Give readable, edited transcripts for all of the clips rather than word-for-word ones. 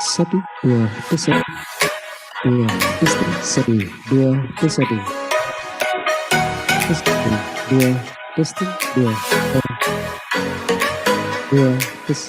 Satu, dua, tes satu, dua, tes satu, dua, tes satu, tes satu, dua, tes dua, dua, tes.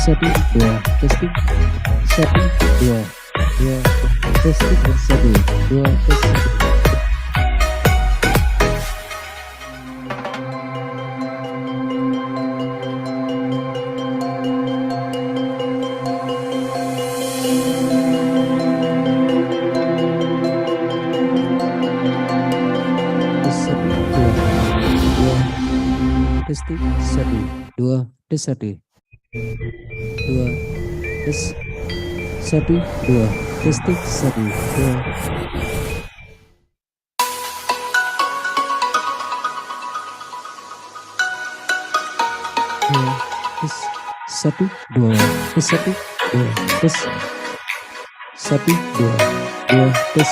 Satu, dua, testing, satu, dua, testing, satu, dua, testing. Testing, satu, dua, tes satu. Dua, tes satu, dua, testing satu, dua. Dua, tes satu, dua, tes satu, dua, tes satu, dua, tes.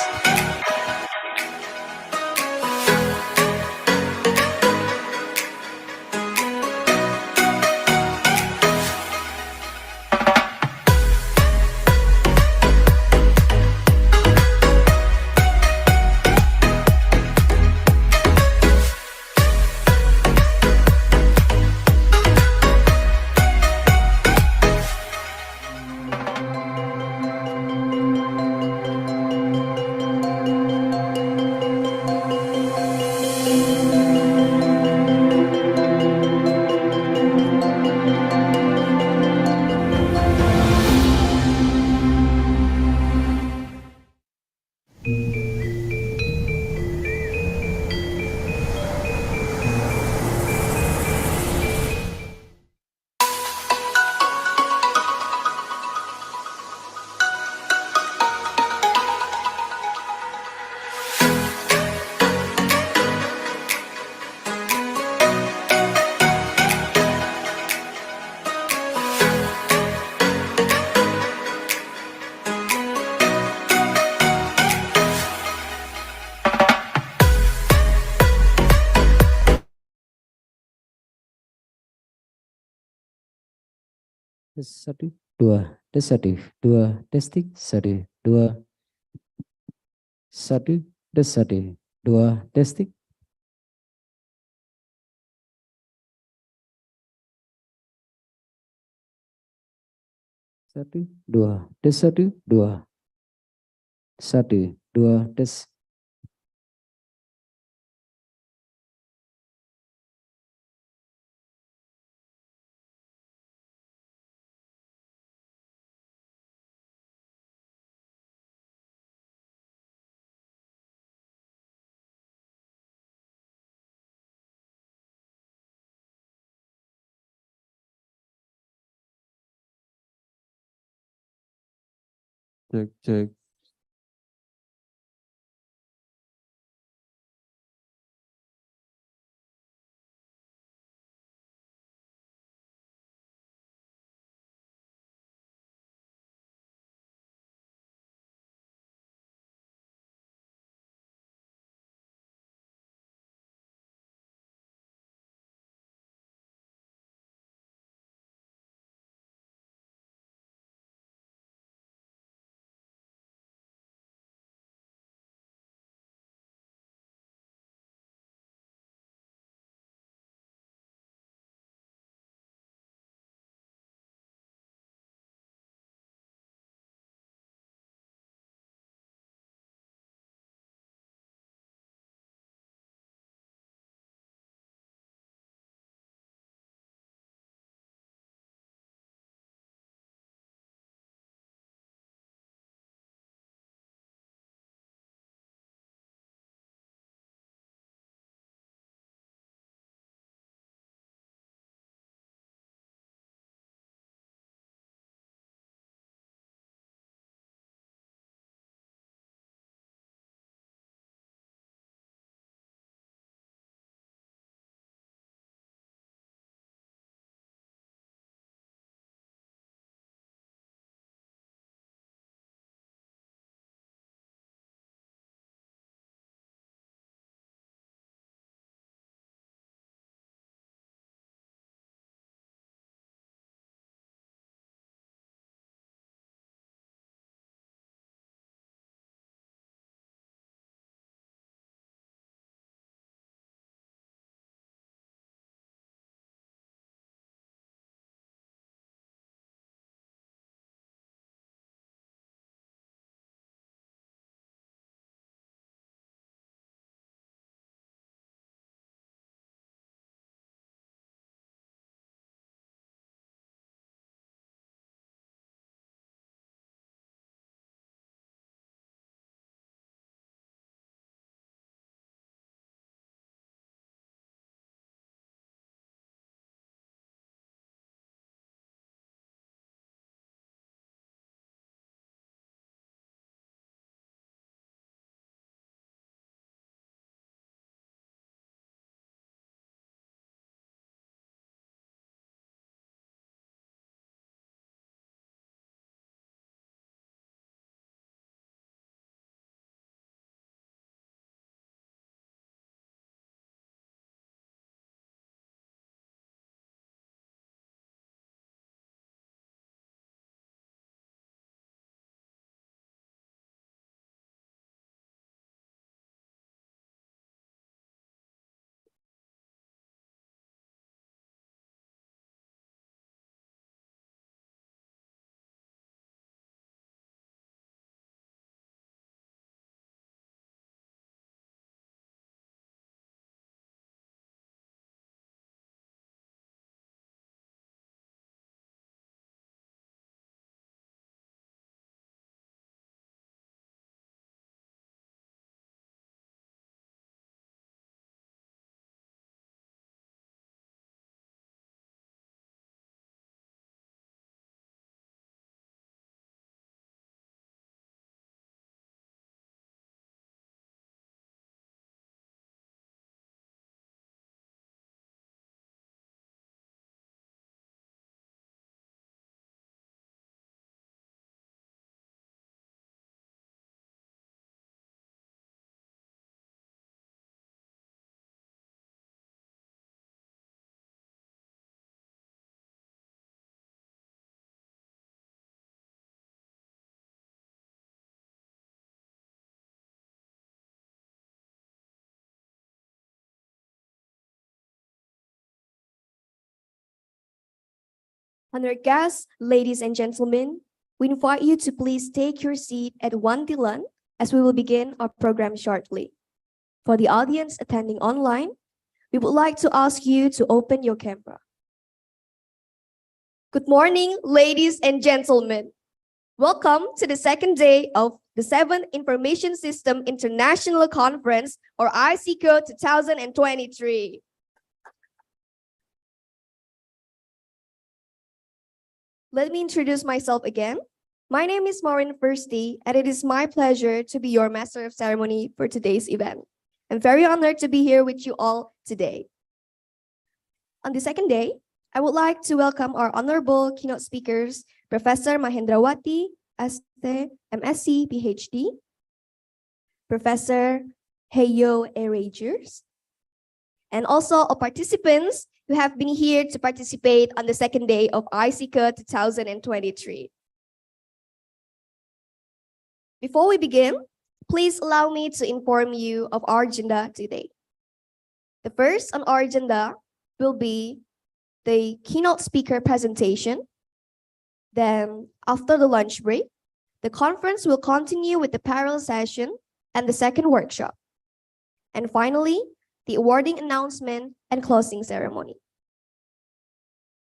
tes satu dua testing satu dua testing satu dua tes cek. Honored guests, ladies and gentlemen, we invite you to please take your seat at 1 as we will begin our program shortly. For the audience attending online, we would like to ask you to open your camera. Good morning, ladies and gentlemen. Welcome to the second day of the Seventh Information System International Conference, or ISICO 2023. Let me introduce myself again. My name is Maureen Firsty, and it is my pleasure to be your master of ceremony for today's event. I'm very honored to be here with you all today. On the second day, I would like to welcome our honorable keynote speakers, Professor Mahendrawati, ST, MSc, PhD, Professor Heyo Eragers, and also all participants who have been here to participate on the second day of ISICO 2023. Before we begin, please allow me to inform you of our agenda today. The first on our agenda will be the keynote speaker presentation. Then, after the lunch break, the conference will continue with the parallel session and the second workshop. And finally, the awarding announcement and closing ceremony.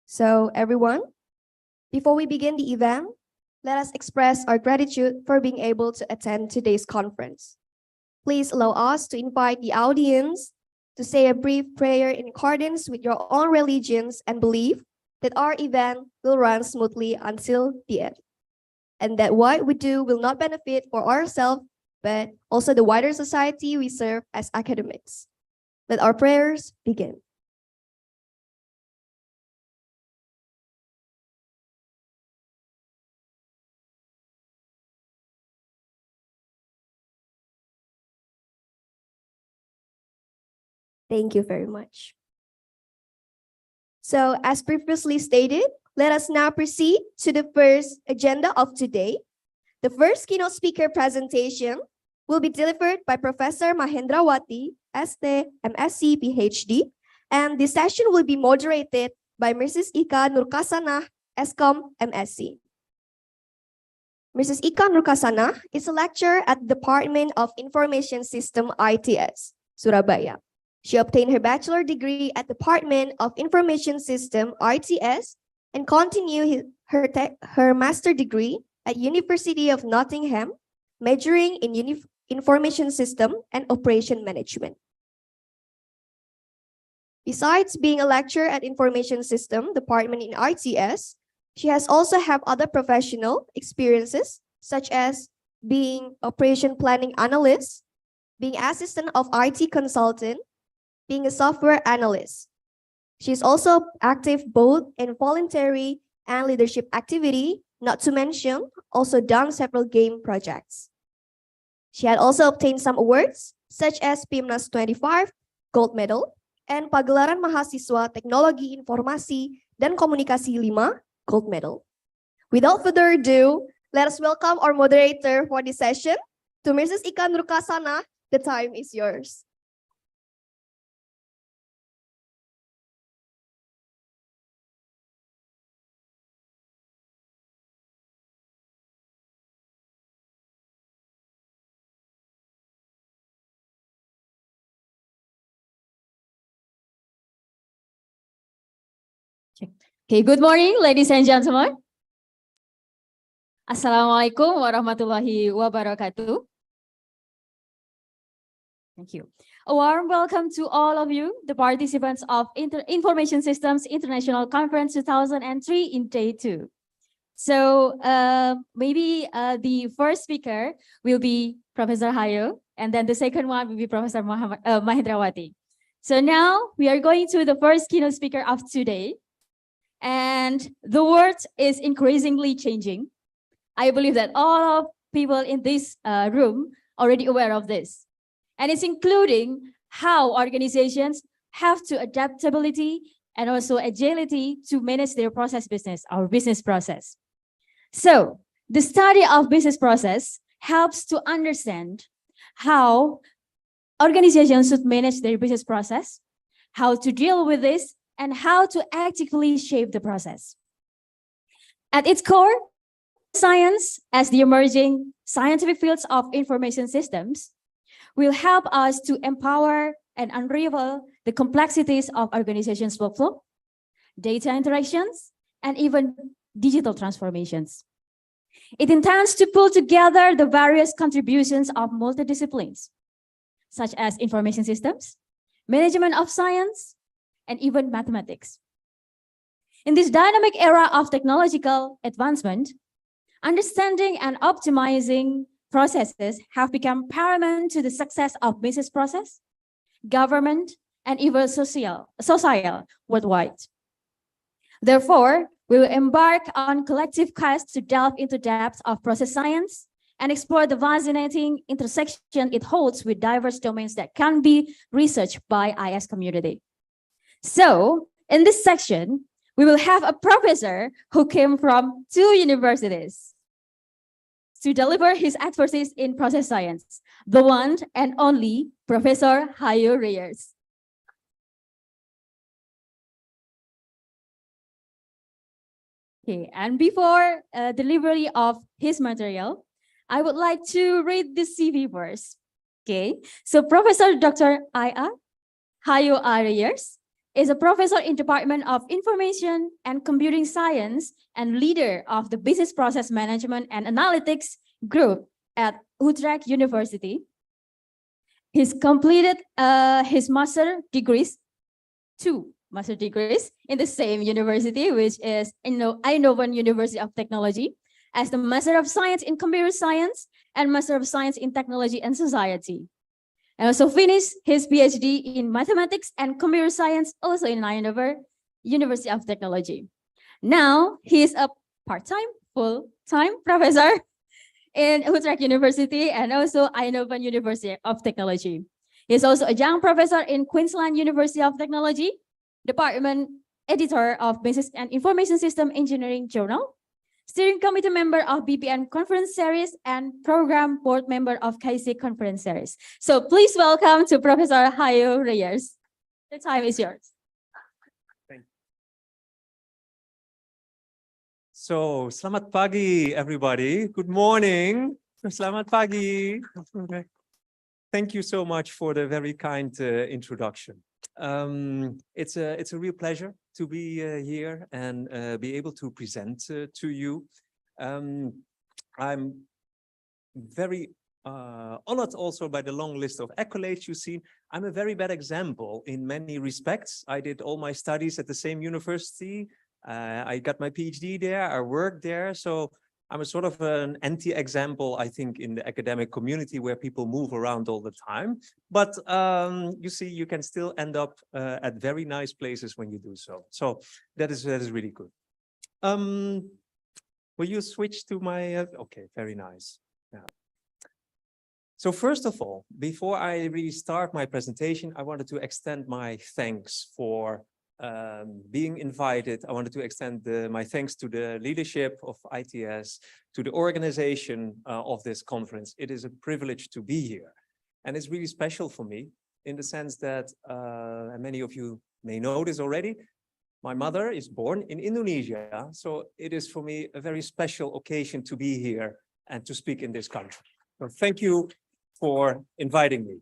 So, everyone, before we begin the event, let us express our gratitude for being able to attend today's conference. Please allow us to invite the audience to say a brief prayer in accordance with your own religions and belief that our event will run smoothly until the end, and that what we do will not benefit for ourselves, but also the wider society we serve as academics. Let our prayers begin. Thank you very much. So, as previously stated, let us now proceed to the first agenda of today. The first keynote speaker presentation will be delivered by Professor Mahendrawati, ST, MSc, PhD, and this session will be moderated by Mrs. Ika Nurkasana, SCOM, MSc. Mrs. Ika Nurkasana is a lecturer at the Department of Information System ITS, Surabaya. She obtained her bachelor degree at the Department of Information System ITS and continued her master degree at University of Nottingham, majoring in Information System and Operation Management. Besides being a lecturer at Information System Department in ITS, she has also had other professional experiences, such as being Operation Planning Analyst, being Assistant of IT Consultant, being a software analyst. She is also active both in voluntary and leadership activity, not to mention also done several game projects. She had also obtained some awards such as PIMNAS 25 Gold Medal and Pagelaran Mahasiswa Teknologi Informasi dan Komunikasi 5 Gold Medal. Without further ado, let us welcome our moderator for this session. To Mrs. Ika Nurkasana, the time is yours. Okay, good morning, ladies and gentlemen. Assalamualaikum warahmatullahi wabarakatuh. Thank you. A warm welcome to all of you, the participants of Information Systems International Conference 2003 in day 2. So maybe the first speaker will be Professor Hayo, and then the second one will be Professor Mahendrawati. So now we are going to the first keynote speaker of today. And the world is increasingly changing. I believe that all of people in this room already aware of this. And it's including how organizations have to adaptability and also agility to manage their business, our business process. So the study of business process helps to understand how organizations should manage their business process, how to deal with this, and how to actively shape the process. At its core, science, as the emerging scientific fields of information systems, will help us to empower and unravel the complexities of organizations' workflow, data interactions, and even digital transformations. It intends to pull together the various contributions of multidisciplines, such as information systems, management of science, and even mathematics. In this dynamic era of technological advancement, understanding and optimizing processes have become paramount to the success of business process, government, and even social worldwide. Therefore, we will embark on collective quest to delve into depths of process science and explore the fascinating intersection it holds with diverse domains that can be researched by IS community. So, in this section, we will have a professor who came from 2 universities to deliver his expertise in process science, the one and only Professor Hayo Reyes. Okay, and before delivery of his material, I would like to read the CV first. Okay, so Professor Dr. Hayo Reyes is a professor in Department of Information and Computing Science and leader of the Business Process Management and Analytics Group at Utrecht University. He's completed his master degrees, 2 master degrees in the same university, which is Eindhoven University of Technology, as the Master of Science in Computer Science and Master of Science in Technology and Society. And also finished his PhD in Mathematics and Computer Science, also in Eindhoven University of Technology. Now, he is a part-time, full-time professor in Utrecht University and also Eindhoven University of Technology. He is also a young professor in Queensland University of Technology, Department Editor of Business and Information System Engineering Journal, Steering Committee member of BPN Conference Series, and Program Board member of KC Conference Series. So please welcome to Professor Hayo Reyes. The time is yours. Thank you. So, selamat pagi, everybody. Good morning. Selamat pagi. Okay. Thank you so much for the very kind introduction. It's a real pleasure to be here and be able to present to you. I'm very honored also by the long list of accolades you've seen. I'm a very bad example in many respects. I did all my studies at the same university. I got my PhD there, I worked there. So I'm a sort of an anti-example, I think, in the academic community where people move around all the time. But you see, you can still end up at very nice places when you do so. So that is really good. Will you switch to my, okay, very nice. Yeah. So first of all, before I really start my presentation, I wanted to extend my thanks for being invited. I wanted to extend my thanks to the leadership of ITS, to the organization of this conference. It is a privilege to be here. And it's really special for me in the sense that, and many of you may know this already, my mother is born in Indonesia. So it is for me a very special occasion to be here and to speak in this country. So thank you for inviting me.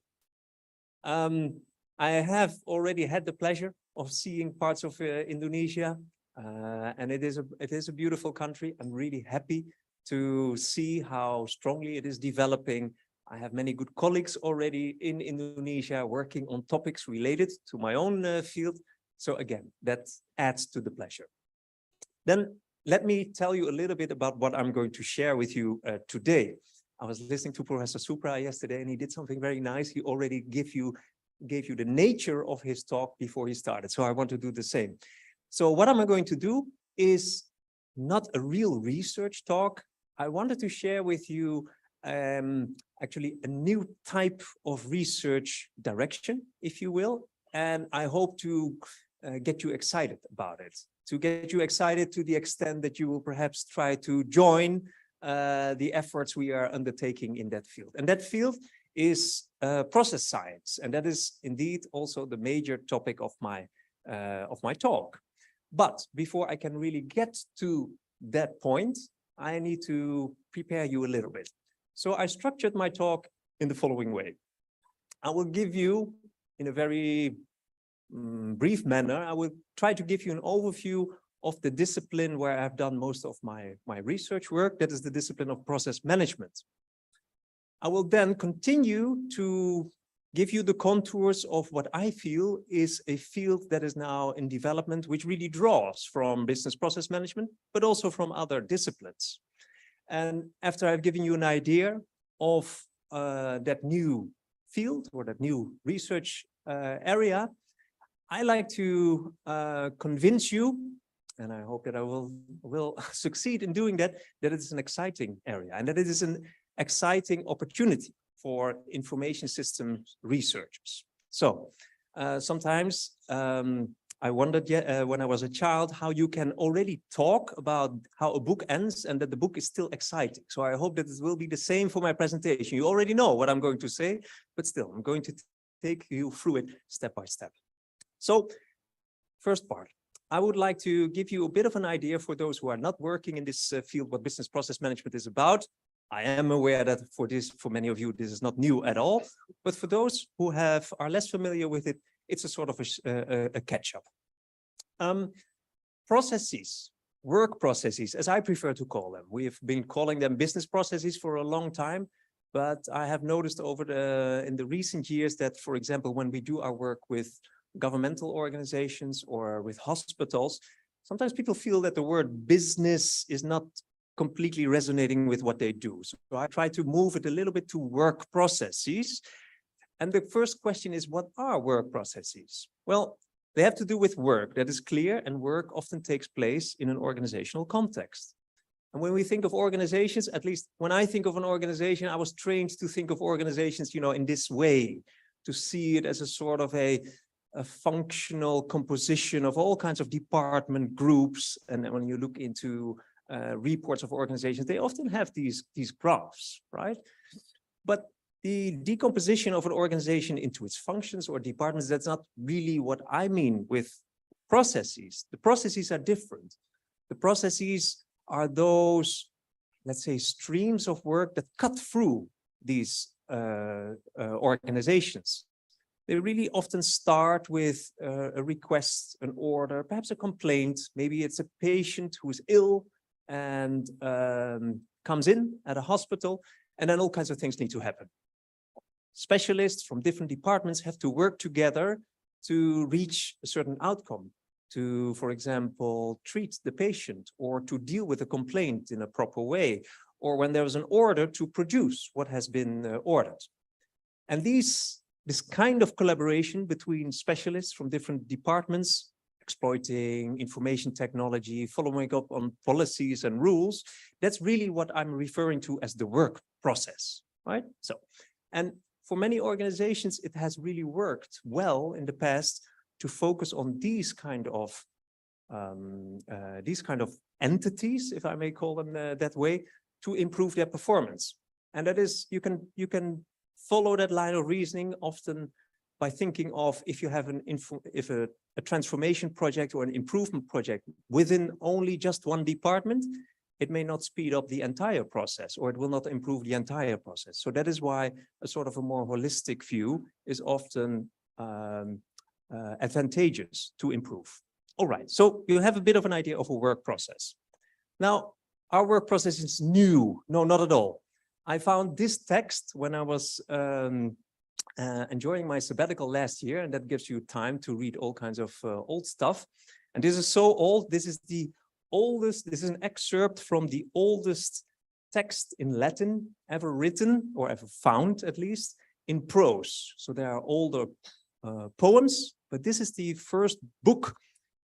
I have already had the pleasure of seeing parts of Indonesia, and it is a beautiful country. I'm really happy to see how strongly it is developing. I have many good colleagues already in Indonesia working on topics related to my own field. So again, that adds to the pleasure. Then let me tell you a little bit about what I'm going to share with you today. I was listening to Professor Supra yesterday, and he did something very nice. He already gave you the nature of his talk before he started. So I want to do the same. So what am I going to do is not a real research talk. I wanted to share with you actually a new type of research direction, if you will. And I hope to get you excited about it, to get you excited to the extent that you will perhaps try to join the efforts we are undertaking in that field. And that field is process science, and that is indeed also the major topic of my talk. But before I can really get to that point, I need to prepare you a little bit. So I structured my talk in the following way. I will give you, in a very brief manner, I will try to give you an overview of the discipline where I've done most of my research work. That is the discipline of process management. I will then continue to give you the contours of what I feel is a field that is now in development, which really draws from business process management, but also from other disciplines. And after I've given you an idea of that new field or that new research area, I like to convince you, and I hope that I will succeed in doing that, that it is an exciting area and that it is an exciting opportunity for information systems researchers. So sometimes I wondered when I was a child how you can already talk about how a book ends and that the book is still exciting. So I hope that it will be the same for my presentation. You already know what I'm going to say, but still I'm going to take you through it step by step. So first part, I would like to give you a bit of an idea for those who are not working in this field, what business process management is about. I am aware that for many of you, this is not new at all, but for those who are less familiar with it, it's a sort of a catch-up. Processes, work processes, as I prefer to call them. We've been calling them business processes for a long time, but I have noticed in the recent years that, for example, when we do our work with governmental organizations or with hospitals, sometimes people feel that the word business is not completely resonating with what they do. So I try to move it a little bit to work processes. And the first question is, what are work processes? Well, they have to do with work, that is clear, and work often takes place in an organizational context. And when we think of organizations, at least when I think of an organization, I was trained to think of organizations, in this way, to see it as a sort of a functional composition of all kinds of department groups. And when you look into reports of organizations, they often have these graphs, right? But the decomposition of an organization into its functions or departments, that's not really what I mean with processes. The processes are different. The processes are those, let's say, streams of work that cut through these organizations. They really often start with a request, an order, perhaps a complaint. Maybe it's a patient who is ill and comes in at a hospital, and then all kinds of things need to happen. Specialists from different departments have to work together to reach a certain outcome, to, for example, treat the patient or to deal with a complaint in a proper way, or when there is an order to produce what has been ordered. And this kind of collaboration between specialists from different departments, exploiting information technology, following up on policies and rules, that's really what I'm referring to as the work process, right? So, and for many organizations, it has really worked well in the past to focus on these kind of entities, if I may call them that way, to improve their performance. And that is, you can follow that line of reasoning often by thinking of if you have a transformation project or an improvement project within only just one department, it may not speed up the entire process, or it will not improve the entire process. So that is why a sort of a more holistic view is often advantageous to improve. All right, so you have a bit of an idea of a work process. Now, our work process is new. No, not at all. I found this text when I was enjoying my sabbatical last year, and that gives you time to read all kinds of old stuff. And this is so old. This is the oldest, this is an excerpt from the oldest text in Latin ever written, or ever found at least, in prose. So there are older poems, but this is the first book.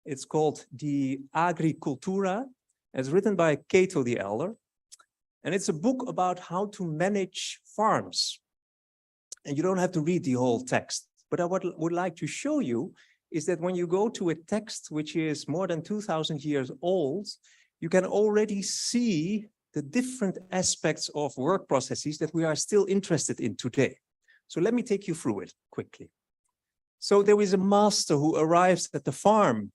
It's called the Agricultura. It's written by Cato the Elder. And it's a book about how to manage farms. And you don't have to read the whole text, but I would like to show you is that when you go to a text which is more than 2,000 years old, you can already see the different aspects of work processes that we are still interested in today. So let me take you through it quickly. So there is a master who arrives at the farm,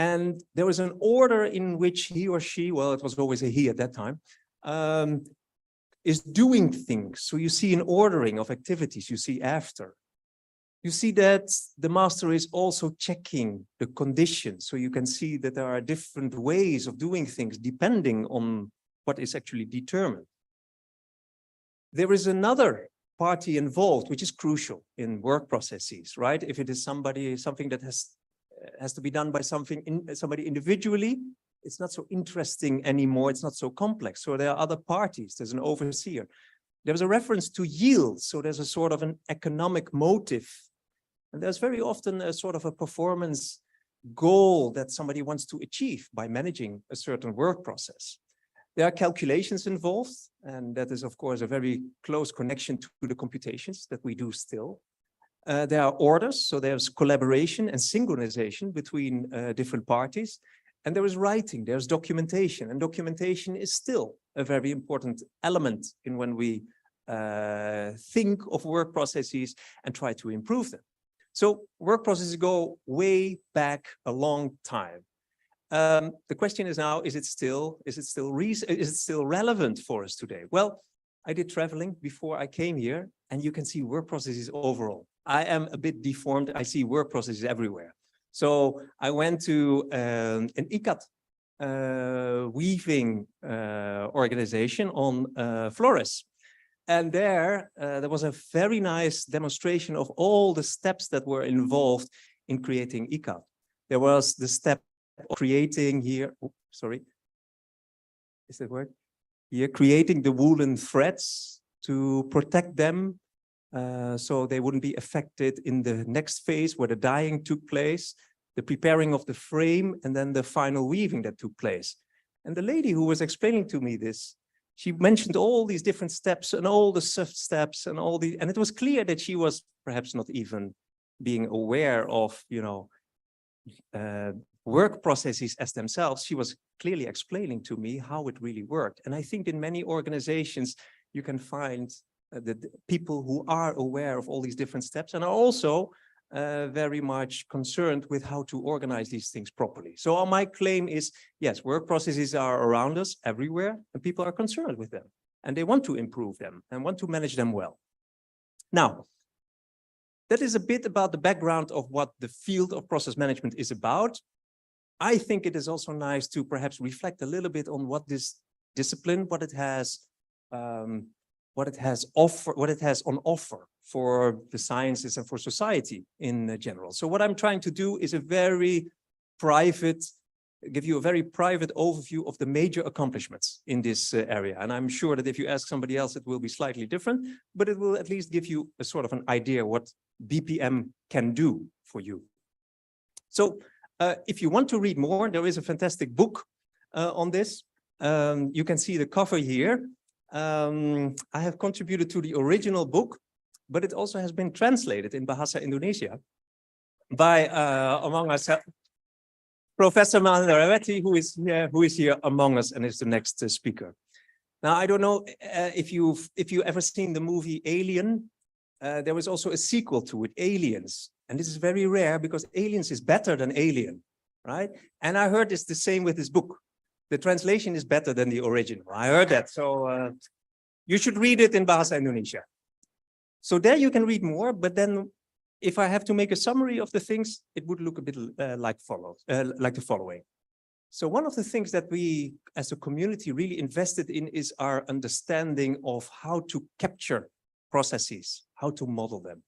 And there was an order in which he or she, well, it was always a he at that time, is doing things. So you see an ordering of activities, you see after. You see that the master is also checking the conditions. So you can see that there are different ways of doing things depending on what is actually determined. There is another party involved, which is crucial in work processes, right? If it is something that has to be done by somebody individually, it's not so interesting anymore. It's not so complex. So there are other parties. There's an overseer. There's a reference to yield. So there's a sort of an economic motive. And there's very often a sort of a performance goal that somebody wants to achieve by managing a certain work process. There are calculations involved, and that is, of course, a very close connection to the computations that we do still. There are orders, so there's collaboration and synchronization between different parties. And there is writing, there's documentation, and documentation is still a very important element in when we think of work processes and try to improve them. So work processes go way back a long time. The question is now, is it still relevant for us today? Well, I did traveling before I came here, and you can see work processes overall. I am a bit deformed. I see work processes everywhere. So I went to an ICAT weaving organization on Flores. And there was a very nice demonstration of all the steps that were involved in creating ICAT. There was the step of creating here, sorry, is that word? Here, creating the woolen threads to protect them so they wouldn't be affected in the next phase where the dyeing took place, the preparing of the frame, and then the final weaving that took place. And the lady who was explaining to me this, she mentioned all these different steps and all the steps and and it was clear that she was perhaps not even being aware of, work processes as themselves. She was clearly explaining to me how it really worked. And I think in many organizations, you can find the people who are aware of all these different steps and are also very much concerned with how to organize these things properly. So my claim is, yes, work processes are around us everywhere, and people are concerned with them, and they want to improve them and want to manage them well. Now, that is a bit about the background of what the field of process management is about. I think it is also nice to perhaps reflect a little bit on what this discipline, what it has on offer for the sciences and for society in general. So what I'm trying to do is give you a very private overview of the major accomplishments in this area. And I'm sure that if you ask somebody else, it will be slightly different, but it will at least give you a sort of an idea what BPM can do for you. So if you want to read more, there is a fantastic book on this. You can see the cover here. I have contributed to the original book, but it also has been translated in Bahasa Indonesia by, among us, Professor Mandarawati, who is here among us and is the next speaker. Now, I don't know if you've ever seen the movie Alien. There was also a sequel to it, Aliens. And this is very rare because Aliens is better than Alien, right? And I heard it's the same with this book. The translation is better than the original. I heard that. So you should read it in Bahasa Indonesia. So there you can read more, but then if I have to make a summary of the things, it would look a bit like the following. So one of the things that we as a community really invested in is our understanding of how to capture processes, how to model them.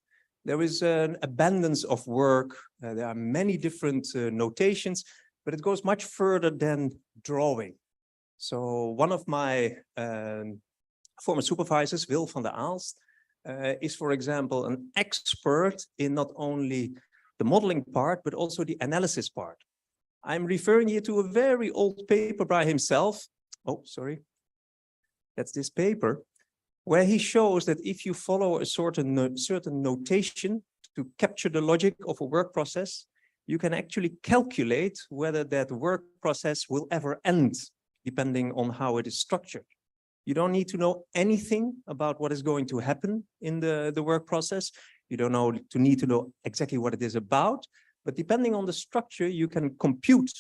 There is an abundance of work. There are many different notations, but it goes much further than drawing. So one of my former supervisors, Wil van der Aalst, is, for example, an expert in not only the modeling part, but also the analysis part. I'm referring here to a very old paper by himself. Oh, sorry. That's this paper, where he shows that if you follow a certain notation to capture the logic of a work process, you can actually calculate whether that work process will ever end, depending on how it is structured. You don't need to know anything about what is going to happen in the work process. You don't need to know exactly what it is about, But depending on the structure, you can compute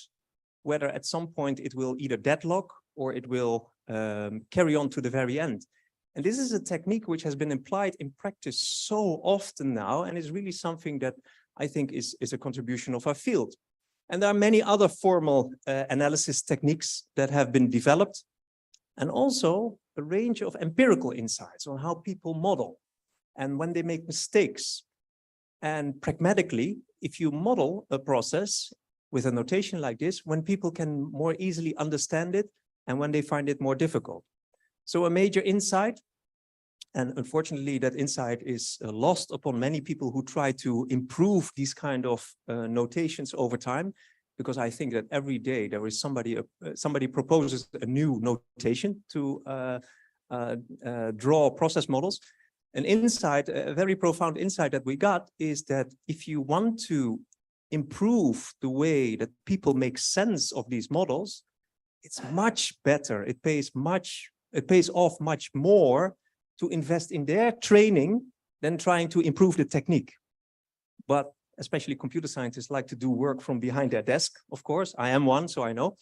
whether at some point it will either deadlock or it will carry on to the very end. And this is a technique which has been applied in practice so often now, and is really something that I think is a contribution of our field. And there are many other formal analysis techniques that have been developed, and also a range of empirical insights on how people model and when they make mistakes. And pragmatically, if you model a process with a notation like this, when people can more easily understand it and when they find it more difficult. So a major insight, and unfortunately that insight is lost upon many people who try to improve these kind of notations over time, because I think that every day there is somebody proposes a new notation to draw process models. An insight, a very profound insight that we got is that if you want to improve the way that people make sense of these models, it's much better. It pays off much more to invest in their training than trying to improve the technique. But especially computer scientists like to do work from behind their desk, of course. I am one, so I know.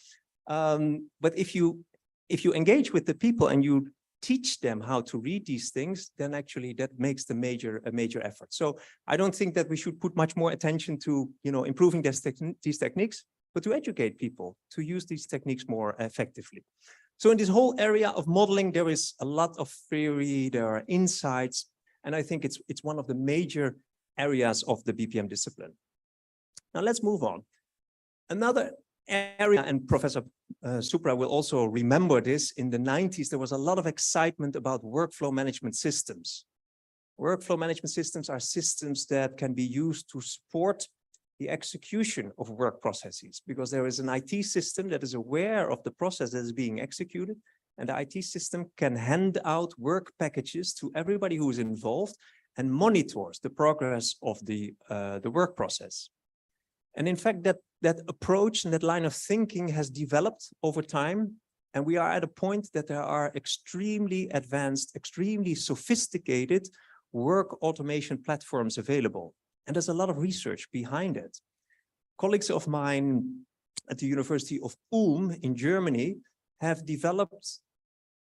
But if you engage with the people and you teach them how to read these things, then actually that makes a major effort. So I don't think that we should put much more attention to, improving these techniques, but to educate people to use these techniques more effectively. So in this whole area of modeling, there is a lot of theory, there are insights, and I think it's one of the major areas of the BPM discipline. Now let's move on. Another area, and Professor Supra will also remember this, in the 90s, there was a lot of excitement about workflow management systems. Workflow management systems are systems that can be used to support the execution of work processes, because there is an IT system that is aware of the process that is being executed, and the IT system can hand out work packages to everybody who is involved and monitors the progress of the work process. And in fact, that approach and that line of thinking has developed over time, and we are at a point that there are extremely advanced, extremely sophisticated work automation platforms available. And there's a lot of research behind it. Colleagues of mine at the University of Ulm in Germany have developed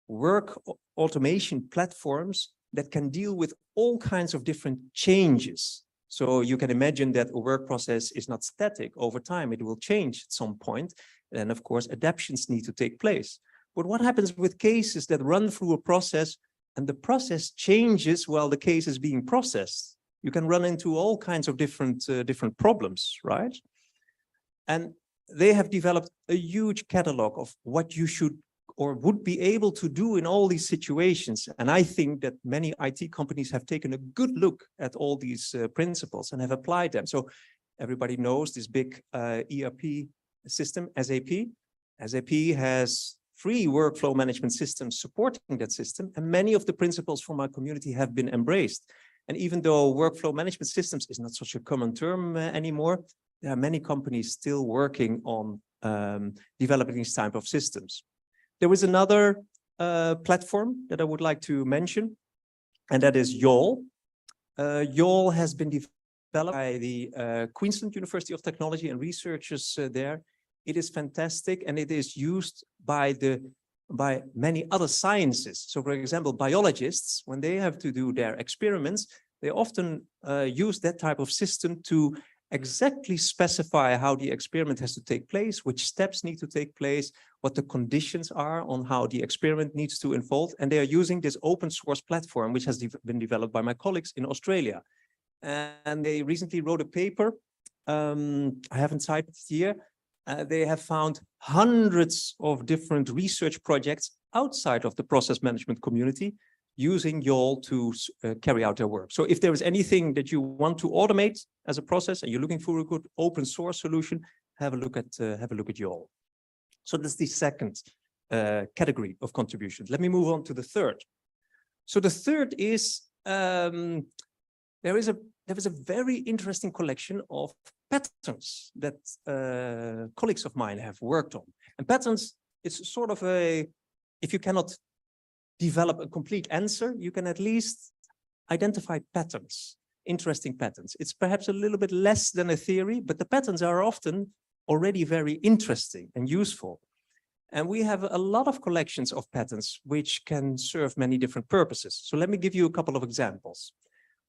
work automation platforms that can deal with all kinds of different changes. So you can imagine that a work process is not static over time. It will change at some point. And of course, adaptations need to take place. But what happens with cases that run through a process and the process changes while the case is being processed? You can run into all kinds of different problems, right? And they have developed a huge catalog of what you should or would be able to do in all these situations. And I think that many IT companies have taken a good look at all these principles and have applied them. So everybody knows this big ERP system, SAP. SAP has 3 workflow management systems supporting that system, and many of the principles from our community have been embraced. And even though workflow management systems is not such a common term anymore, there are many companies still working on developing these type of systems. There is another platform that I would like to mention, and that is YAWL. YAWL has been developed by the Queensland University of Technology and researchers there. It is fantastic, and it is used by many other sciences. So for example, biologists, when they have to do their experiments, they often use that type of system to exactly specify how the experiment has to take place, which steps need to take place, what the conditions are on how the experiment needs to unfold. And they are using this open source platform, which has been developed by my colleagues in Australia. And they recently wrote a paper, I haven't cited it here. They have found hundreds of different research projects outside of the process management community using YAWL to carry out their work. So if there is anything that you want to automate as a process and you're looking for a good open source solution, have a look at YAWL. So that's the second category of contributions. Let me move on to the third. So the third is there is a very interesting collection of patterns that colleagues of mine have worked on. And patterns, it's sort of if you cannot develop a complete answer, you can at least identify patterns. interesting patterns. It's perhaps a little bit less than a theory, but the patterns are often already very interesting and useful. And we have a lot of collections of patterns which can serve many different purposes. So let me give you a couple of examples.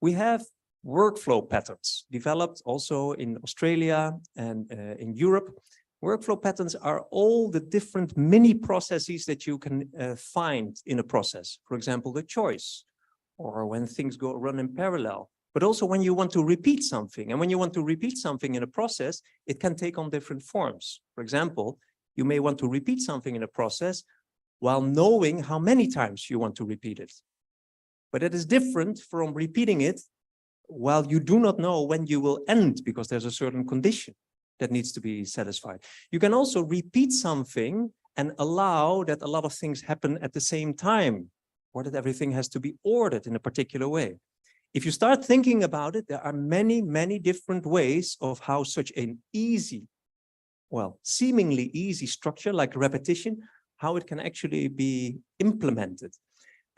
We have workflow patterns developed also in Australia and in Europe. Workflow patterns are all the different mini processes that you can find in a process. For example, the choice, or when things run in parallel, but also when you want to repeat something. And when you want to repeat something in a process, it can take on different forms. For example, you may want to repeat something in a process while knowing how many times you want to repeat it. But it is different from repeating it while you do not know when you will end, because there's a certain condition that needs to be satisfied. You can also repeat something and allow that a lot of things happen at the same time, or that everything has to be ordered in a particular way. If you start thinking about it, there are many, many different ways of how such an easy, well, seemingly easy structure like repetition, how it can actually be implemented.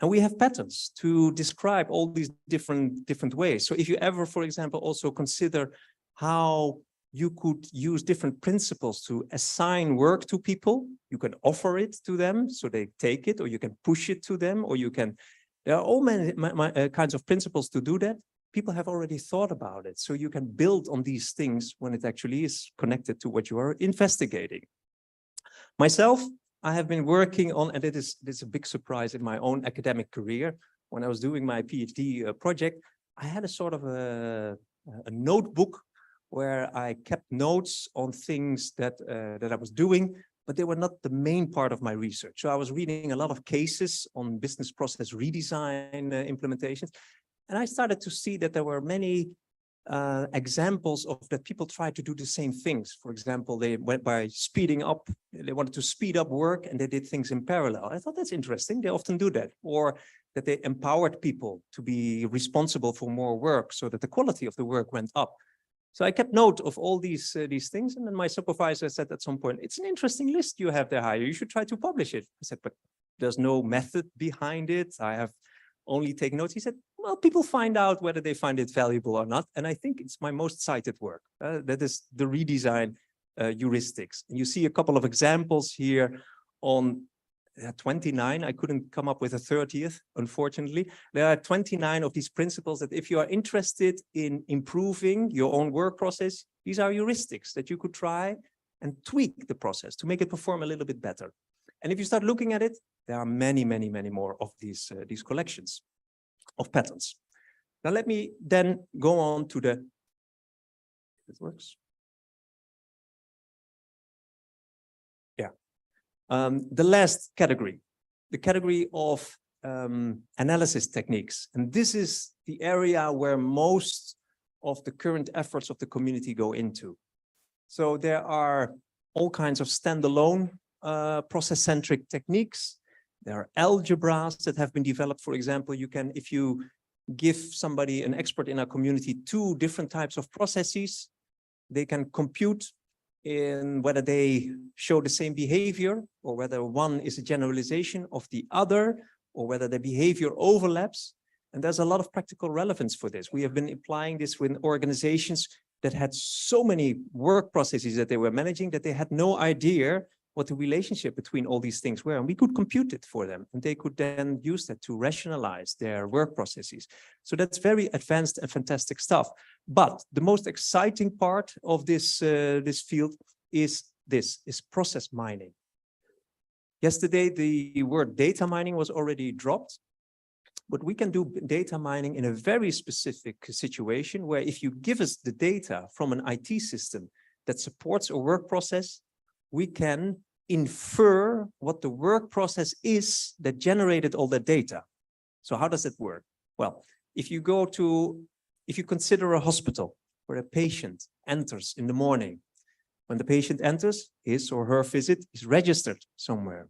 And we have patterns to describe all these different ways. So if you ever, for example, also consider how you could use different principles to assign work to people, you can offer it to them so they take it, or you can push it to them, or you can, there are all many kinds of principles to do that. People have already thought about it. So you can build on these things when it actually is connected to what you are investigating. Myself, I have been working on, and it is a big surprise in my own academic career. When I was doing my PhD project, I had a sort of a notebook where I kept notes on things that I was doing, but they were not the main part of my research. So I was reading a lot of cases on business process redesign implementations, and I started to see that there were many examples of that people tried to do the same things. For example, they went by speeding up, they wanted to speed up work and they did things in parallel. I thought that's interesting. They often do that. Or that they empowered people to be responsible for more work so that the quality of the work went up. So I kept note of all these things. And then my supervisor said at some point, it's an interesting list you have there, Haya. You should try to publish it. I said, but there's no method behind it. I have only taken notes. He said, well, people find out whether they find it valuable or not. And I think it's my most cited work. That is the redesign heuristics. And you see a couple of examples here on 29. I couldn't come up with a 30th, unfortunately. There are 29 of these principles that if you are interested in improving your own work process, these are heuristics that you could try and tweak the process to make it perform a little bit better. And if you start looking at it, there are many, many, many more of these collections of patterns. Now let me then go on to the, it works. Yeah. The last category, the category of analysis techniques. And this is the area where most of the current efforts of the community go into. So there are all kinds of standalone process-centric techniques. There are algebras that have been developed. For example, you can, if you give somebody, an expert in our community, 2 different types of processes, they can compute in whether they show the same behavior, or whether one is a generalization of the other, or whether the behavior overlaps. And there's a lot of practical relevance for this. We have been applying this with organizations that had so many work processes that they were managing that they had no idea what the relationship between all these things were. And we could compute it for them, and they could then use that to rationalize their work processes. So that's very advanced and fantastic stuff. But the most exciting part of this, this field is process mining. Yesterday, the word data mining was already dropped, but we can do data mining in a very specific situation where if you give us the data from an IT system that supports a work process, we can infer what the work process is that generated all that data. So how does it work? Well, if you consider a hospital where a patient enters in the morning, when the patient enters, his or her visit is registered somewhere.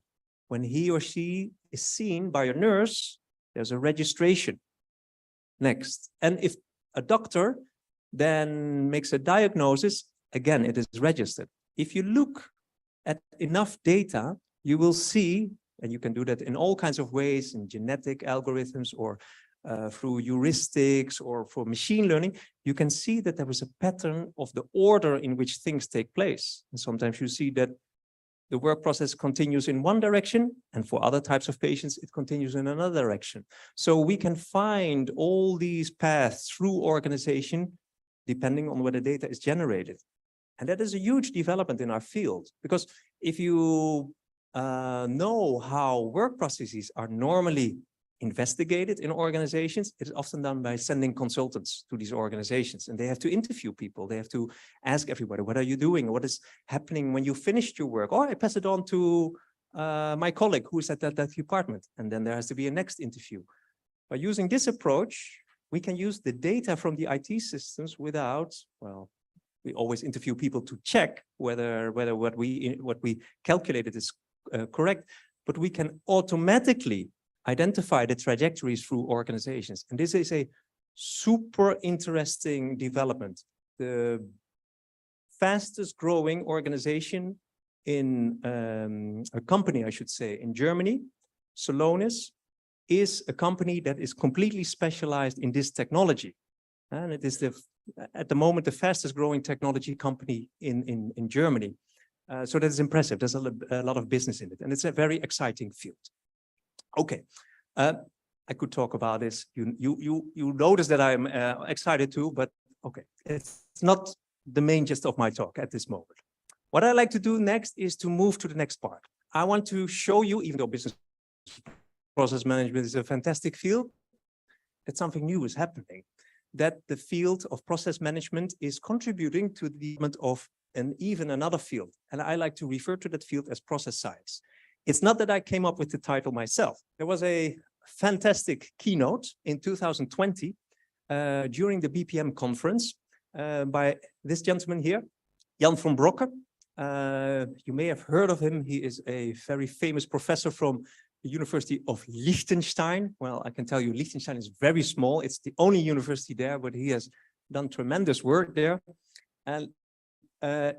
When he or she is seen by a nurse, there's a registration next. And if a doctor then makes a diagnosis, again, it is registered. If you look at enough data, you will see, and you can do that in all kinds of ways, in genetic algorithms or through heuristics or for machine learning, you can see that there is a pattern of the order in which things take place. And sometimes you see that the work process continues in one direction, and for other types of patients, it continues in another direction. So we can find all these paths through organization, depending on where the data is generated. And that is a huge development in our field, because if you know how work processes are normally investigated in organizations, it is often done by sending consultants to these organizations, and they have to interview people. They have to ask everybody, what are you doing? What is happening when you finished your work? Or I pass it on to my colleague who's at that department. And then there has to be a next interview. By using this approach, we can use the data from the IT systems without, well, we always interview people to check whether what we calculated is correct, but we can automatically identify the trajectories through organizations. And this is a super interesting development. The fastest growing organization in a company, I should say, in Germany, Solonis, is a company that is completely specialized in this technology. And it is at the moment the fastest growing technology company in Germany. So that is impressive. There's a lot of business in it, and it's a very exciting field. Okay, I could talk about this. You notice that I'm excited too, but okay, it's not the main gist of my talk at this moment. What I like to do next is to move to the next part. I want to show you, even though business process management is a fantastic field, that something new is happening, that the field of process management is contributing to the development of even another field. And I like to refer to that field as process science. It's not that I came up with the title myself. There was a fantastic keynote in 2020 during the BPM conference by this gentleman here, Jan van Brokke. You may have heard of him. He is a very famous professor from the University of Liechtenstein. Well, I can tell you, Liechtenstein is very small. It's the only university there, but he has done tremendous work there. And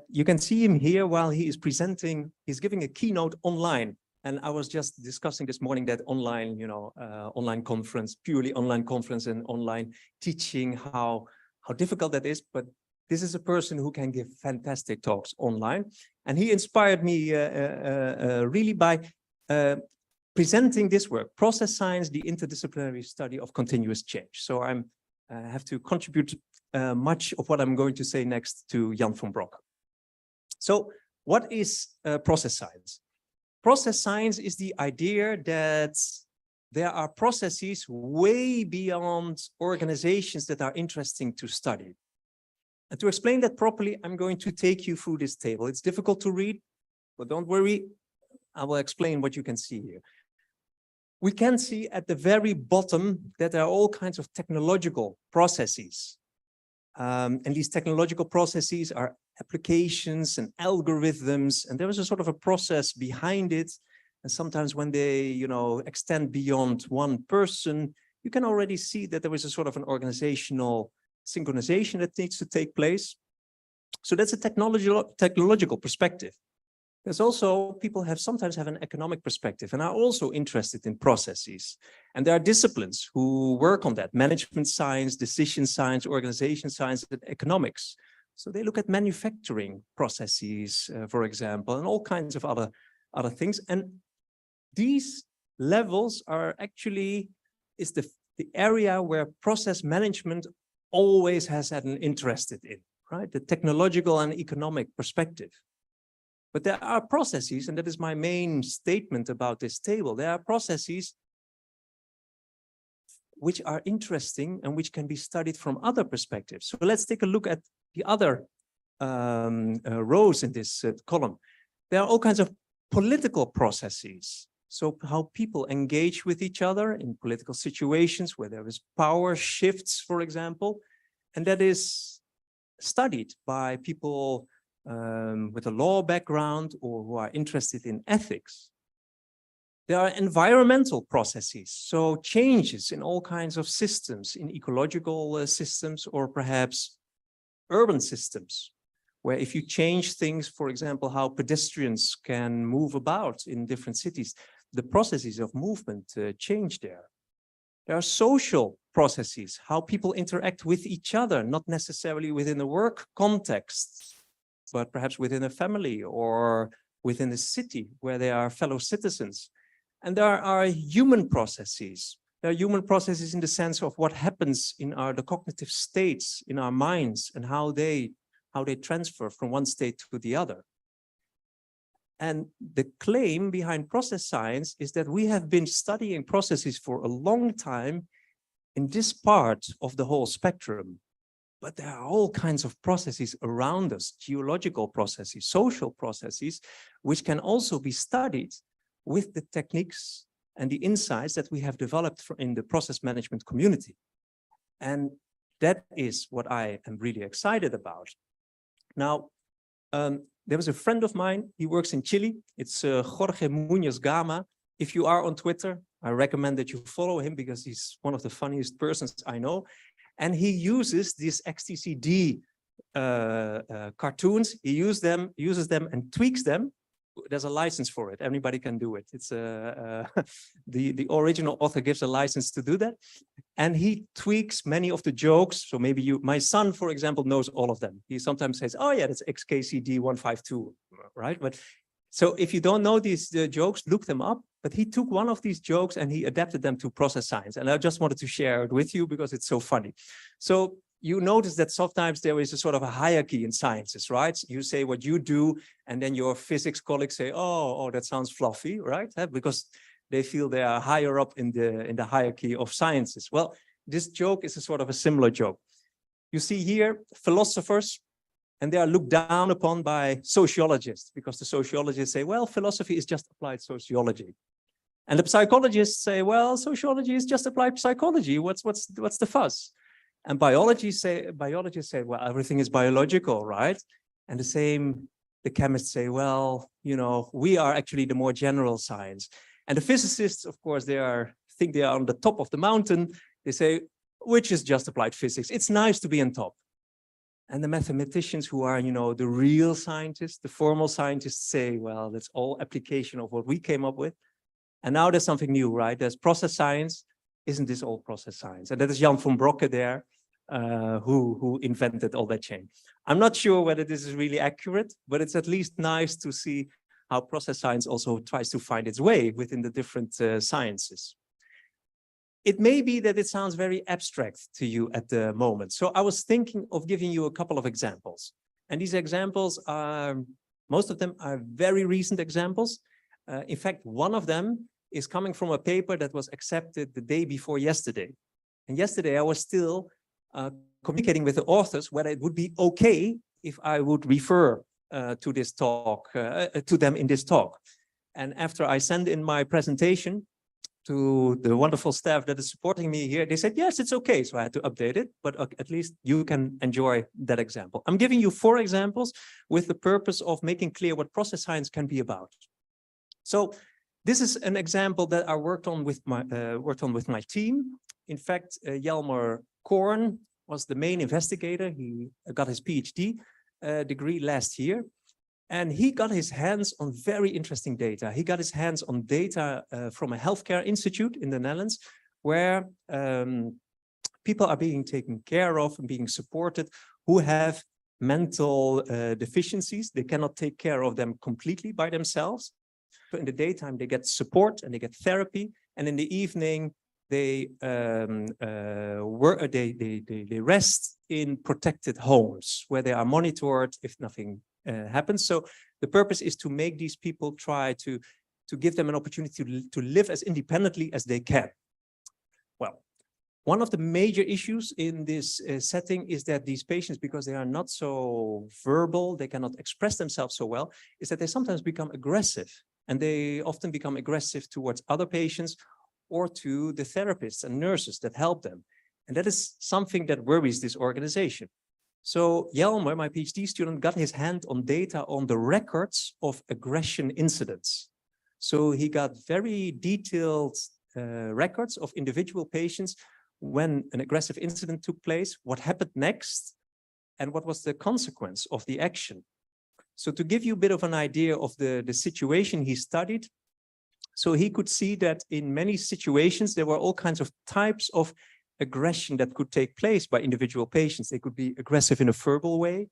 you can see him here while he is presenting. He's giving a keynote online. And I was just discussing this morning that online, online conference, purely online conference and online teaching, how difficult that is. But this is a person who can give fantastic talks online. And he inspired me really by presenting this work, Process Science, the Interdisciplinary Study of Continuous Change. So I have to contribute much of what I'm going to say next to Jan van Brokke. So what is process science? Process science is the idea that there are processes way beyond organizations that are interesting to study. And to explain that properly, I'm going to take you through this table. It's difficult to read, but don't worry, I will explain what you can see here. We can see at the very bottom that there are all kinds of technological processes. And these technological processes are applications and algorithms, and there is a sort of a process behind it. And sometimes when they, extend beyond one person, you can already see that there is a sort of an organizational synchronization that needs to take place. So that's a technological perspective. There's also, people sometimes have an economic perspective and are also interested in processes. And there are disciplines who work on that: management science, decision science, organization science, and economics. So they look at manufacturing processes, for example, and all kinds of other things. And these levels are actually, is the area where process management always has had an interest in, right? The technological and economic perspective. But there are processes, and that is my main statement about this table. There are processes which are interesting and which can be studied from other perspectives. So let's take a look at the other rows in this column. There are all kinds of political processes. So how people engage with each other in political situations where there is power shifts, for example, and that is studied by people with a law background or who are interested in ethics. There are environmental processes, so changes in all kinds of systems, in ecological systems, or perhaps urban systems, where if you change things, for example, how pedestrians can move about in different cities, the processes of movement change there. There are social processes, how people interact with each other, not necessarily within a work context, but perhaps within a family or within a city where they are fellow citizens. And there are human processes. There are human processes in the sense of what happens in the cognitive states in our minds and how they transfer from one state to the other. And the claim behind process science is that we have been studying processes for a long time in this part of the whole spectrum. But there are all kinds of processes around us, geological processes, social processes, which can also be studied with the techniques and the insights that we have developed in the process management community. And that is what I am really excited about. Now, there was a friend of mine, he works in Chile. It's Jorge Muñoz Gama. If you are on Twitter, I recommend that you follow him because he's one of the funniest persons I know. And he uses these XTCD cartoons. He uses them and tweaks them. There's a license for it. Anybody can do it. It's the original author gives a license to do that. And he tweaks many of the jokes. So maybe my son, for example, knows all of them. He sometimes says, oh yeah, that's XKCD 152, right? But so if you don't know these jokes, look them up. But he took one of these jokes and he adapted them to process science. And I just wanted to share it with you because it's so funny. So you notice that sometimes there is a sort of a hierarchy in sciences, right? You say what you do, and then your physics colleagues say, oh, that sounds fluffy, right? Because they feel they are higher up in the hierarchy of sciences. Well, this joke is a sort of a similar joke. You see here, philosophers, and they are looked down upon by sociologists, because the sociologists say, well, philosophy is just applied sociology. And the psychologists say, well, sociology is just applied psychology. What's the fuss? And biologists say, well, everything is biological, right? And the chemists say, well, you know, we are actually the more general science. And the physicists, of course, think they are on the top of the mountain. They say, which is just applied physics. It's nice to be on top. And the mathematicians who are, you know, the real scientists, the formal scientists say, well, that's all application of what we came up with. And now there's something new, right? There's process science. Isn't this all process science? And that is Jan van Brocke there, who invented all that chain. I'm not sure whether this is really accurate, but it's at least nice to see how process science also tries to find its way within the different sciences. It may be that it sounds very abstract to you at the moment. So I was thinking of giving you a couple of examples. And these examples are, most of them are very recent examples. In fact, one of them is coming from a paper that was accepted the day before yesterday. And yesterday I was still communicating with the authors whether it would be okay if I would refer to this talk, to them in this talk. And after I sent in my presentation to the wonderful staff that is supporting me here, they said, yes, it's okay. So I had to update it, but at least you can enjoy that example. I'm giving you 4 examples with the purpose of making clear what process science can be about. So this is an example that I worked on with my team. In fact, Jelmer Korn was the main investigator. He got his PhD degree last year, and he got his hands on very interesting data. He got his hands on data from a healthcare institute in the Netherlands, where people are being taken care of and being supported who have mental deficiencies. They cannot take care of them completely by themselves. So in the daytime, they get support and they get therapy, and in the evening, they rest in protected homes where they are monitored if nothing happens. So the purpose is to make these people try to give them an opportunity to live as independently as they can. Well, one of the major issues in this setting is that these patients, because they are not so verbal, they cannot express themselves so well, is that they sometimes become aggressive. And they often become aggressive towards other patients or to the therapists and nurses that help them. And that is something that worries this organization. So Jelmer, my PhD student, got his hand on data on the records of aggression incidents. So he got very detailed records of individual patients when an aggressive incident took place, what happened next, and what was the consequence of the action. So to give you a bit of an idea of the situation he studied, So he could see that in many situations, there were all kinds of types of aggression that could take place by individual patients. They could be aggressive in a verbal way,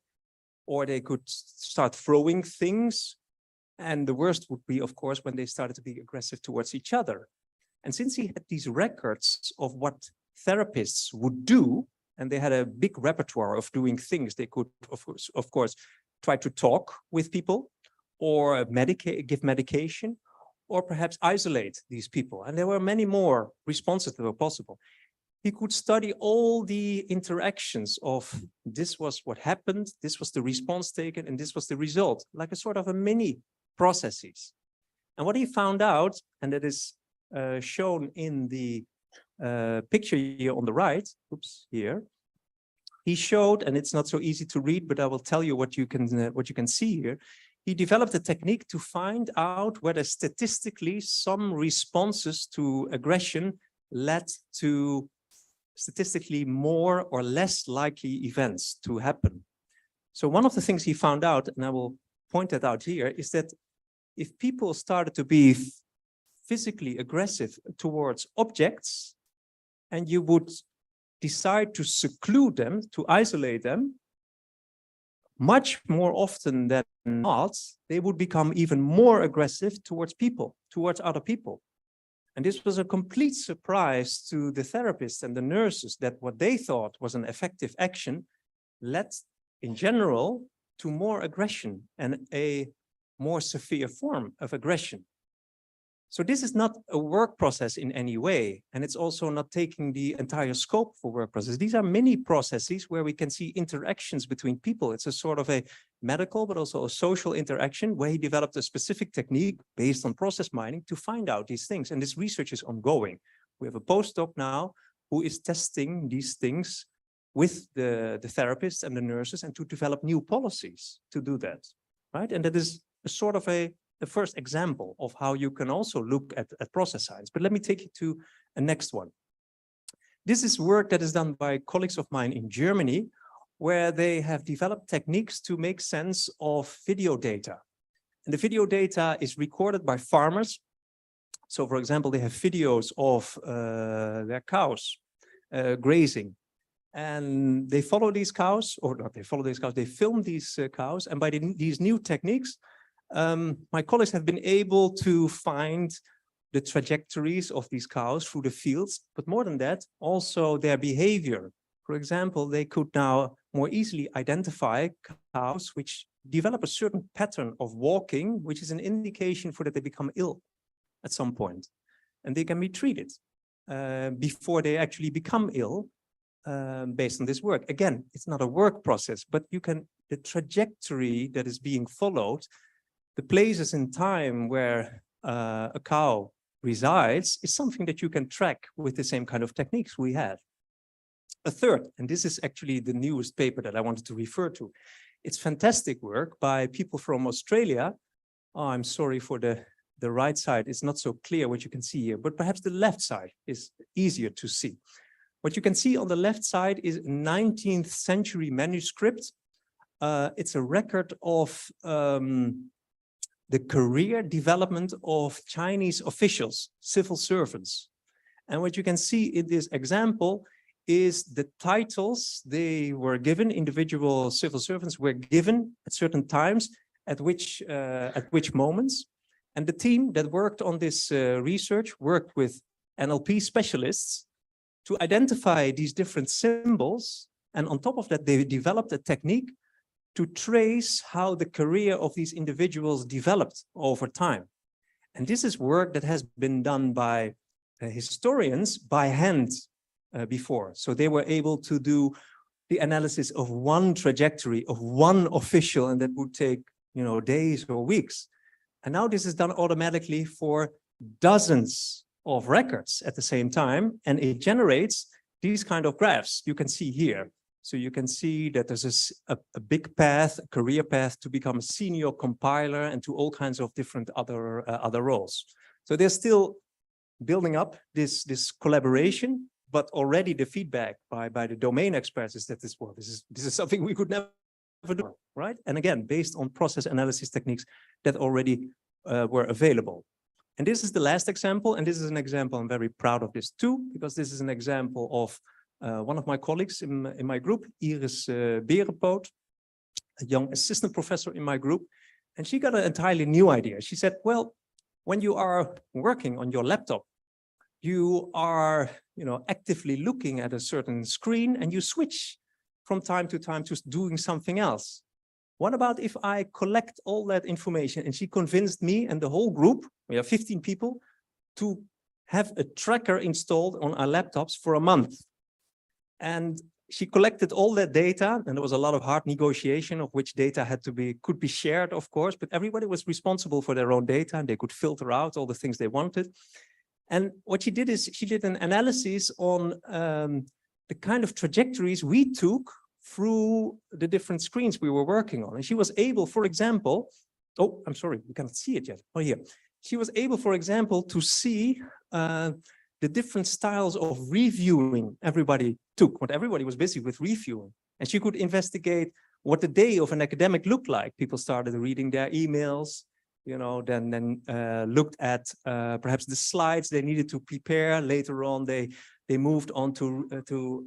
or they could start throwing things. And the worst would be, of course, when they started to be aggressive towards each other. And since he had these records of what therapists would do, and they had a big repertoire of doing things, they could, of course, try to talk with people, or give medication, or perhaps isolate these people. And there were many more responses that were possible. He could study all the interactions of this was what happened, this was the response taken, and this was the result, like a sort of a mini processes. And what he found out, and that is shown in the picture here on the right, oops, here, he showed, and it's not so easy to read, but I will tell you what you can see here. He developed a technique to find out whether statistically some responses to aggression led to statistically more or less likely events to happen. So one of the things he found out, and I will point that out here, is that if people started to be physically aggressive towards objects, and you would decide to seclude them, to isolate them, much more often than not, they would become even more aggressive towards people, towards other people. And this was a complete surprise to the therapists and the nurses, that what they thought was an effective action led, in general, to more aggression and a more severe form of aggression. So this is not a work process in any way, and it's also not taking the entire scope for work process. These are many processes where we can see interactions between people. It's a sort of a medical, but also a social interaction, where he developed a specific technique based on process mining to find out these things. And this research is ongoing. We have a postdoc now who is testing these things with the therapists and the nurses, and to develop new policies to do that, right? And that is a sort of the first example of how you can also look at process science. But let me take you to a next one. This is work that is done by colleagues of mine in Germany, where they have developed techniques to make sense of video data. And the video data is recorded by farmers. So for example, they have videos of their cows grazing. And they follow these cows, or not they follow these cows, they film these cows. And by these new techniques, my colleagues have been able to find the trajectories of these cows through the fields, but more than that, also their behavior. For example, they could now more easily identify cows which develop a certain pattern of walking, which is an indication for that they become ill at some point. And they can be treated before they actually become ill based on this work. Again, it's not a work process, but the trajectory that is being followed, the places in time where a cow resides, is something that you can track with the same kind of techniques we have. A third, and this is actually the newest paper that I wanted to refer to. It's fantastic work by people from Australia. Oh, I'm sorry for the right side. It's not so clear what you can see here, but perhaps the left side is easier to see. What you can see on the left side is a 19th century manuscript. It's a record of the career development of Chinese officials, civil servants. And what you can see in this example is the titles they were given, individual civil servants were given at certain times, at which moments. And the team that worked on this research worked with NLP specialists to identify these different symbols. And on top of that, they developed a technique to trace how the career of these individuals developed over time. And this is work that has been done by historians by hand before. So they were able to do the analysis of one trajectory of one official, and that would take, days or weeks. And now this is done automatically for dozens of records at the same time, and it generates these kind of graphs you can see here. So you can see that there's a big path, a career path to become a senior compiler and to all kinds of different other roles. So they're still building up this collaboration, but already the feedback by the domain experts is that this is something we could never do, right? And again, based on process analysis techniques that already were available. And this is the last example, and this is an example, I'm very proud of this too, because this is an example of one of my colleagues in my group, Iris Berenpoot, a young assistant professor in my group, and she got an entirely new idea. She said, well, when you are working on your laptop, you are, actively looking at a certain screen and you switch from time to doing something else. What about if I collect all that information? And she convinced me and the whole group, we have 15 people, to have a tracker installed on our laptops for a month. And she collected all that data, and there was a lot of hard negotiation of which data could be shared, of course, but everybody was responsible for their own data and they could filter out all the things they wanted. And what she did is she did an analysis on the kind of trajectories we took through the different screens we were working on. And she was able, for example, oh, I'm sorry, you cannot see it yet. Oh, here. She was able, for example, to see the different styles of reviewing everybody took, what everybody was busy with reviewing. And she could investigate what the day of an academic looked like. People started reading their emails, then looked at perhaps the slides they needed to prepare. Later on, they moved on to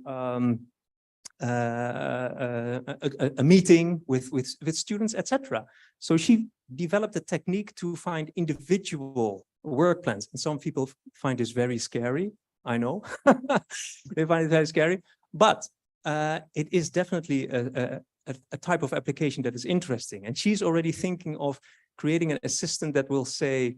a meeting with students, etc. So she developed a technique to find individual work plans. And some people find this very scary. I know they find it very scary, but it is definitely a type of application that is interesting. And she's already thinking of creating an assistant that will say,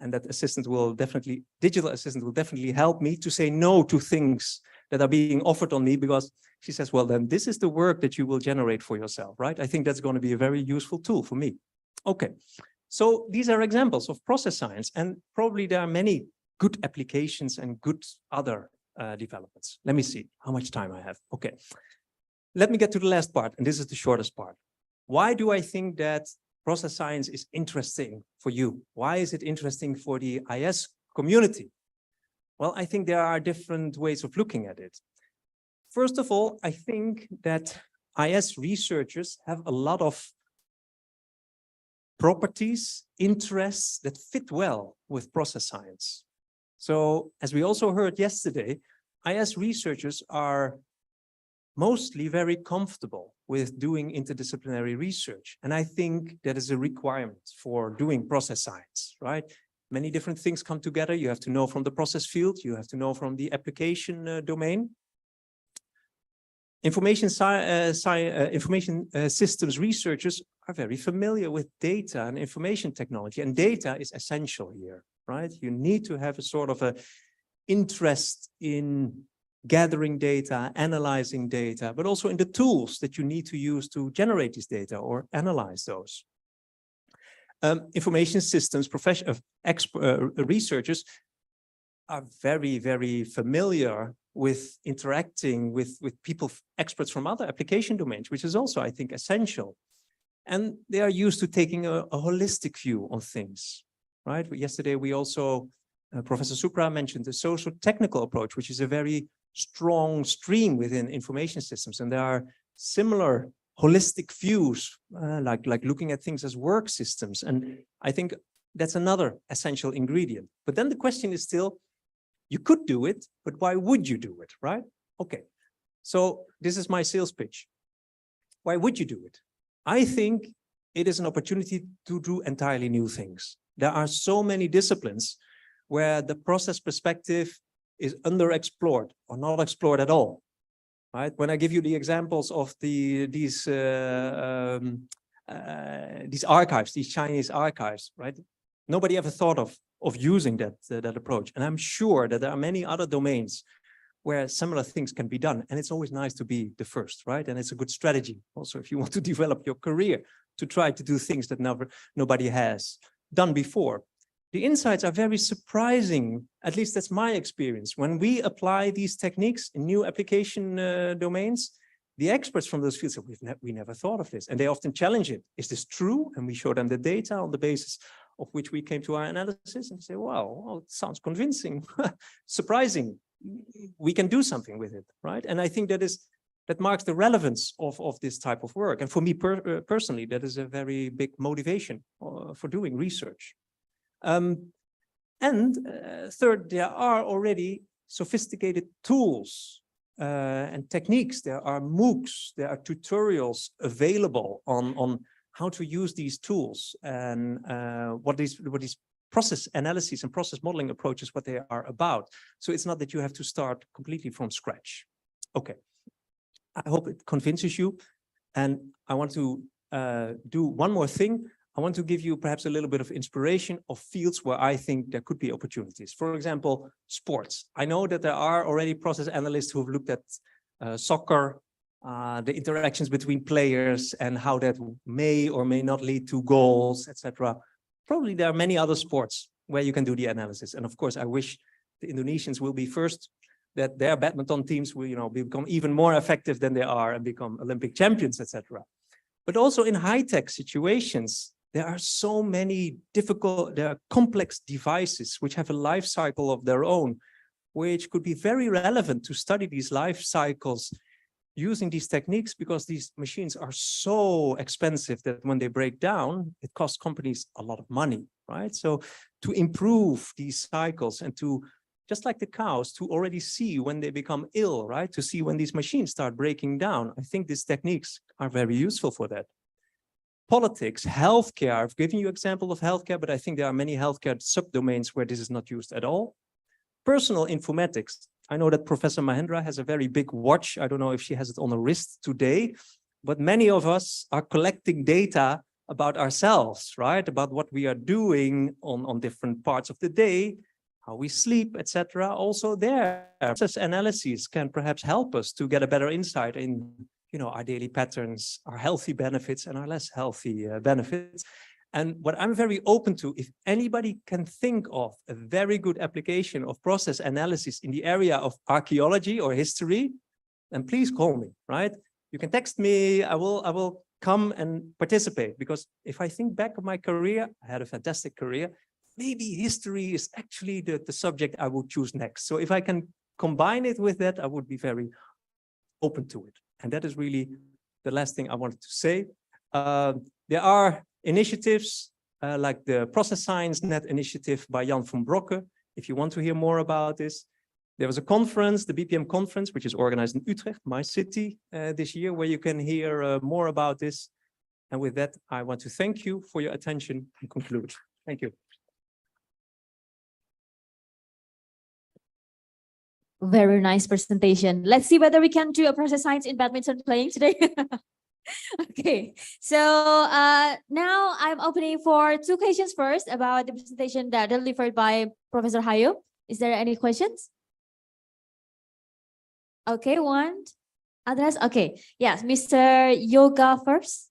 and that assistant will definitely, digital assistant will definitely help me to say no to things that are being offered on me, because she says, well, then this is the work that you will generate for yourself, right? I think that's going to be a very useful tool for me. Okay, so these are examples of process science, and probably there are many good applications and good other developments. Let me see how much time I have. Okay, let me get to the last part, and this is the shortest part. Why do I think that process science is interesting for you? Why is it interesting for the IS community? Well, I think there are different ways of looking at it. First of all, I think that IS researchers have a lot of properties, interests that fit well with process science. So, as we also heard yesterday, IS researchers are mostly very comfortable with doing interdisciplinary research. And I think that is a requirement for doing process science, right? Many different things come together. You have to know from the process field, you have to know from the application domain. Information systems researchers are very familiar with data and information technology, and data is essential here, right? You need to have a sort of a interest in gathering data, analyzing data, but also in the tools that you need to use to generate this data or analyze those. Information systems researchers are very, very familiar with interacting with people, experts from other application domains, which is also, I think, essential. And they are used to taking a holistic view on things, right? Yesterday, we also, Professor Supra mentioned the social technical approach, which is a very strong stream within information systems. And there are similar holistic views, like looking at things as work systems. And I think that's another essential ingredient. But then the question is still, you could do it, but why would you do it, right? Okay, so this is my sales pitch. Why would you do it? I think it is an opportunity to do entirely new things. There are so many disciplines where the process perspective is underexplored or not explored at all, right? When I give you the examples of these archives, these Chinese archives, right? Nobody ever thought of using that approach. And I'm sure that there are many other domains where similar things can be done. And it's always nice to be the first, right? And it's a good strategy also if you want to develop your career to try to do things that nobody has done before. The insights are very surprising, at least that's my experience. When we apply these techniques in new application domains, the experts from those fields say, we never thought of this. And they often challenge it. Is this true? And we show them the data on the basis of which we came to our analysis and say, wow, well, it sounds convincing, surprising. We can do something with it, right? And I think that marks the relevance of this type of work. And for me personally, that is a very big motivation for doing research. And third, there are already sophisticated tools and techniques. There are MOOCs, there are tutorials available on how to use these tools and what these process analysis and process modeling approaches, what they are about. So it's not that you have to start completely from scratch. Okay, I hope it convinces you. And I want to do one more thing. I want to give you perhaps a little bit of inspiration of fields where I think there could be opportunities. For example, sports. I know that there are already process analysts who've looked at soccer, the interactions between players and how that may or may not lead to goals, etc. Probably there are many other sports where you can do the analysis. And of course, I wish the Indonesians will be first, that their badminton teams will, become even more effective than they are and become Olympic champions, etc. But also in high-tech situations, there are so many there are complex devices which have a life cycle of their own, which could be very relevant to study these life cycles using these techniques, because these machines are so expensive that when they break down, it costs companies a lot of money, right? So to improve these cycles and to, just like the cows, to already see when they become ill, right? To see when these machines start breaking down. I think these techniques are very useful for that. Politics, healthcare, I've given you an example of healthcare, but I think there are many healthcare subdomains where this is not used at all. Personal informatics. I know that Professor Mahendra has a very big watch. I don't know if she has it on her wrist today, but many of us are collecting data about ourselves, right? About what we are doing on different parts of the day, how we sleep, etc. Also there, process analyses can perhaps help us to get a better insight in, our daily patterns, our healthy benefits and our less healthy benefits. And what I'm very open to, if anybody can think of a very good application of process analysis in the area of archaeology or history, then please call me, right? You can text me, I will come and participate, because if I think back on my career, I had a fantastic career. Maybe history is actually the subject I would choose next. So if I can combine it with that, I would be very open to it. And that is really the last thing I wanted to say. There are initiatives like the Process Science Net initiative by Jan van Brokke. If you want to hear more about this, there was a conference, the BPM conference, which is organized in Utrecht, my city, this year, where you can hear more about this. And with that, I want to thank you for your attention and conclude. Thank you. Very nice presentation. Let's see whether we can do a process science in badminton playing today. Okay, so now I'm opening for 2 questions first about the presentation that delivered by Professor Hayo. Is there any questions? Okay, one. Others? Okay, yes, Mr. Yoga first.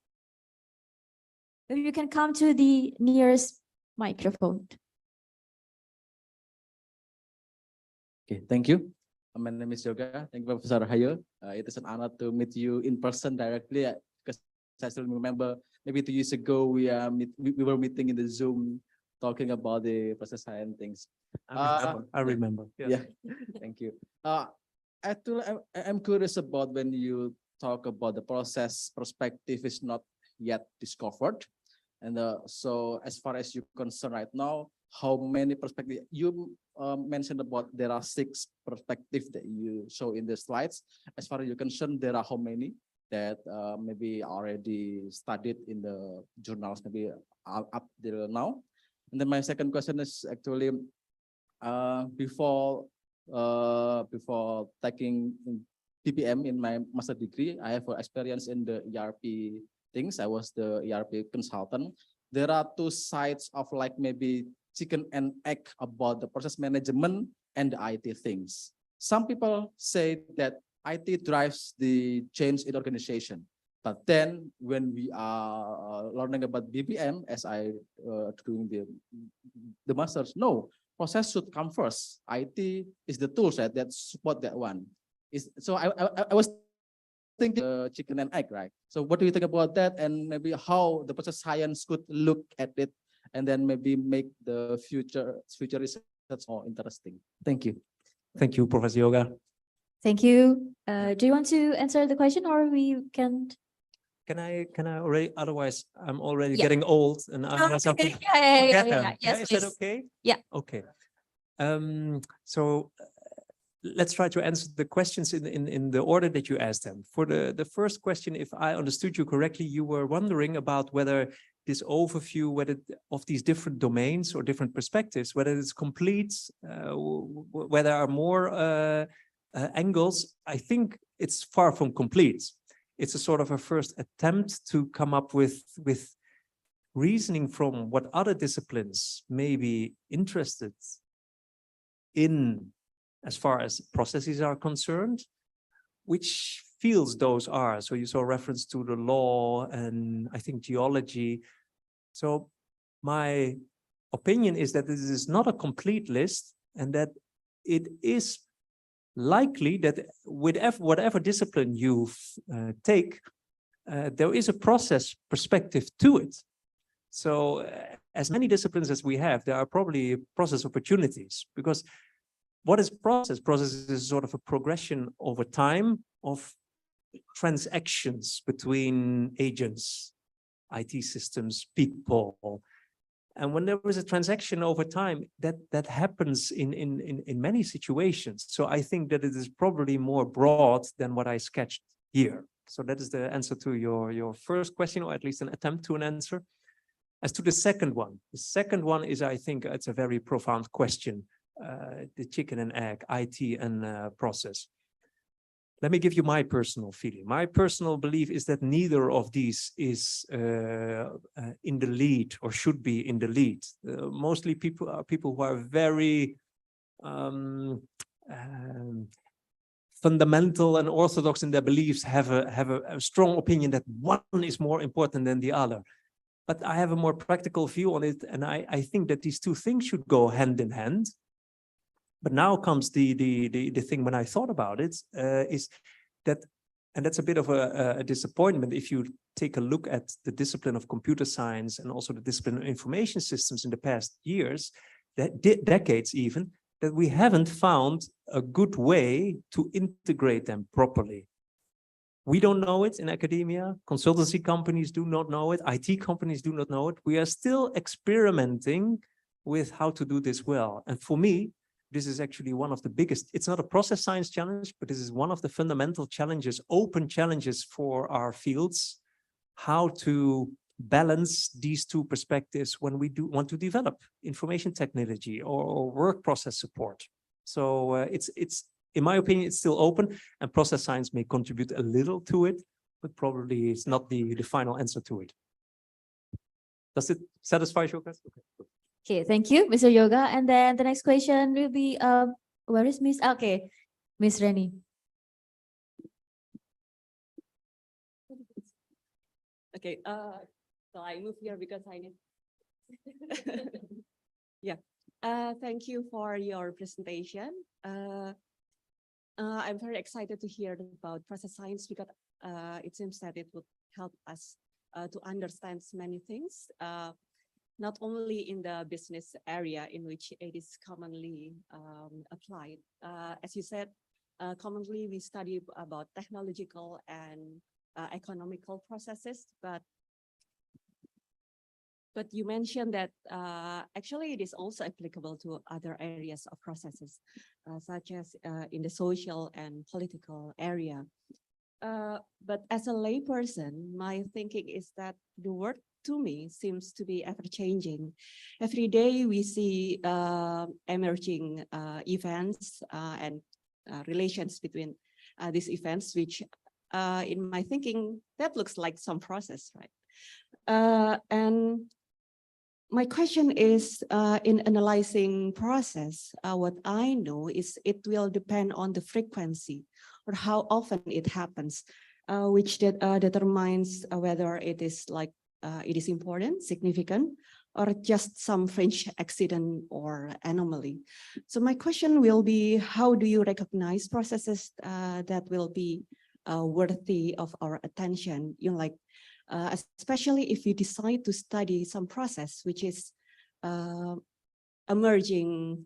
Maybe you can come to the nearest microphone. Okay, thank you. My name is Yoga. Thank you, Professor Hayo. It is an honor to meet you in person directly, because I still remember maybe 2 years ago we were meeting in the Zoom talking about the process science things. I remember. Yes. Yeah, thank you. Actually, I'm curious about when you talk about the process perspective is not yet discovered. And so as far as you're concerned right now, how many perspectives you mentioned about there are 6 perspectives that you show in the slides. As far as you're concerned, there are how many that maybe already studied in the journals, maybe up there now. And then my second question is actually before taking PPM in my master degree, I have experience in the ERP things. I was the ERP consultant. There are 2 sides of like maybe chicken and egg about the process management and the IT things. Some people say that IT drives the change in organization. But then when we are learning about BPM, as I doing the masters, no, process should come first. IT is the tools that support that one. So I was thinking chicken and egg, right? So what do you think about that? And maybe how the process science could look at it, and then maybe make the future research more interesting. Thank you. Thank you, Professor Yoga. Thank you. Do you want to answer the question, or we can? Can I already? Otherwise, I'm already Yeah. getting old, and I have something. Yeah. Yes, is that Yes, okay? Yeah. Okay. So let's try to answer the questions in the order that you asked them. For the first question, if I understood you correctly, you were wondering about whether this overview, whether of these different domains or different perspectives, whether it's complete, whether there are more angles. I think it's far from complete. It's a sort of a first attempt to come up with reasoning from what other disciplines may be interested in as far as processes are concerned, which fields those are. So you saw reference to the law and I think geology. So my opinion is that this is not a complete list and that it is likely that with whatever discipline you take, there is a process perspective to it. So as many disciplines as we have, there are probably process opportunities, because what is process? Process is sort of a progression over time of transactions between agents, IT systems, people. And when there is a transaction over time, that happens in many situations. So I think that it is probably more broad than what I sketched here. So that is the answer to your first question, or at least an attempt to an answer. As to the second one is, I think it's a very profound question, the chicken and egg, IT and process. Let me give you my personal feeling. My personal belief is that neither of these is in the lead or should be in the lead. Mostly people are people who are very fundamental and orthodox in their beliefs, have a strong opinion that one is more important than the other. But I have a more practical view on it, and I think that these two things should go hand in hand. But now comes the thing when I thought about it, is that, and that's a bit of a disappointment if you take a look at the discipline of computer science and also the discipline of information systems in the past years, decades even, that we haven't found a good way to integrate them properly. We don't know it in academia, consultancy companies do not know it, IT companies do not know it. We are still experimenting with how to do this well. And for me, this is actually one of the biggest, it's not a process science challenge, but this is one of the fundamental challenges, open challenges for our fields, how to balance these two perspectives when we do want to develop information technology or work process support. So it's in my opinion, it's still open, and process science may contribute a little to it, but probably it's not the final answer to it. Does it satisfy your question? Okay. Okay, thank you, Mr. Yoga. And then the next question will be, where is Miss? Okay, Miss Reni. Okay, so I move here because I need. Yeah, thank you for your presentation. I'm very excited to hear about process science because it seems that it would help us to understand many things. Not only in the business area in which it is commonly applied. As you said, commonly we study about technological and economical processes, but you mentioned that actually it is also applicable to other areas of processes, such as in the social and political area. But as a layperson, my thinking is that the world to me seems to be ever-changing. Every day we see emerging events and relations between these events, which in my thinking, that looks like some process, right? And my question is, in analyzing process, what I know is it will depend on the frequency or how often it happens, which determines whether it is like it is important, significant, or just some fringe accident or anomaly. So my question will be, how do you recognize processes that will be worthy of our attention? You know, like, especially if you decide to study some process which is emerging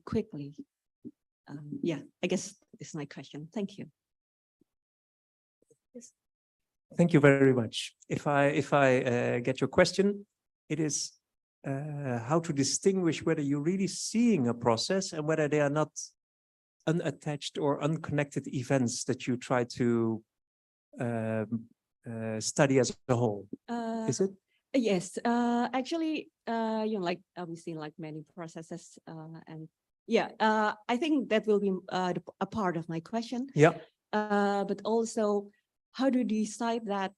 quickly. Yeah, I guess this is my question. Thank you. Yes. Thank you very much. If I get your question, it is how to distinguish whether you're really seeing a process and whether they are not unattached or unconnected events that you try to study as a whole. Is it? Yes, actually, like we see like many processes, and yeah, I think that will be a part of my question. Yeah. But also, how do you decide that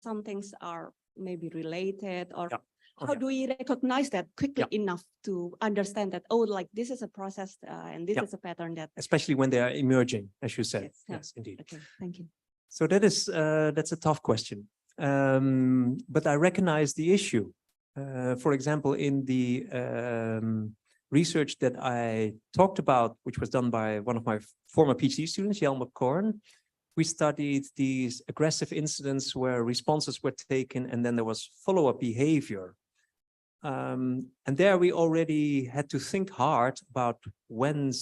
some things are maybe related, or Yeah. how do we recognize that quickly enough to understand that, oh, like this is a process and this is a pattern that. Especially when they are emerging, as you said. Yes, Indeed. Okay, thank you. So that's a tough question. But I recognize the issue. For example, in the research that I talked about, which was done by one of my former PhD students, Jelmer Korn, we studied these aggressive incidents where responses were taken and then there was follow-up behavior. And there we already had to think hard about when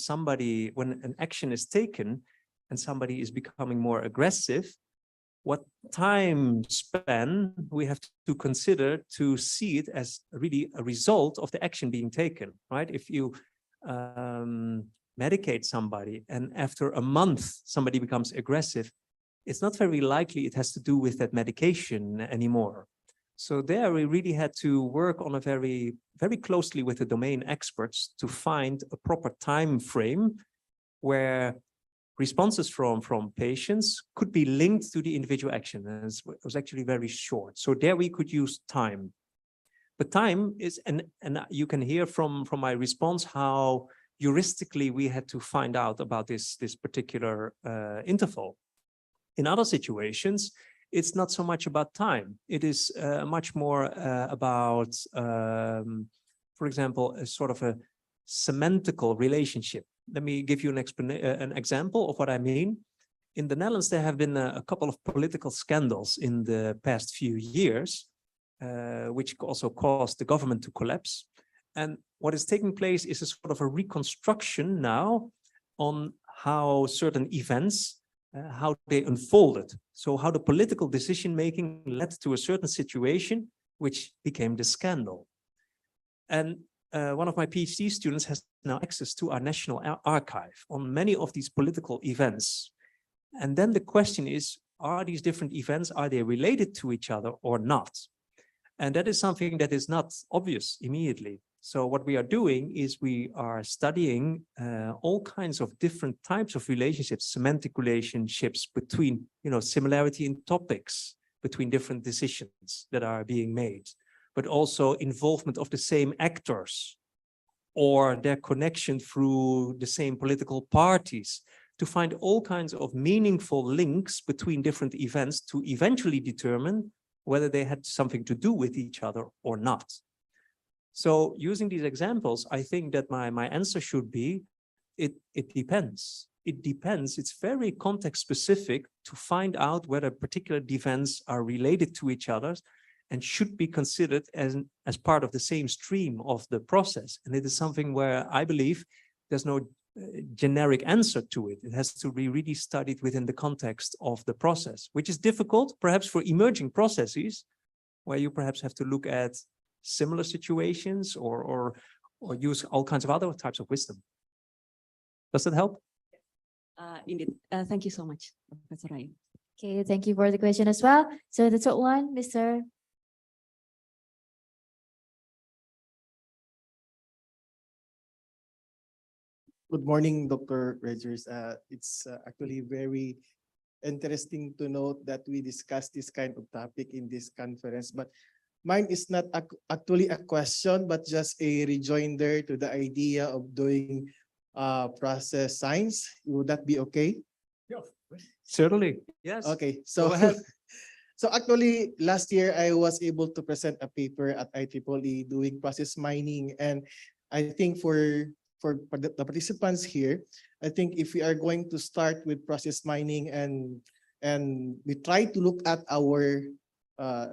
an action is taken and somebody is becoming more aggressive, what time span we have to consider to see it as really a result of the action being taken, right? If you medicate somebody and after a month somebody becomes aggressive, it's not very likely it has to do with that medication anymore. So there we really had to work on a very closely with the domain experts to find a proper time frame where responses from patients could be linked to the individual action. And it was actually very short. So there we could use time. But time is, and you can hear from my response how heuristically we had to find out about this particular interval. In other situations, it's not so much about time. It is much more about, for example, a sort of a semantical relationship. Let me give you an example of what I mean. In the Netherlands, there have been a couple of political scandals in the past few years, which also caused the government to collapse. And what is taking place is a sort of a reconstruction now on how certain events, how they unfolded. So how the political decision-making led to a certain situation, which became the scandal. And one of my PhD students has now access to our national archive on many of these political events. And then the question is, are these different events, are they related to each other or not? And that is something that is not obvious immediately. So what we are doing is we are studying all kinds of different types of relationships, semantic relationships between, similarity in topics, between different decisions that are being made, but also involvement of the same actors or their connection through the same political parties, to find all kinds of meaningful links between different events to eventually determine whether they had something to do with each other or not. So using these examples, I think that my answer should be, it depends. It depends. It's very context specific to find out whether particular events are related to each other and should be considered as part of the same stream of the process. And it is something where I believe there's no generic answer to it. It has to be really studied within the context of the process, which is difficult, perhaps for emerging processes, where you perhaps have to look at similar situations or use all kinds of other types of wisdom. Does that help? Indeed. Thank you so much, Professor Ryan. Okay, thank you for the question as well. So the third one, Mr. Good morning, Dr. Regers. It's actually very interesting to note that we discuss this kind of topic in this conference, but mine is not actually a question, but just a rejoinder to the idea of doing process science. Would that be okay? Yeah, certainly. Yes. Okay, so Go ahead. so actually last year I was able to present a paper at IEEE doing process mining, and I think for the participants here, I think if we are going to start with process mining and we try to look at our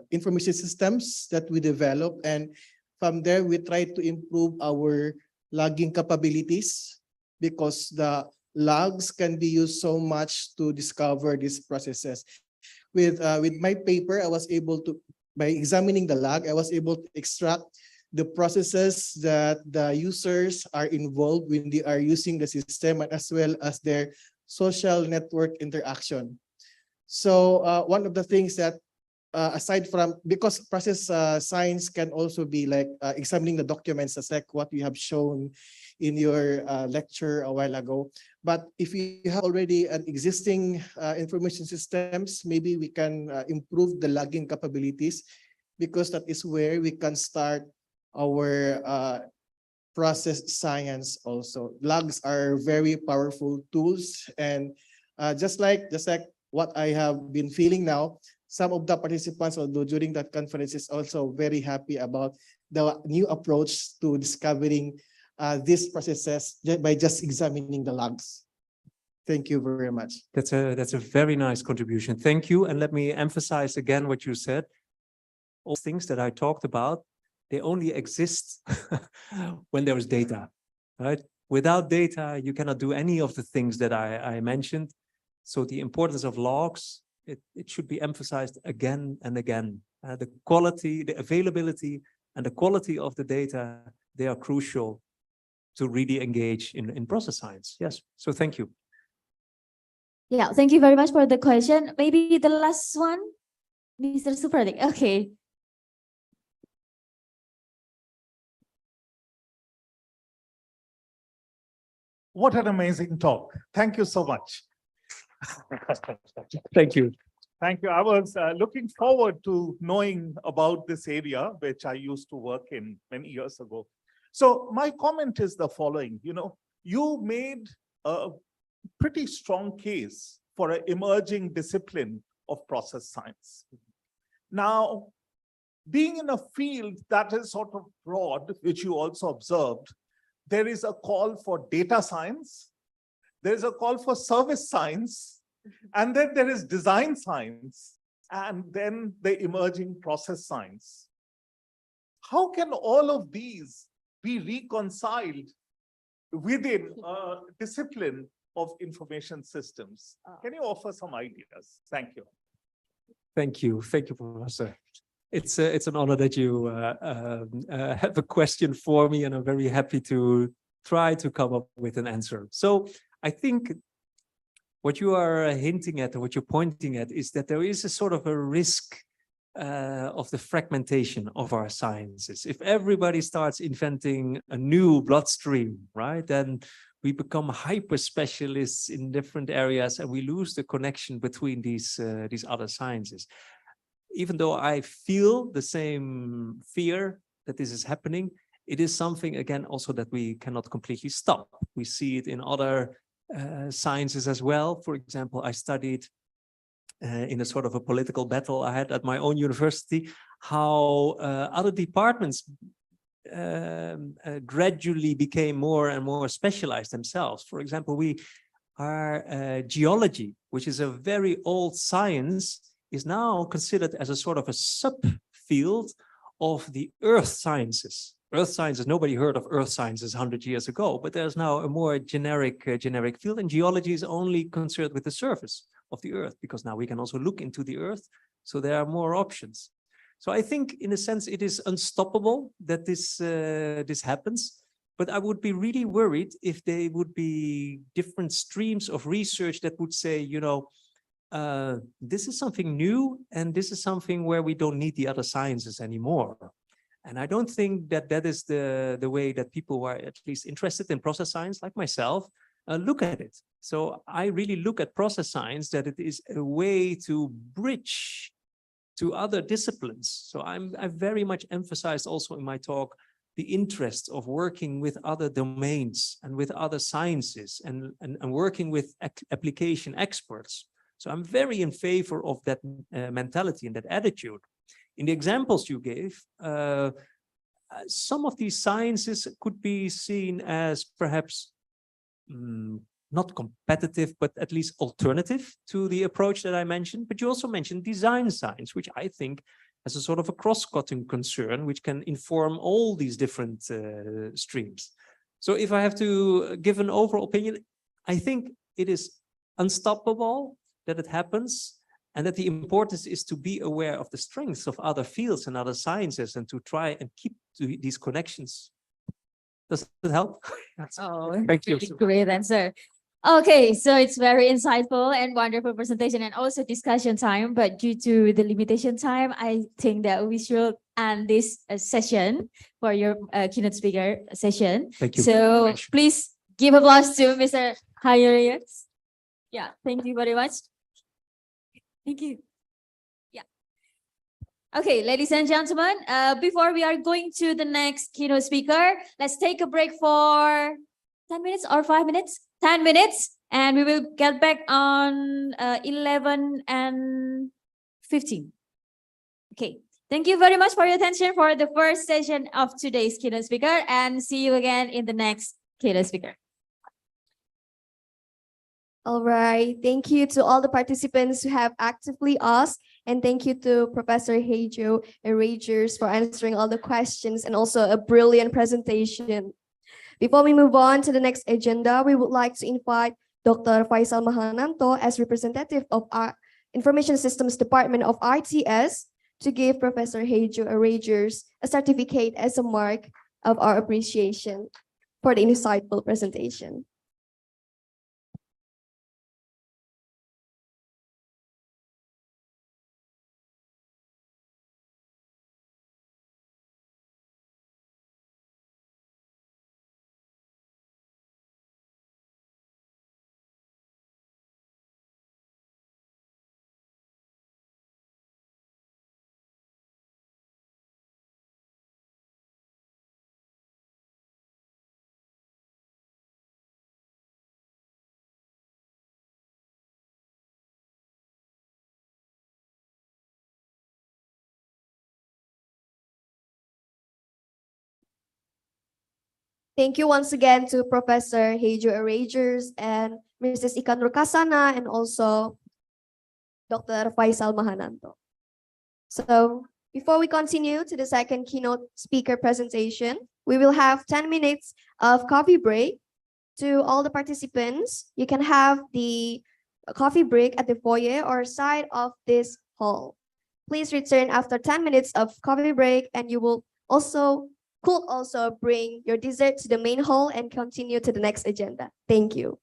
information systems that we develop, and from there we try to improve our logging capabilities, because the logs can be used so much to discover these processes. With my paper, I was able to, by examining the log, I was able to extract the processes that the users are involved when they are using the system, and as well as their social network interaction. So one of the things that aside from, because process science can also be like examining the documents, as like what we have shown in your lecture a while ago. But if you have already an existing information systems, maybe we can improve the logging capabilities, because that is where we can start our process science also. Logs are very powerful tools, and just like what I have been feeling now, some of the participants, although during that conference, is also very happy about the new approach to discovering these processes by just examining the logs. Thank you very much. That's a very nice contribution. Thank you. And let me emphasize again what you said. All things that I talked about, they only exist when there is data, right? Without data, you cannot do any of the things that I mentioned. So the importance of logs, it should be emphasized again and again. The quality, the availability, and the quality of the data, they are crucial to really engage in process science. Yes, so thank you. Yeah, thank you very much for the question. Maybe the last one, Mr. Supratik. Okay. What an amazing talk. Thank you so much. Thank you. Thank you. I was looking forward to knowing about this area, which I used to work in many years ago. So my comment is the following. You made a pretty strong case for an emerging discipline of process science. Now, being in a field that is sort of broad, which you also observed, there is a call for data science, there is a call for service science, and then there is design science, and then the emerging process science. How can all of these be reconciled within a discipline of information systems? Can you offer some ideas? Thank you. Thank you. Thank you, Professor. It's an honor that you have a question for me, and I'm very happy to try to come up with an answer. So I think what you are hinting at, or what you're pointing at, is that there is a sort of a risk of the fragmentation of our sciences. If everybody starts inventing a new bloodstream, right, then we become hyper specialists in different areas, and we lose the connection between these other sciences. Even though I feel the same fear that this is happening, it is something, again, also that we cannot completely stop. We see it in other sciences as well. For example, I studied in a sort of a political battle I had at my own university, how other departments gradually became more and more specialized themselves. For example, our geology, which is a very old science, is now considered as a sort of a subfield of the earth sciences. Earth sciences, nobody heard of earth sciences 100 years ago, but there's now a more generic field, and geology is only concerned with the surface of the earth, because now we can also look into the earth, so there are more options. So I think, in a sense, it is unstoppable that this happens, but I would be really worried if there would be different streams of research that would say, this is something new, and this is something where we don't need the other sciences anymore. And I don't think that that is the way that people who are at least interested in process science, like myself, look at it. So I really look at process science that it is a way to bridge to other disciplines. So I very much emphasized also in my talk the interest of working with other domains and with other sciences, and working with application experts. So I'm very in favor of that mentality and that attitude. In the examples you gave, some of these sciences could be seen as perhaps not competitive, but at least alternative to the approach that I mentioned. But you also mentioned design science, which I think has a sort of a cross-cutting concern, which can inform all these different streams. So if I have to give an overall opinion, I think it is unstoppable that it happens. and that the importance is to be aware of the strengths of other fields and other sciences and to try and keep these connections. Does that help? Oh, Thank you. really great answer. Okay, so it's very insightful and wonderful presentation and also discussion time. But due to the limitation time, I think that we should end this session for your keynote speaker session. Thank you. So please give applause to Mr. Hayurius. Yeah, thank you very much. Thank you. Yeah. Okay, ladies and gentlemen, before we are going to the next keynote speaker, let's take a break for 10 minutes or 5 minutes. 10 minutes, and we will get back on 11 and 15. Okay, thank you very much for your attention for the first session of today's keynote speaker, and see you again in the next keynote speaker. All right. Thank you to all the participants who have actively asked. And thank you to Professor Heijo Eragers for answering all the questions and also a brilliant presentation. Before we move on to the next agenda, we would like to invite Dr. Faisal Mahananto as representative of our Information Systems Department of RTS to give Professor Heijo Eragers a certificate as a mark of our appreciation for the insightful presentation. Thank you once again to Professor Heijo Eragers and Mrs. Ikan Rukasana and also Dr. Faisal Mahananto. So before we continue to the second keynote speaker presentation, we will have 10 minutes of coffee break. To all the participants, you can have the coffee break at the foyer or side of this hall. Please return after 10 minutes of coffee break, and you will could also bring your dessert to the main hall and continue to the next agenda. Thank you.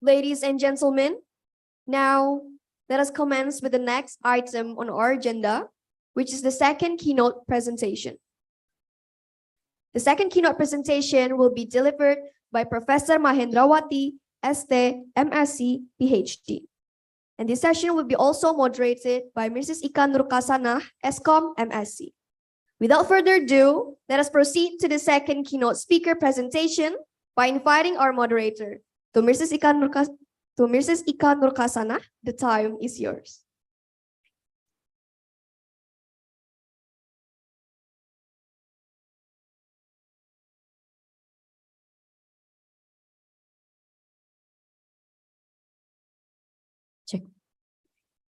Ladies and gentlemen, now let us commence with the next item on our agenda, which is the second keynote presentation. The second keynote presentation will be delivered by Professor Mahendrawati, ST, MSc, PhD. And this session will be also moderated by Mrs. Ika Nurkasana, ESCOM, MSc. Without further ado, let us proceed to the second keynote speaker presentation by inviting our moderator. To Mrs. Ika Nurkasana, the time is yours. Check.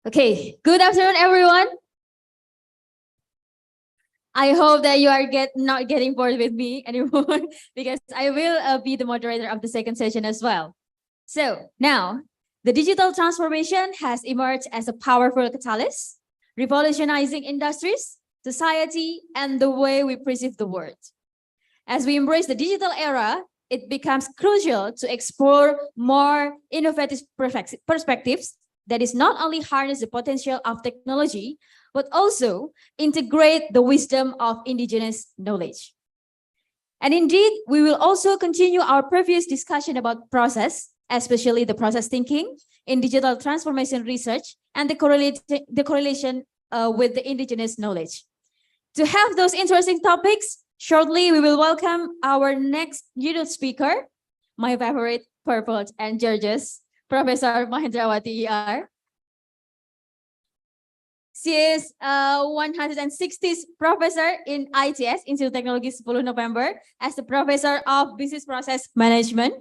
Okay, good afternoon, everyone. I hope that you are not getting bored with me anymore because I will be the moderator of the second session as well. So now, the digital transformation has emerged as a powerful catalyst, revolutionizing industries, society, and the way we perceive the world. As we embrace the digital era, it becomes crucial to explore more innovative perspectives that is not only harness the potential of technology, but also integrate the wisdom of indigenous knowledge. And indeed, we will also continue our previous discussion about process, especially the process thinking in digital transformation research and the correlation with the indigenous knowledge. To have those interesting topics, shortly we will welcome our next keynote speaker, my favorite purple and gorgeous, Professor Mahendrawati ER. She is 160th professor in ITS, Institute of Technology 10 November, as the Professor of Business Process Management.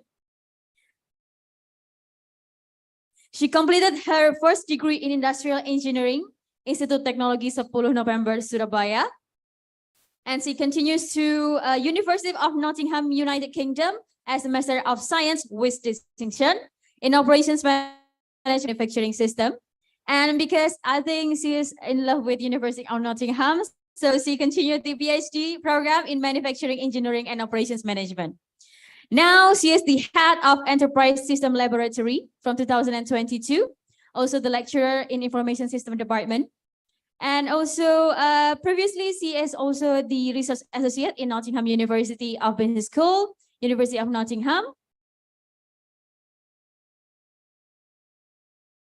She completed her first degree in Industrial Engineering, Institute of Technology 10 November, Surabaya. And she continues to University of Nottingham, United Kingdom, as a Master of Science with distinction in Operations Manufacturing System. And because I think she is in love with University of Nottingham, so she continued the PhD program in Manufacturing Engineering and Operations Management. Now she is the head of Enterprise System Laboratory from 2022, also the lecturer in Information System Department. And also previously she is also the research associate in Nottingham University of Business School, University of Nottingham.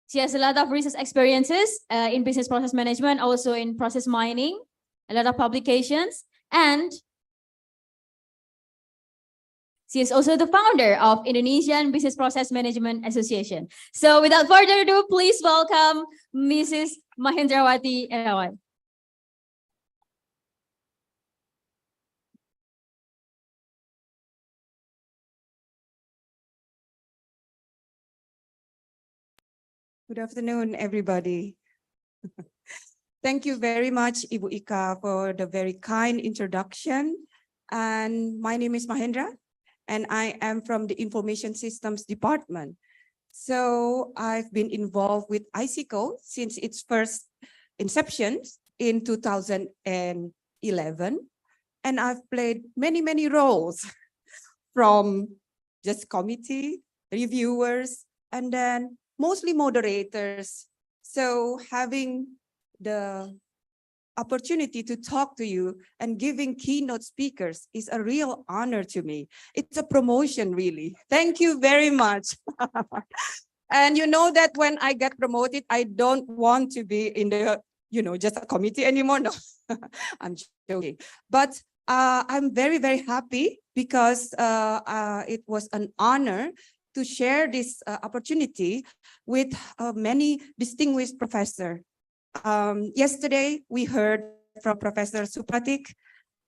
She has a lot of research experiences in business process management, also in process mining, a lot of publications, and she is also the founder of Indonesian Business Process Management Association. So without further ado, please welcome Mrs. Mahendrawati Erawan. Good afternoon, everybody. Thank you very much, Ibu Ika, for the very kind introduction. And my name is Mahendra, and I am from the Information Systems Department. So I've been involved with ISICO since its first inception in 2011. And I've played many roles from just committee, reviewers, and then mostly moderators. So having the opportunity to talk to you and giving keynote speakers is a real honor to me. It's a promotion, really. Thank you very much. And you know that when I get promoted, I don't want to be in the, just a committee anymore. No, I'm joking. But I'm very happy because it was an honor to share this opportunity with many distinguished professors. Yesterday, we heard from Professor Supratik,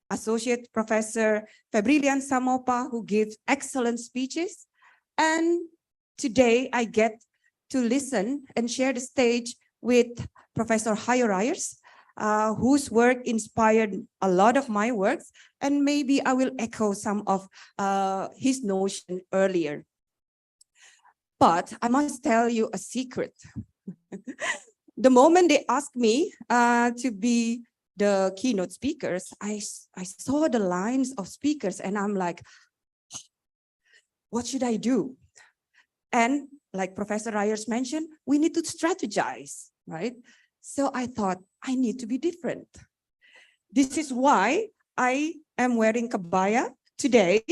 Associate Professor Febrilian Samopa, who gives excellent speeches. And today, I get to listen and share the stage with Professor Hayo Reyes, whose work inspired a lot of my works. And maybe I will echo some of his notion earlier. But I must tell you a secret. The moment they asked me to be the keynote speakers, I saw the lines of speakers and I'm like, what should I do? And like Professor Ryers mentioned, we need to strategize, right? So I thought I need to be different. This is why I am wearing kabaya today.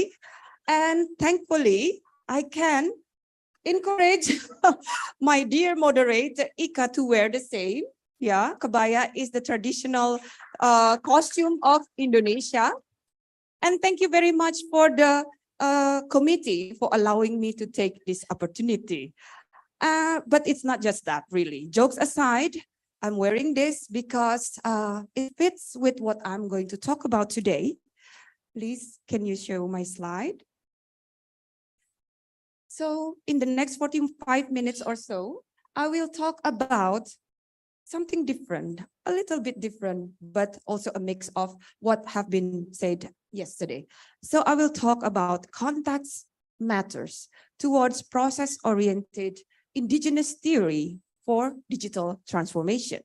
And thankfully, I can encourage my dear moderator, Ika, to wear the same. Yeah, kabaya is the traditional costume of Indonesia. And thank you very much for the committee for allowing me to take this opportunity. But it's not just that, really. Jokes aside, I'm wearing this because it fits with what I'm going to talk about today. Please, can you show my slide? So in the next 45 minutes or so, I will talk about something different, a little bit different, but also a mix of what have been said yesterday. So I will talk about context matters towards process-oriented indigenous theory for digital transformation.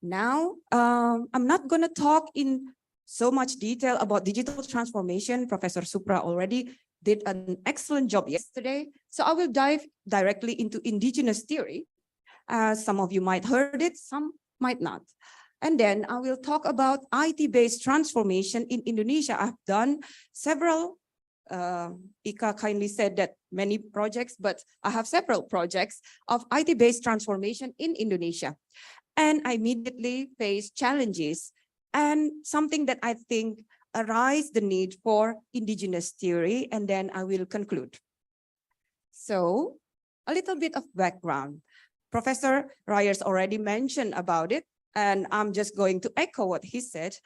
Now, I'm not going to talk in so much detail about digital transformation. Professor Supra already did an excellent job yesterday. So I will dive directly into indigenous theory. Some of you might heard it, some might not. And then I will talk about IT-based transformation in Indonesia. I've done several, Ika kindly said that many projects, but I have several projects of IT-based transformation in Indonesia. And I immediately faced challenges and something that I think arise the need for indigenous theory, and then I will conclude. So a little bit of background. Professor Ryers already mentioned about it, and I'm just going to echo what he said.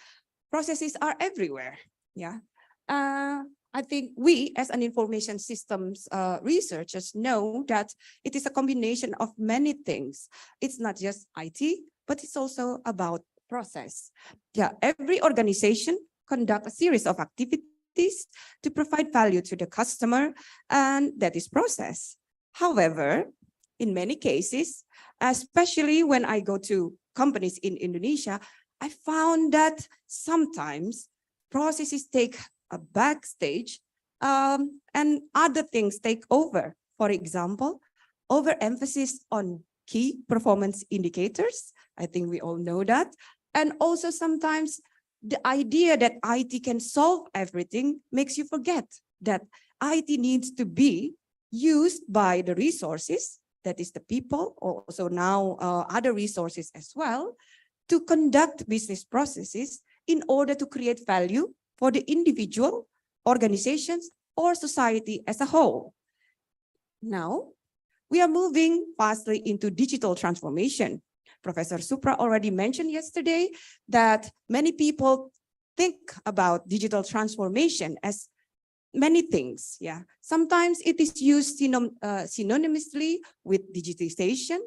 Processes are everywhere. Yeah, I think we as an information systems researchers know that it is a combination of many things. It's not just IT, but it's also about process. Yeah, every organization conduct a series of activities to provide value to the customer, and that is process. However, in many cases, especially when I go to companies in Indonesia, I found that sometimes processes take a backstage and other things take over. For example, overemphasis on key performance indicators. I think we all know that. And also sometimes the idea that IT can solve everything makes you forget that IT needs to be used by the resources, that is the people, also now other resources as well, to conduct business processes in order to create value for the individual, organizations, or society as a whole. Now, we are moving fastly into digital transformation. Professor Supra already mentioned yesterday that many people think about digital transformation as many things. Yeah, sometimes it is used synonymously with digitization,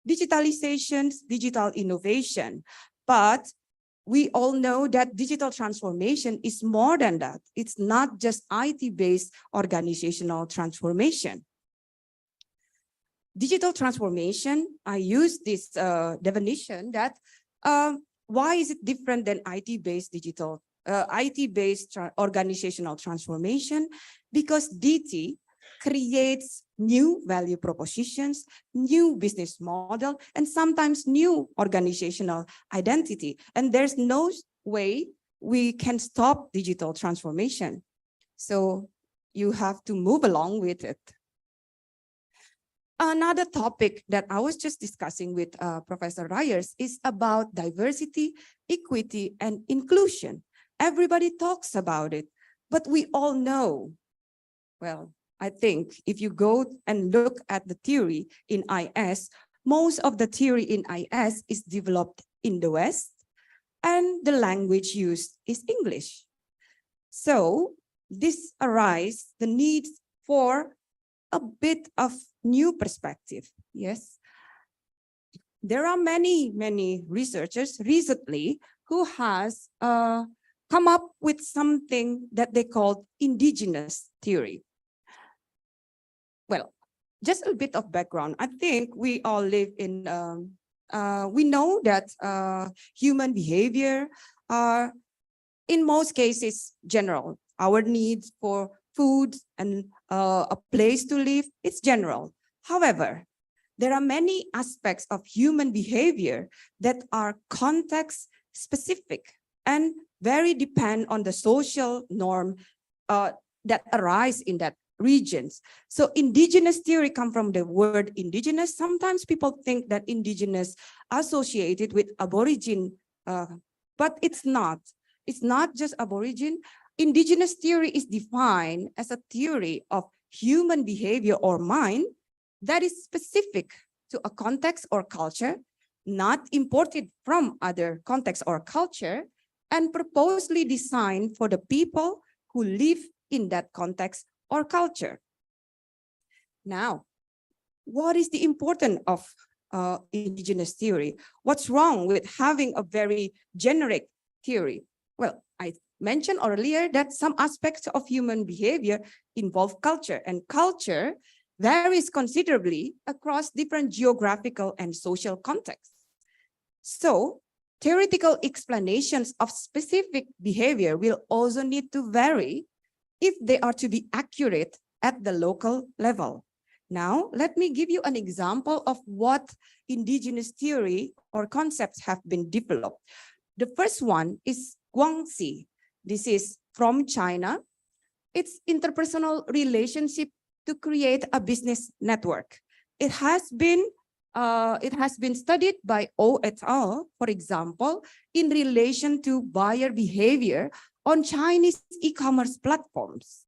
digital innovation. But we all know that digital transformation is more than that. It's not just IT-based organizational transformation. Digital transformation, I use this definition that why is it different than IT-based organizational transformation? Because DT creates new value propositions, new business model, and sometimes new organizational identity. And there's no way we can stop digital transformation. So you have to move along with it. Another topic that I was just discussing with Professor Ryers is about diversity, equity, and inclusion. Everybody talks about it, but we all know, well, I think if you go and look at the theory in IS, most of the theory in IS is developed in the West, and the language used is English. So this arises the need for a bit of new perspective. Yes, there are many researchers recently who has come up with something that they call indigenous theory. Well, just a bit of background. I think we all live in, we know that human behavior are in most cases general. Our needs for food and a place to live, it's general. However, there are many aspects of human behavior that are context specific and very depend on the social norm that arise in that regions. So indigenous theory come from the word indigenous. Sometimes people think that indigenous associated with aborigine, but it's not. It's not just aborigine. Indigenous theory is defined as a theory of human behavior or mind that is specific to a context or culture, not imported from other contexts or culture, and purposely designed for the people who live in that context or culture. Now, what is the importance of indigenous theory? What's wrong with having a very generic theory? Well, I mentioned earlier that some aspects of human behavior involve culture, and culture varies considerably across different geographical and social contexts. So, theoretical explanations of specific behavior will also need to vary if they are to be accurate at the local level. Now, let me give you an example of what indigenous theory or concepts have been developed. The first one is Guangxi. This is from China. It's interpersonal relationship to create a business network. It has been studied by O et al., for example, in relation to buyer behavior on Chinese e-commerce platforms.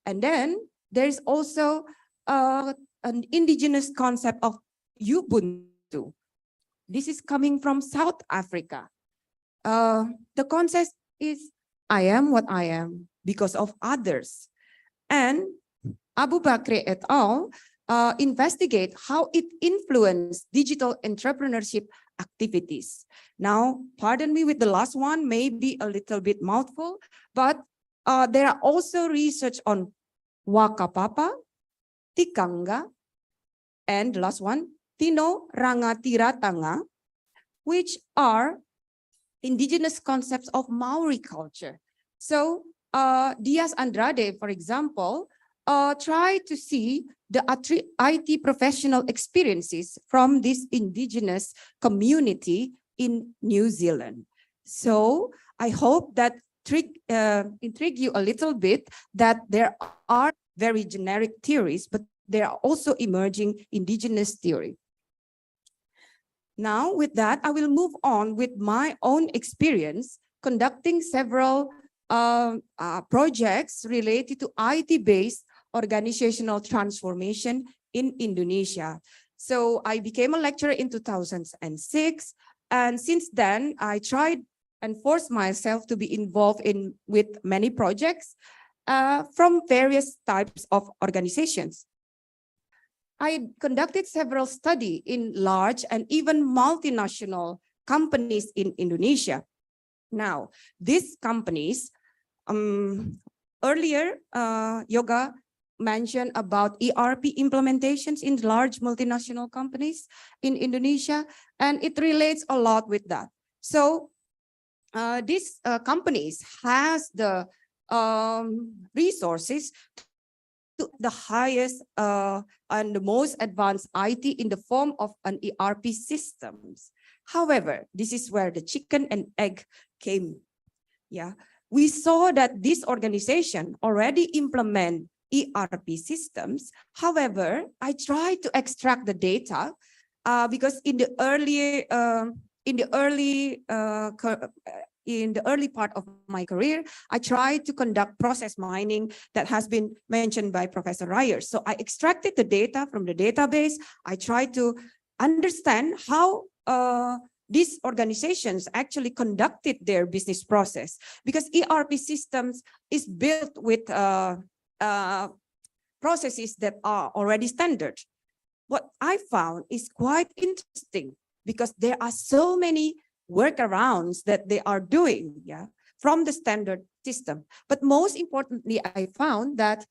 And then there's also an indigenous concept of Ubuntu. This is coming from South Africa. The concept is, I am what I am because of others. And Abu Bakr et al. Investigate how it influenced digital entrepreneurship activities. Now, pardon me with the last one, maybe a little bit mouthful, but there are also research on Wakapapa, Tikanga, and last one, Tino Rangatiratanga, which are indigenous concepts of Maori culture. So Diaz Andrade, for example, try to see the IT professional experiences from this indigenous community in New Zealand. So I hope that intrigue you a little bit that there are very generic theories, but there are also emerging indigenous theory. Now with that, I will move on with my own experience conducting several projects related to IT-based organizational transformation in Indonesia. So I became a lecturer in 2006. And since then, I tried and forced myself to be involved with many projects from various types of organizations. I conducted several studies in large and even multinational companies in Indonesia. Now, these companies, earlier, Yoga mentioned about ERP implementations in large multinational companies in Indonesia, and it relates a lot with that. So these companies has the resources to the highest and the most advanced IT in the form of an ERP systems. However, this is where the chicken and egg came. Yeah, we saw that this organization already implement ERP systems. However, I tried to extract the data because in the early part of my career, I tried to conduct process mining that has been mentioned by Professor Ryers. So I extracted the data from the database. I tried to understand how these organizations actually conducted their business process, because ERP systems is built with processes that are already standard. What I found is quite interesting because there are so many workarounds that they are doing, yeah, from the standard system. But most importantly, I found that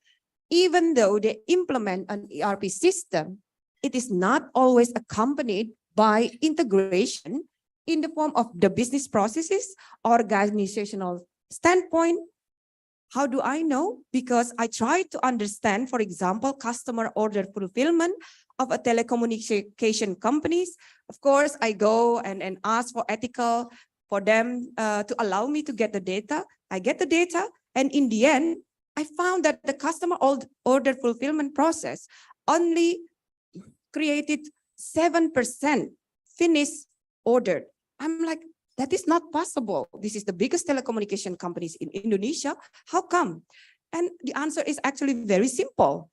even though they implement an ERP system, it is not always accompanied by integration in the form of the business processes, organizational standpoint. How do I know? Because I try to understand, for example, customer order fulfillment of a telecommunication companies. Of course, I go and ask for ethical for them to allow me to get the data. I get the data, and in the end, I found that the customer order fulfillment process only created 7% finished ordered. I'm like, that is not possible. This is the biggest telecommunication companies in Indonesia. How come? And the answer is actually very simple.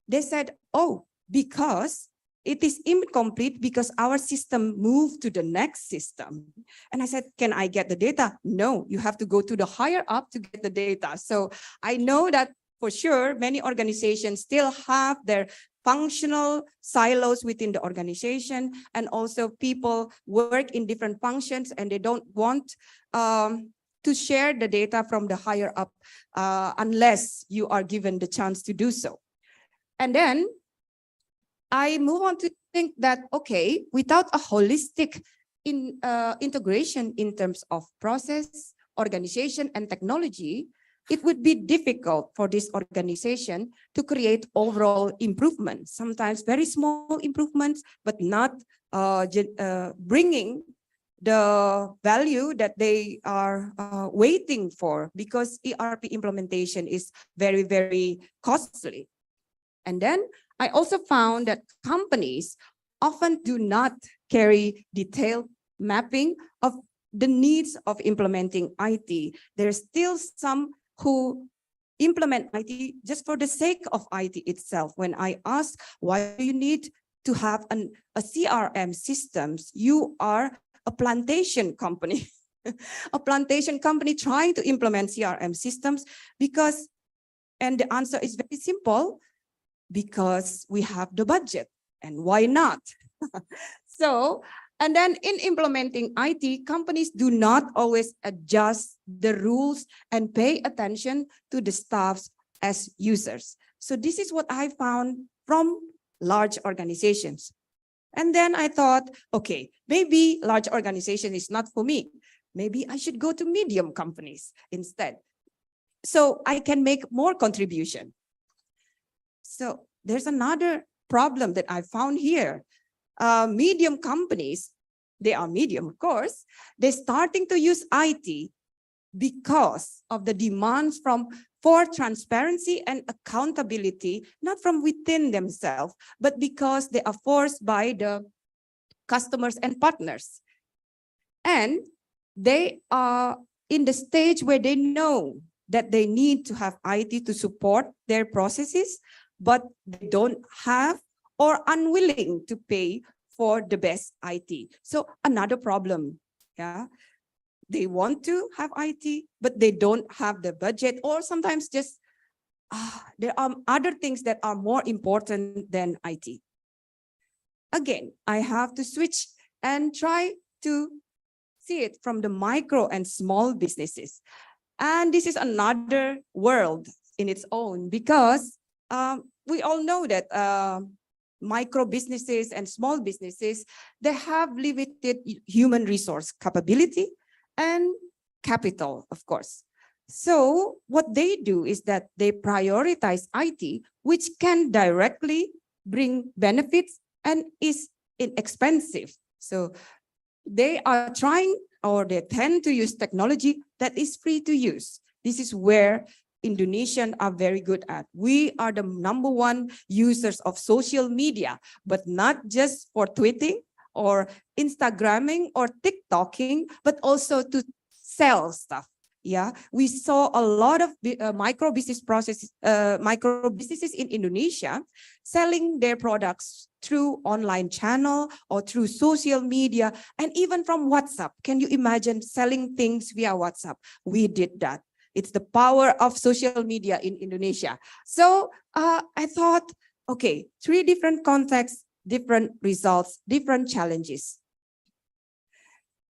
They said, oh, because it is incomplete because our system moved to the next system. And I said, can I get the data? No, you have to go to the higher up to get the data. So I know that for sure, many organizations still have their functional silos within the organization, and also people work in different functions and they don't want to share the data from the higher up unless you are given the chance to do so. And then I move on to think that, okay, without a holistic integration in terms of process, organization, and technology, it would be difficult for this organization to create overall improvements, sometimes very small improvements, but not bringing the value that they are waiting for, because ERP implementation is very, very costly. And then I also found that companies often do not carry detailed mapping of the needs of implementing IT. There's still some who implement IT just for the sake of IT itself. When I ask, why do you need to have a CRM systems? You are a plantation company, a plantation company trying to implement CRM systems because, and the answer is very simple, because we have the budget, and why not? So, and then in implementing IT, companies do not always adjust the rules and pay attention to the staffs as users. So this is what I found from large organizations. And then I thought, okay, maybe large organization is not for me. Maybe I should go to medium companies instead, so I can make more contribution. So there's another problem that I found here. Medium companies, they are medium, of course, they're starting to use IT because of the demands for transparency and accountability, not from within themselves, but because they are forced by the customers and partners. And they are in the stage where they know that they need to have IT to support their processes, but they don't have or unwilling to pay for the best IT. So another problem, yeah. They want to have IT, but they don't have the budget, or sometimes just there are other things that are more important than IT. Again, I have to switch and try to see it from the micro and small businesses. And this is another world in its own, because we all know that micro businesses and small businesses, they have limited human resource capability and capital, of course. So what they do is that they prioritize IT, which can directly bring benefits and is inexpensive. So they are trying, or they tend to use technology that is free to use. This is where Indonesians are very good at. We are the #1 users of social media, but not just for tweeting or Instagramming or TikToking, but also to sell stuff. Yeah, we saw a lot of micro businesses in Indonesia selling their products through online channel or through social media, and even from WhatsApp. Can you imagine selling things via WhatsApp? We did that. It's the power of social media in Indonesia. So I thought, okay, 3 different contexts, different results, different challenges.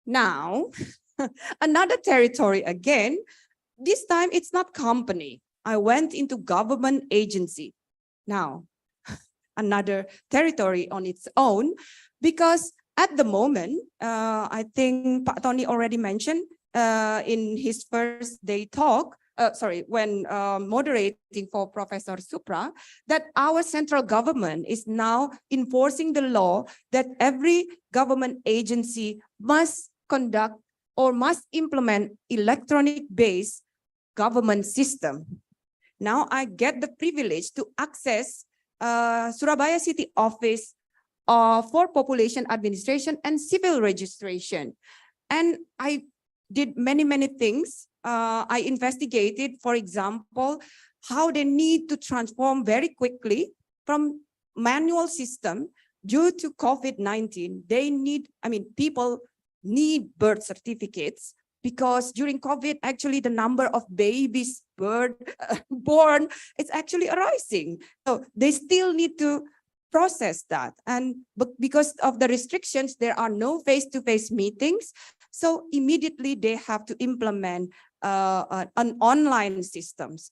Now, another territory again. This time it's not company. I went into government agency. Now, another territory on its own, because at the moment, I think Pak Tony already mentioned in his first day talk, moderating for Professor Supra, that our central government is now enforcing the law that every government agency must conduct or must implement electronic-based government system. Now I get the privilege to access Surabaya City Office for Population Administration and Civil Registration. And I did many things. I investigated, for example, how they need to transform very quickly from manual system due to COVID-19. People need birth certificates because during COVID, actually the number of babies born is actually rising. So they still need to process that. And because of the restrictions, there are no face-to-face meetings. So immediately they have to implement an online systems.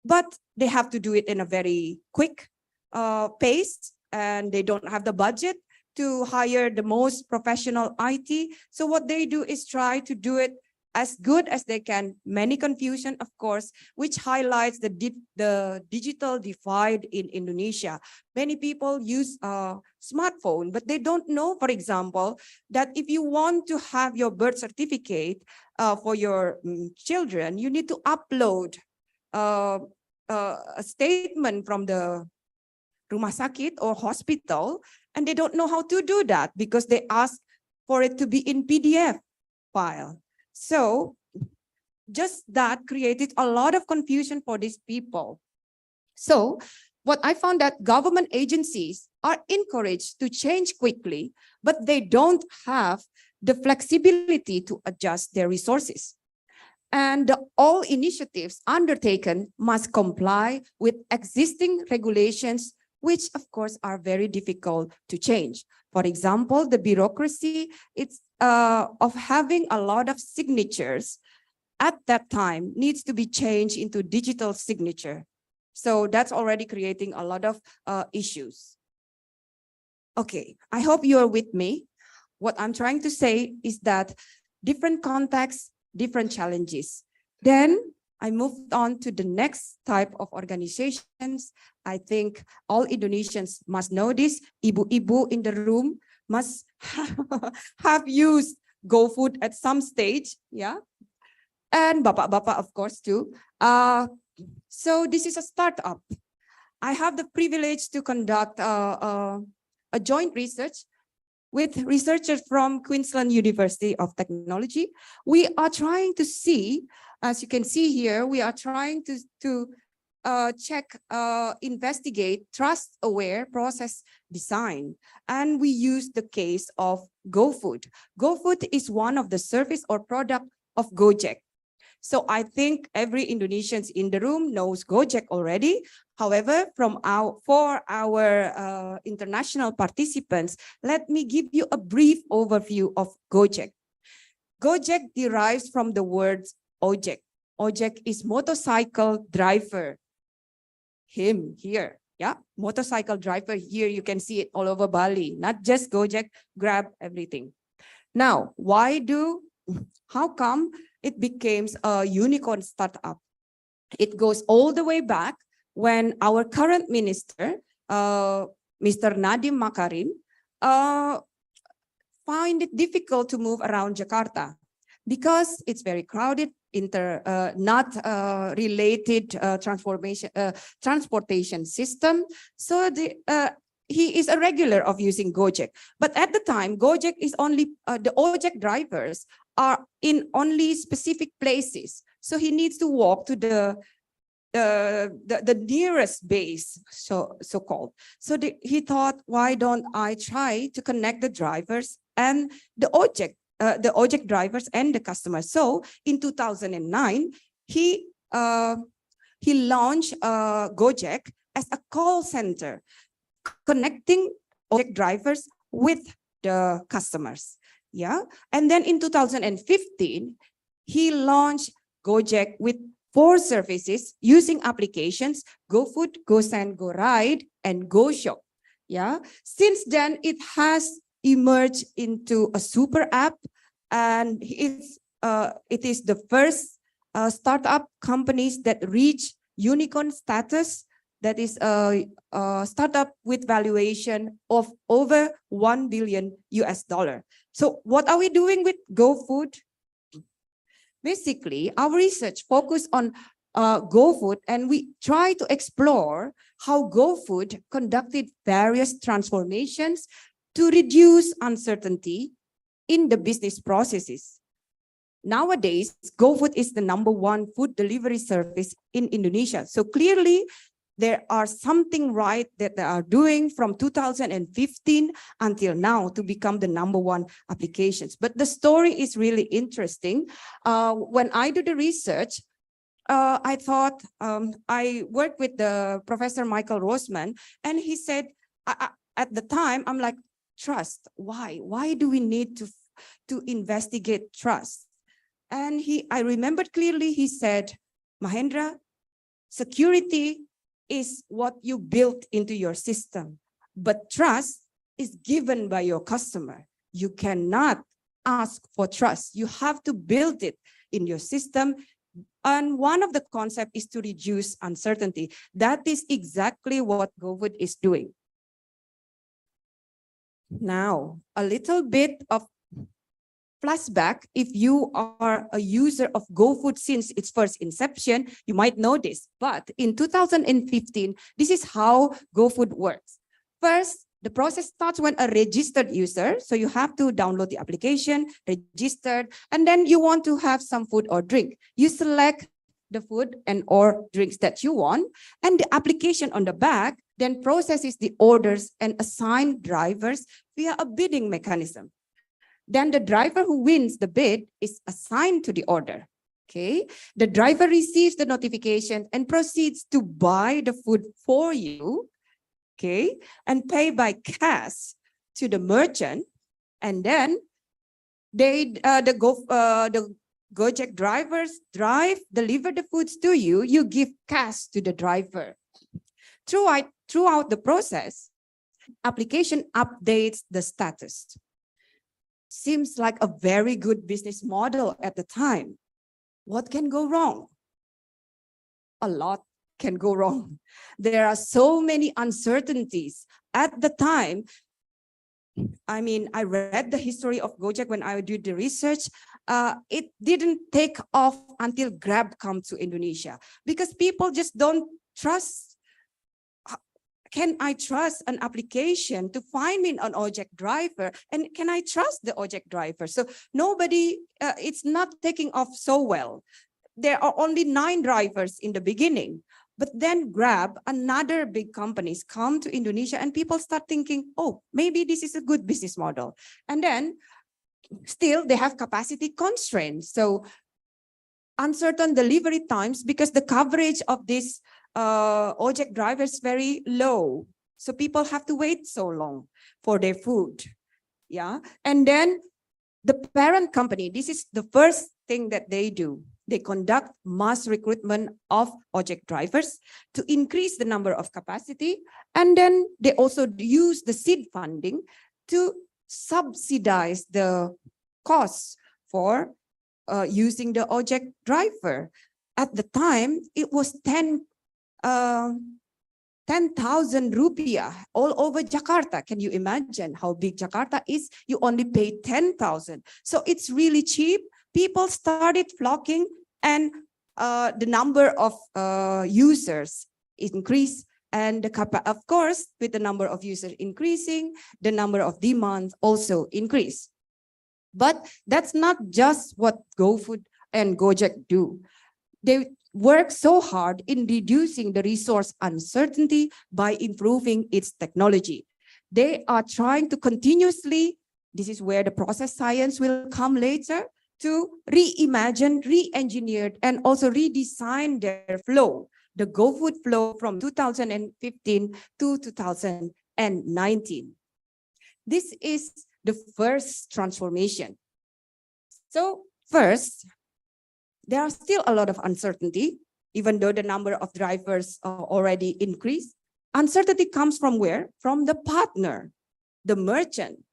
But they have to do it in a very quick pace, and they don't have the budget to hire the most professional IT. So what they do is try to do it as good as they can. Many confusion, of course, which highlights the digital divide in Indonesia. Many people use a smartphone, but they don't know, for example, that if you want to have your birth certificate for your children, you need to upload a statement from the rumah sakit or hospital, and they don't know how to do that because they ask for it to be in PDF file. So just that created a lot of confusion for these people. So what I found that government agencies are encouraged to change quickly, but they don't have the flexibility to adjust their resources. And all initiatives undertaken must comply with existing regulations, which of course are very difficult to change. For example, the bureaucracy of having a lot of signatures at that time needs to be changed into digital signature. So that's already creating a lot of issues. Okay, I hope you are with me. What I'm trying to say is that different contexts, different challenges. Then I moved on to the next type of organizations. I think all Indonesians must know this. Ibu-ibu in the room must have used GoFood at some stage, yeah? And bapak-bapak, of course, too. So this is a startup. I have the privilege to conduct a joint research with researchers from Queensland University of Technology. We are trying to see, as you can see here, we are trying to investigate trust-aware process design. And we use the case of GoFood. GoFood is one of the service or product of Gojek. So I think every Indonesian in the room knows Gojek already. However, for our international participants, let me give you a brief overview of Gojek. Gojek derives from the word ojek. Ojek is motorcycle driver. Him here, yeah, motorcycle driver here. You can see it all over Bali, not just Gojek, Grab, everything. Now, how come it became a unicorn startup? It goes all the way back when our current minister, Mr. Nadiem Makarim, find it difficult to move around Jakarta because it's very crowded, not related transportation system. So he is a regular of using Gojek. But at the time, Gojek is only, the Ojek drivers are in only specific places. So he needs to walk to the nearest base, so-called. So he thought, why don't I try to connect the drivers and the Ojek drivers and the customers? So in 2009, he launched Gojek as a call center, connecting Ojek drivers with the customers. Yeah, and then in 2015, he launched Gojek with 4 services using applications: GoFood, GoSend, GoRide, and GoShop. Yeah, since then it has emerged into a super app, and it is the first startup companies that reach unicorn status, that is a startup with valuation of over $1 billion US. So what are we doing with GoFood? Basically, our research focused on GoFood, and we try to explore how GoFood conducted various transformations to reduce uncertainty in the business processes. Nowadays, GoFood is the #1 food delivery service in Indonesia. So clearly, there are something right that they are doing from 2015 until now to become the #1 applications. But the story is really interesting. When I do the research, I thought I worked with the Professor Michael Rosman, and he said, at the time, I'm like, trust. Why? Why do we need to investigate trust? And I remembered clearly, he said, Mahendra, security is what you built into your system, but trust is given by your customer. You cannot ask for trust. You have to build it in your system. And one of the concepts is to reduce uncertainty. That is exactly what GoFood is doing. Now, a little bit of flashback. If you are a user of GoFood since its first inception, you might know this. But in 2015, this is how GoFood works. First, the process starts when a registered user, so you have to download the application, registered, and then you want to have some food or drink. You select the food and or drinks that you want, and the application on the back then processes the orders and assign drivers via a bidding mechanism. Then the driver who wins the bid is assigned to the order. Okay, the driver receives the notification and proceeds to buy the food for you. Okay, and pay by cash to the merchant, and then the Gojek drivers deliver the foods to you. You give cash to the driver. Throughout the process, application updates the status. Seems like a very good business model at the time. What can go wrong? A lot can go wrong. There are so many uncertainties. At the time, I mean, I read the history of Gojek when I did the research. It didn't take off until Grab come to Indonesia because people just don't trust. Can I trust an application to find me an Ojek driver? And can I trust the Ojek driver? So nobody, it's not taking off so well. There are only 9 drivers in the beginning. But then Grab, another big companies come to Indonesia and people start thinking, oh, maybe this is a good business model. And then still they have capacity constraints. So uncertain delivery times because the coverage of this Ojek drivers very low. So people have to wait so long for their food. Yeah. And then the parent company, this is the first thing that they do. They conduct mass recruitment of Ojek drivers to increase the number of capacity. And then they also use the seed funding to subsidize the costs for using the Ojek driver. At the time, it was 10,000 rupiah all over Jakarta. Can you imagine how big Jakarta is? You only pay 10,000. So it's really cheap. People started flocking and the number of users increased. And of course, with the number of users increasing, the number of demands also increased. But that's not just what GoFood and Gojek do. They work so hard in reducing the resource uncertainty by improving its technology. They are trying to continuously, this is where the process science will come later, to reimagine, re-engineer, and also redesign their flow, the GoFood flow from 2015 to 2019. This is the first transformation. So first, there are still a lot of uncertainty, even though the number of drivers already increased. Uncertainty comes from where? From the partner, the merchant.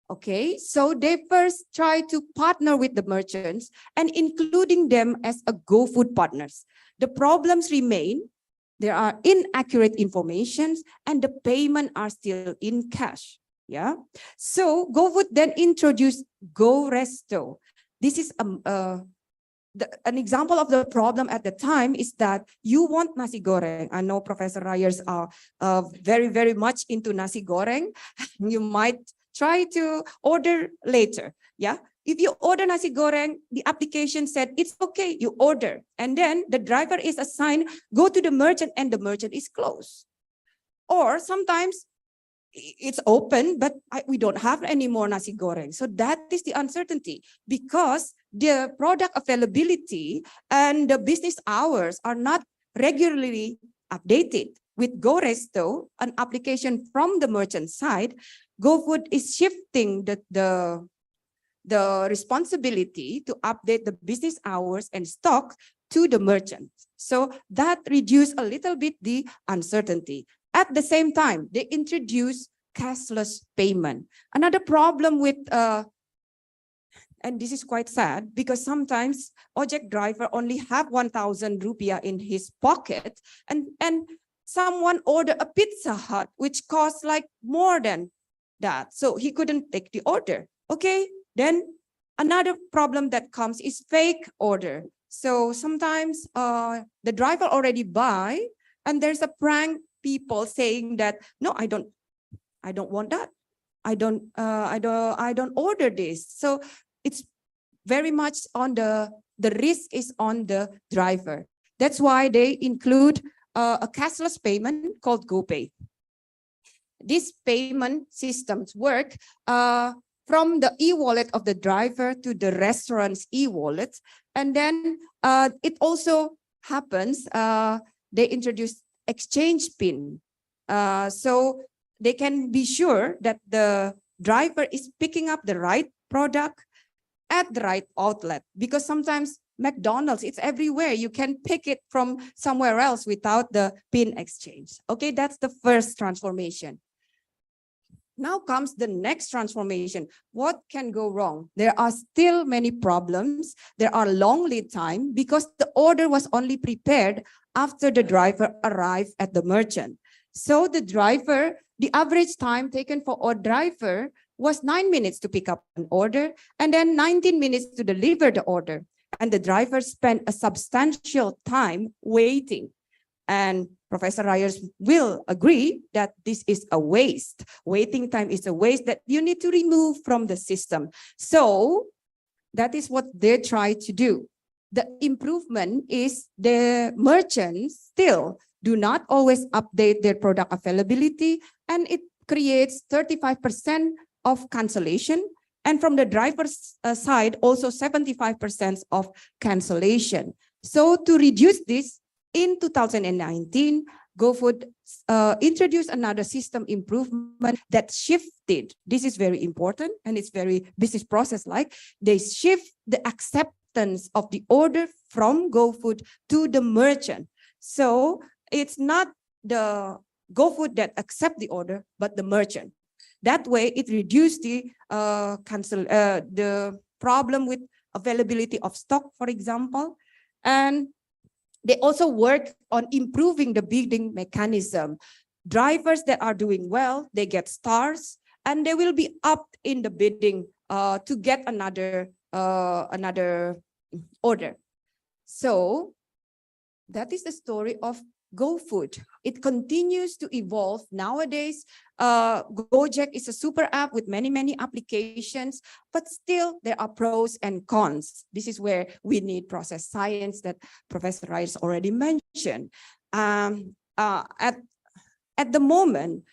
Okay, so they first try to partner with the merchants and including them as a GoFood partners. The problems remain. There are inaccurate informations and the payment are still in cash. Yeah. So GoFood then introduced GoResto. This is an example of the problem at the time is that you want nasi goreng. I know Professor Ryers are very, very much into nasi goreng. You might try to order later. Yeah. If you order nasi goreng, the application said, it's okay, you order. And then the driver is assigned, go to the merchant and the merchant is closed. Or sometimes it's open, but we don't have any more nasi goreng. So that is the uncertainty because the product availability and the business hours are not regularly updated. With GoResto, an application from the merchant side, GoFood is shifting the responsibility to update the business hours and stock to the merchant. So that reduced a little bit the uncertainty. At the same time, they introduce cashless payment. Another problem with, and this is quite sad because sometimes ojek driver only have 1,000 rupiah in his pocket and someone order a Pizza Hut, which costs like more than that. So he couldn't take the order. Okay, then another problem that comes is fake order. So sometimes the driver already buy and there's a prank people saying that, no, I don't want that. I don't order this. So it's very much on the risk is on the driver. That's why they include a cashless payment called GoPay. These payment systems work from the e-wallet of the driver to the restaurant's e-wallet. And then it also happens, they introduce exchange PIN. So they can be sure that the driver is picking up the right product at the right outlet. Because sometimes McDonald's, it's everywhere. You can pick it from somewhere else without the PIN exchange. Okay, that's the first transformation. Now comes the next transformation. What can go wrong? There are still many problems. There are long lead time because the order was only prepared after the driver arrived at the merchant. So the driver, the average time taken for a driver was 9 minutes to pick up an order and then 19 minutes to deliver the order. And the driver spent a substantial time waiting. And Professor Ryers will agree that this is a waste. Waiting time is a waste that you need to remove from the system. So that is what they try to do. The improvement is the merchants still do not always update their product availability, and it creates 35% of cancellation. And from the driver's side, also 75% of cancellation. So to reduce this, in 2019, GoFood introduced another system improvement that shifted. This is very important and it's very business process-like. They shift the acceptance of the order from GoFood to the merchant. So it's not the GoFood that accept the order, but the merchant. That way, it reduced the problem with availability of stock, for example, and they also work on improving the bidding mechanism. Drivers that are doing well, they get stars, and they will be up in the bidding to get another order. So that is the story of GoFood. It continues to evolve. Nowadays, Gojek is a super app with many, many applications, but still there are pros and cons. This is where we need process science that Professor Rice already mentioned. At the moment,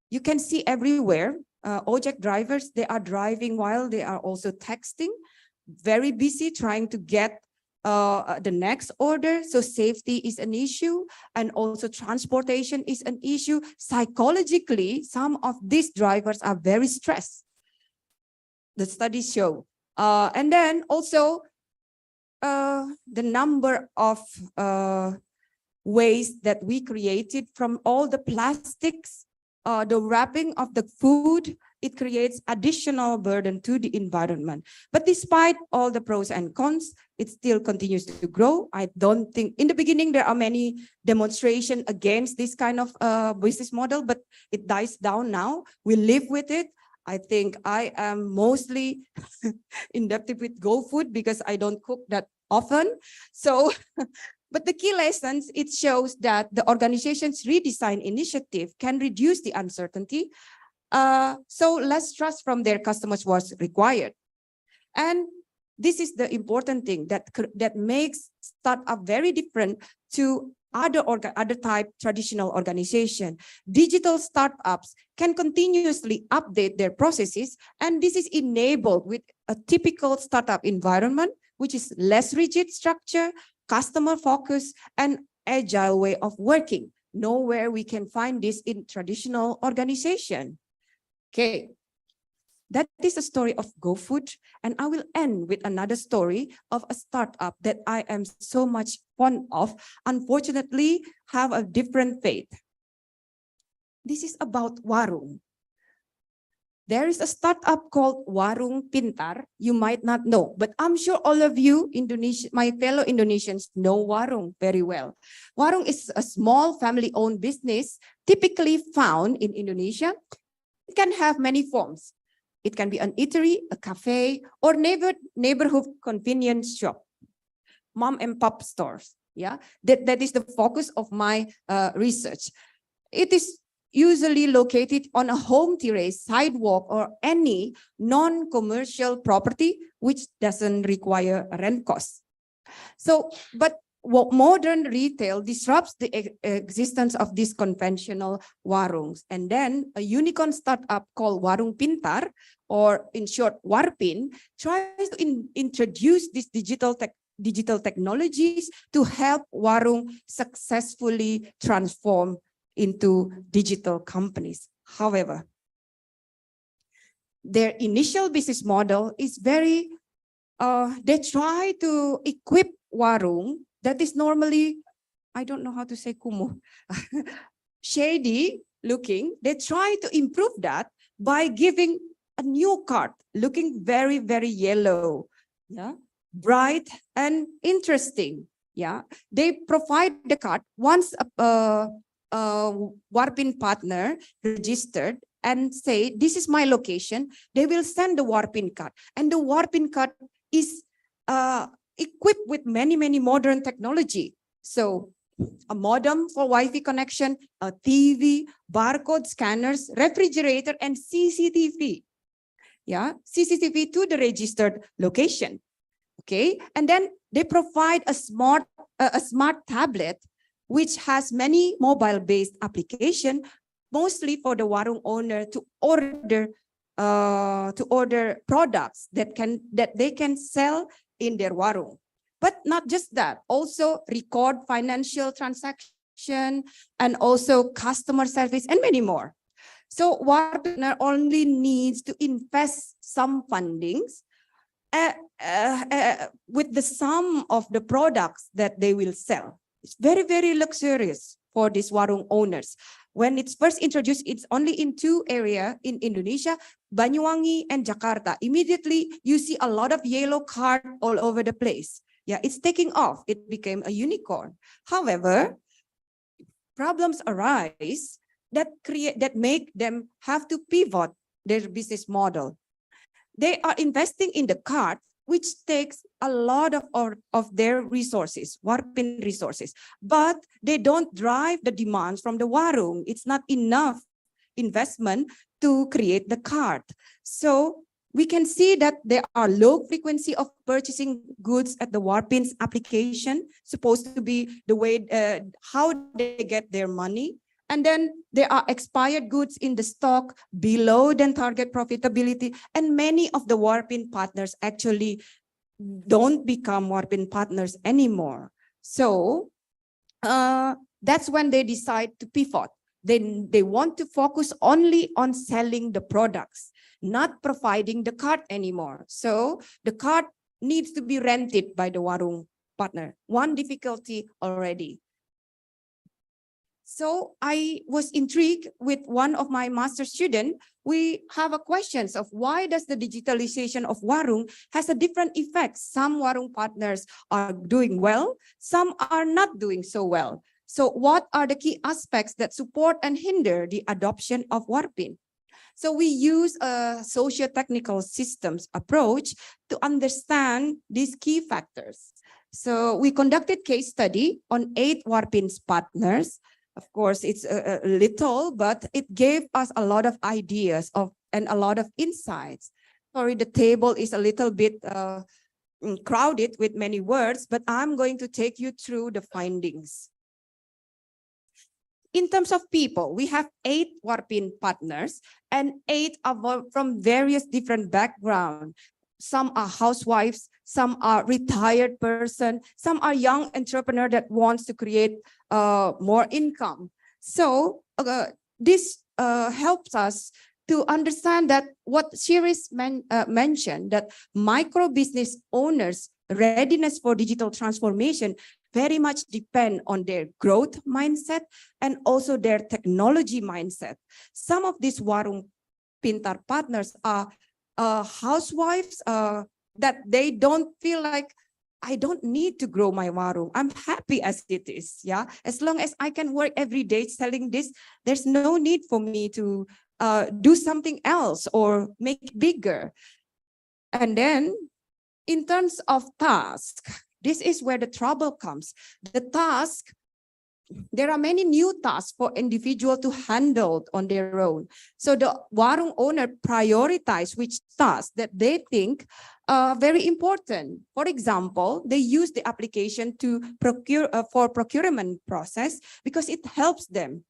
you can see everywhere, Gojek drivers, they are driving while they are also texting, very busy trying to get the next order. So safety is an issue, and also transportation is an issue. Psychologically, some of these drivers are very stressed. The studies show. And then also the number of waste that we created from all the plastics, the wrapping of the food, it creates additional burden to the environment. But despite all the pros and cons, it still continues to grow. I don't think in the beginning there are many demonstrations against this kind of business model, but it dies down now. We live with it. I think I am mostly indebted with GoFood because I don't cook that often. So, but the key lessons, it shows that the organization's redesign initiative can reduce the uncertainty. So less trust from their customers was required. And this is the important thing that makes startup very different to other type traditional organization. Digital startups can continuously update their processes, and this is enabled with a typical startup environment, which is less rigid structure, customer focus, and agile way of working. Nowhere we can find this in traditional organization. Okay. That is a story of GoFood, and I will end with another story of a startup that I am so much fond of, unfortunately have a different fate. This is about Warung. There is a startup called Warung Pintar. You might not know, but I'm sure all of you, my fellow Indonesians, know Warung very well. Warung is a small family-owned business typically found in Indonesia. It can have many forms. It can be an eatery, a cafe, or neighborhood convenience shop, mom and pop stores. Yeah, that is the focus of my research. It is usually located on a home terrace, sidewalk, or any non-commercial property which doesn't require rent costs. So, but what modern retail disrupts the existence of these conventional warungs. And then a unicorn startup called Warung Pintar, or in short, Warpin, tries to introduce these digital technologies to help warung successfully transform into digital companies. However, their initial business model is very, they try to equip warung that is normally, I don't know how to say kumuh, shady looking. They try to improve that by giving a new card looking very, very yellow, yeah, bright and interesting. Yeah, they provide the card once a Warpin partner registered and say, this is my location. They will send the Warpin card, and the Warpin card is equipped with many, many modern technology. So a modem for Wi-Fi connection, a TV, barcode scanners, refrigerator, and CCTV. Yeah, CCTV to the registered location. Okay, and then they provide a smart tablet which has many mobile-based application, mostly for the warung owner to order products that they can sell in their warung. But not just that, also record financial transaction and also customer service and many more. So Warpin only needs to invest some fundings with the sum of the products that they will sell. It's very, very luxurious for these warung owners. When it's first introduced, it's only in 2 areas in Indonesia, Banyuwangi and Jakarta. Immediately, you see a lot of yellow card all over the place. Yeah, it's taking off. It became a unicorn. However, problems arise that make them have to pivot their business model. They are investing in the card, which takes a lot of their resources, Warpin resources, but they don't drive the demands from the warung. It's not enough investment to create the card. So we can see that there are low frequency of purchasing goods at the Warpin's application, supposed to be the way, how they get their money. And then there are expired goods in the stock below than target profitability. And many of the Warpin partners actually don't become Warpin partners anymore. So that's when they decide to pivot. They want to focus only on selling the products, not providing the card anymore. So the card needs to be rented by the warung partner. One difficulty already. So I was intrigued with one of my master student. We have a questions of why does the digitalization of warung has a different effect. Some warung partners are doing well, some are not doing so well. So what are the key aspects that support and hinder the adoption of warpin? So we use a socio-technical systems approach to understand these key factors. So we conducted case study on 8 warpins partners. Of course, it's a little, but it gave us a lot of ideas and a lot of insights. Sorry, the table is a little bit crowded with many words, but I'm going to take you through the findings. In terms of people, we have 8 warpin partners and 8 are from various different backgrounds. Some are housewives, some are retired person, some are young entrepreneur that wants to create more income. So this helps us to understand that what Shiris mentioned, that micro business owners' readiness for digital transformation very much depend on their growth mindset and also their technology mindset. Some of these warung pintar partners are housewives that they don't feel like, I don't need to grow my warung. I'm happy as it is. Yeah, as long as I can work every day selling this, there's no need for me to do something else or make it bigger. And then in terms of task, this is where the trouble comes. The task, there are many new tasks for individual to handle on their own. So the warung owner prioritize which tasks that they think are very important. For example, they use the application to procure for procurement process because it helps them.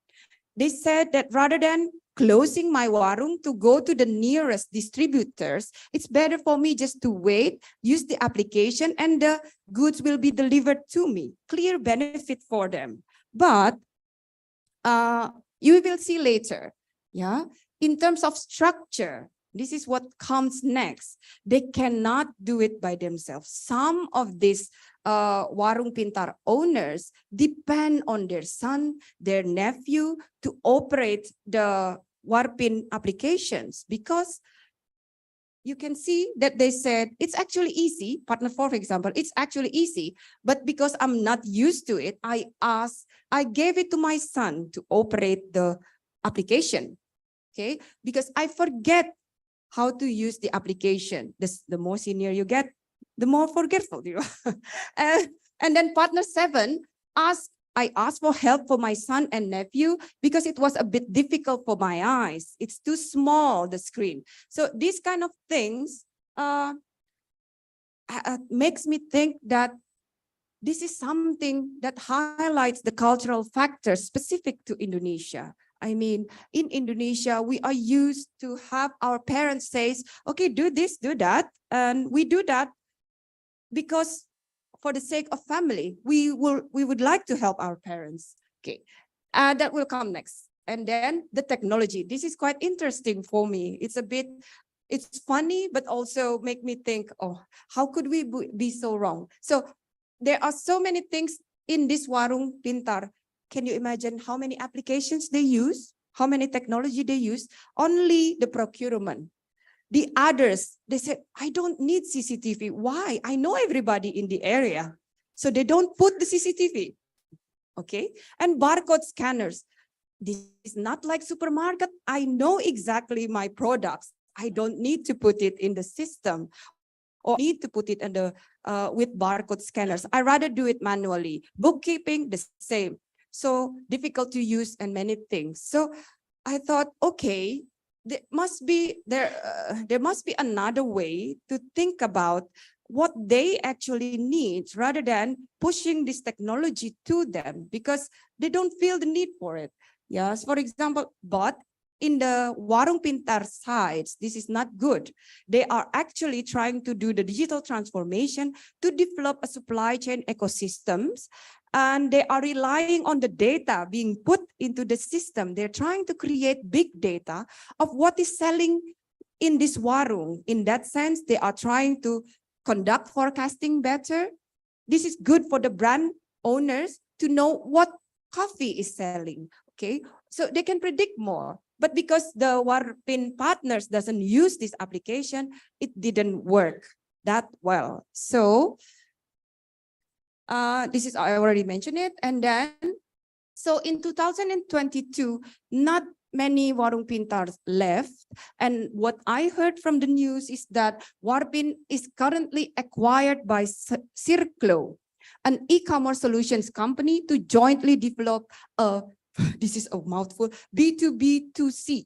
They said that rather than closing my warung to go to the nearest distributors, it's better for me just to wait, use the application, and the goods will be delivered to me. Clear benefit for them. But you will see later, yeah. In terms of structure, this is what comes next. They cannot do it by themselves. Some of these warung pintar owners depend on their son, their nephew to operate the warpin applications, because you can see that they said it's actually easy. Partner 4, for example, it's actually easy, but because I'm not used to it, I gave it to my son to operate the application. Okay, because I forget how to use the application. The more senior you get, the more forgetful you are. And then partner 7 I asked for help for my son and nephew because it was a bit difficult for my eyes. It's too small, the screen. So these kind of things makes me think that this is something that highlights the cultural factors specific to Indonesia. I mean, in Indonesia, we are used to have our parents say, okay, do this, do that. And we do that because for the sake of family, we would like to help our parents. Okay, that will come next. And then the technology. This is quite interesting for me. It's funny, but also make me think, oh, how could we be so wrong? So there are so many things in this warung pintar. Can you imagine how many applications they use? How many technology they use? Only the procurement. The others, they said, I don't need CCTV. Why? I know everybody in the area. So they don't put the CCTV. Okay. And barcode scanners. This is not like supermarket. I know exactly my products. I don't need to put it in the system or need to put it in the with barcode scanners. I rather do it manually. Bookkeeping, the same. So difficult to use and many things. So I thought, okay, there must be another way to think about what they actually need rather than pushing this technology to them because they don't feel the need for it. Yes, for example, but in the warung pintar sites, this is not good. They are actually trying to do the digital transformation to develop a supply chain ecosystems. And they are relying on the data being put into the system. They're trying to create big data of what is selling in this warung. In that sense, they are trying to conduct forecasting better. This is good for the brand owners to know what coffee is selling. Okay, so they can predict more. But because the Warpin partners doesn't use this application, it didn't work that well. So this is, I already mentioned it. And then, so in 2022, not many Warung Pintar left. And what I heard from the news is that Warpin is currently acquired by Circlo, an e-commerce solutions company, to jointly develop a, this is a mouthful, B2B2C,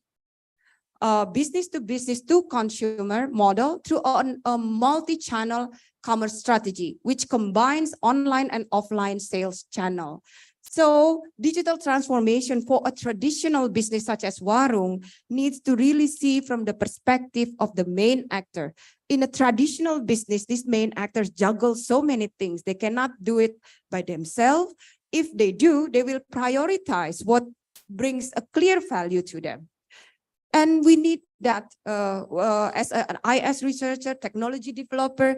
business to business to consumer model through a multi-channel commerce strategy, which combines online and offline sales channel. So digital transformation for a traditional business such as Warung needs to really see from the perspective of the main actor. In a traditional business, these main actors juggle so many things. They cannot do it by themselves. If they do, they will prioritize what brings a clear value to them. And we need that as an IS researcher, technology developer,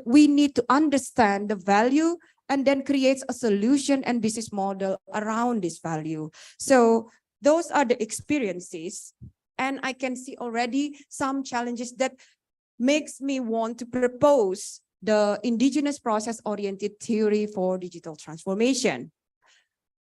we need to understand the value and then creates a solution and business model around this value. So those are the experiences. And I can see already some challenges that makes me want to propose the indigenous process-oriented theory for digital transformation.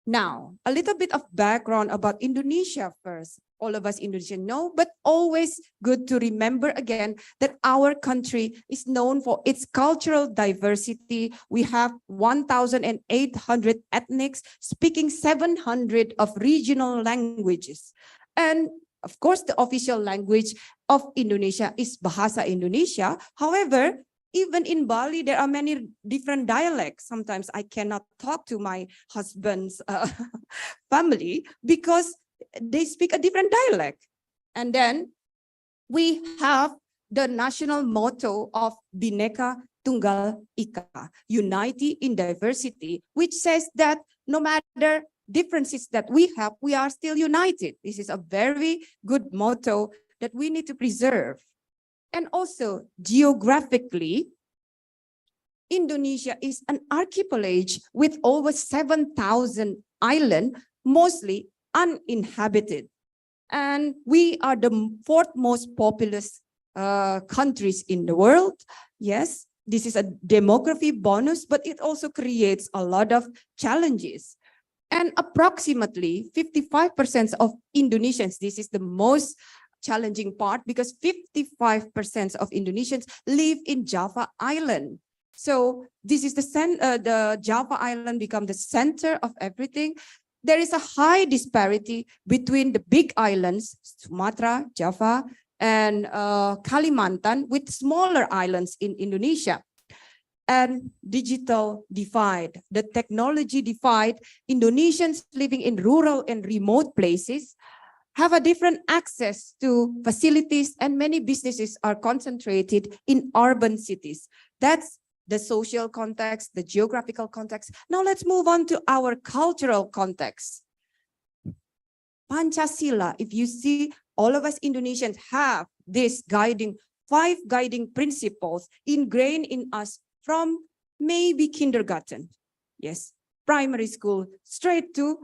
Now, a little bit of background about Indonesia first. All of us Indonesians know, but always good to remember again that our country is known for its cultural diversity. We have 1,800 ethnics speaking 700 of regional languages. And of course, the official language of Indonesia is Bahasa Indonesia. However, even in Bali, there are many different dialects. Sometimes I cannot talk to my husband's family because they speak a different dialect. And then we have the national motto of Bhinneka Tunggal Ika, unity in diversity, which says that no matter differences that we have, we are still united. This is a very good motto that we need to preserve. And also geographically, Indonesia is an archipelago with over 7,000 islands, mostly uninhabited. And we are the fourth most populous countries in the world. Yes, this is a demography bonus, but it also creates a lot of challenges. And approximately 55% of Indonesians, this is the most challenging part because 55% of Indonesians live in Java Island. So this is the Java Island become the center of everything. There is a high disparity between the big islands, Sumatra, Java, and Kalimantan, with smaller islands in Indonesia. And digital divide, the technology divide, Indonesians living in rural and remote places have a different access to facilities, and many businesses are concentrated in urban cities. That's the social context, the geographical context. Now let's move on to our cultural context. Pancasila, if you see, all of us Indonesians have this five guiding principles ingrained in us from maybe kindergarten, yes, primary school, straight to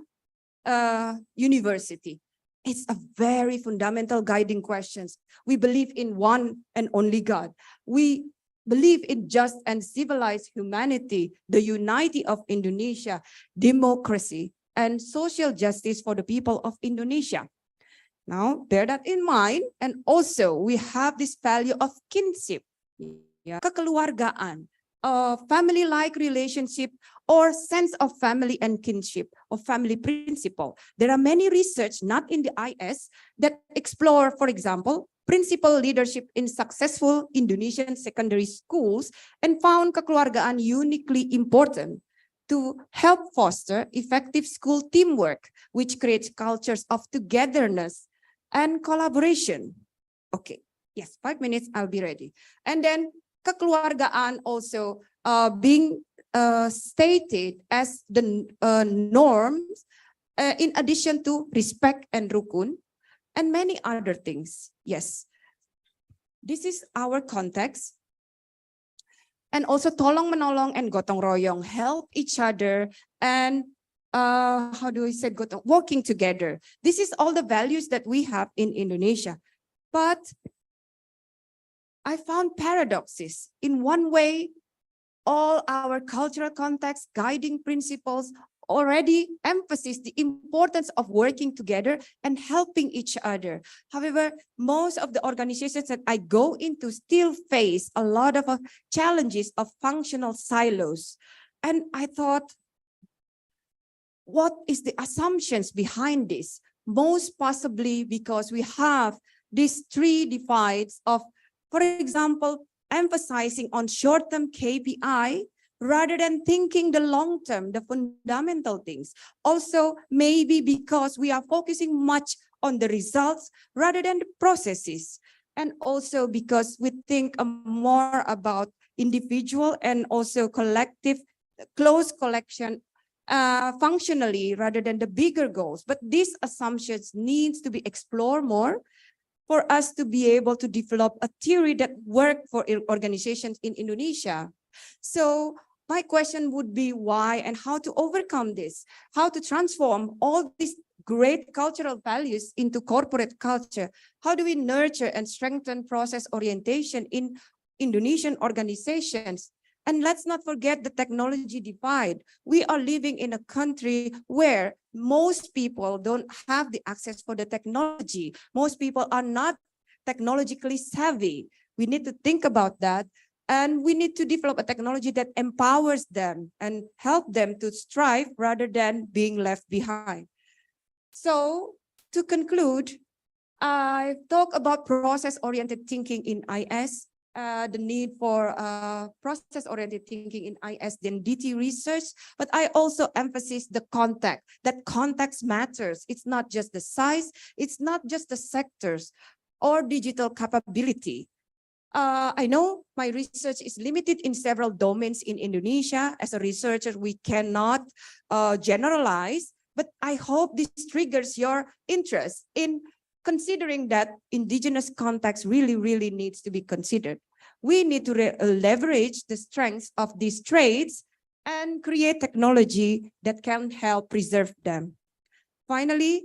university. It's a very fundamental guiding questions. We believe in one and only God. We believe in just and civilized humanity, the unity of Indonesia, democracy, and social justice for the people of Indonesia. Now, bear that in mind. And also, we have this value of kinship, kekeluargaan, family-like relationship, or sense of family and kinship, or family principle. There are many research, not in the IS, that explore, for example, principal leadership in successful Indonesian secondary schools and found kekeluargaan uniquely important to help foster effective school teamwork, which creates cultures of togetherness and collaboration. Okay, yes, 5 minutes, I'll be ready. And then kekeluargaan also being stated as the norms in addition to respect and rukun and many other things. Yes, this is our context. And also tolong menolong and gotong royong, help each other and how do I say, working together. This is all the values that we have in Indonesia. But I found paradoxes. In one way, all our cultural context, guiding principles already emphasize the importance of working together and helping each other. However, most of the organizations that I go into still face a lot of challenges of functional silos. And I thought, what is the assumptions behind this? Most possibly because we have these three divides of, for example, emphasizing on short-term KPI rather than thinking the long-term, the fundamental things. Also, maybe because we are focusing much on the results rather than the processes. And also because we think more about individual and also collective, close collection functionally rather than the bigger goals. But these assumptions needs to be explored more for us to be able to develop a theory that work for organizations in Indonesia. So my question would be why and how to overcome this, how to transform all these great cultural values into corporate culture. How do we nurture and strengthen process orientation in Indonesian organizations? And let's not forget the technology divide. We are living in a country where most people don't have the access for the technology. Most people are not technologically savvy. We need to think about that. And we need to develop a technology that empowers them and help them to strive rather than being left behind. So to conclude, I talk about process-oriented thinking in IS, the need for process-oriented thinking in IS, then DT research, but I also emphasize the context, that context matters. It's not just the size, it's not just the sectors or digital capability. I know my research is limited in several domains in Indonesia. As a researcher, we cannot generalize, but I hope this triggers your interest in considering that indigenous context really needs to be considered. We need to leverage the strengths of these traits and create technology that can help preserve them. Finally,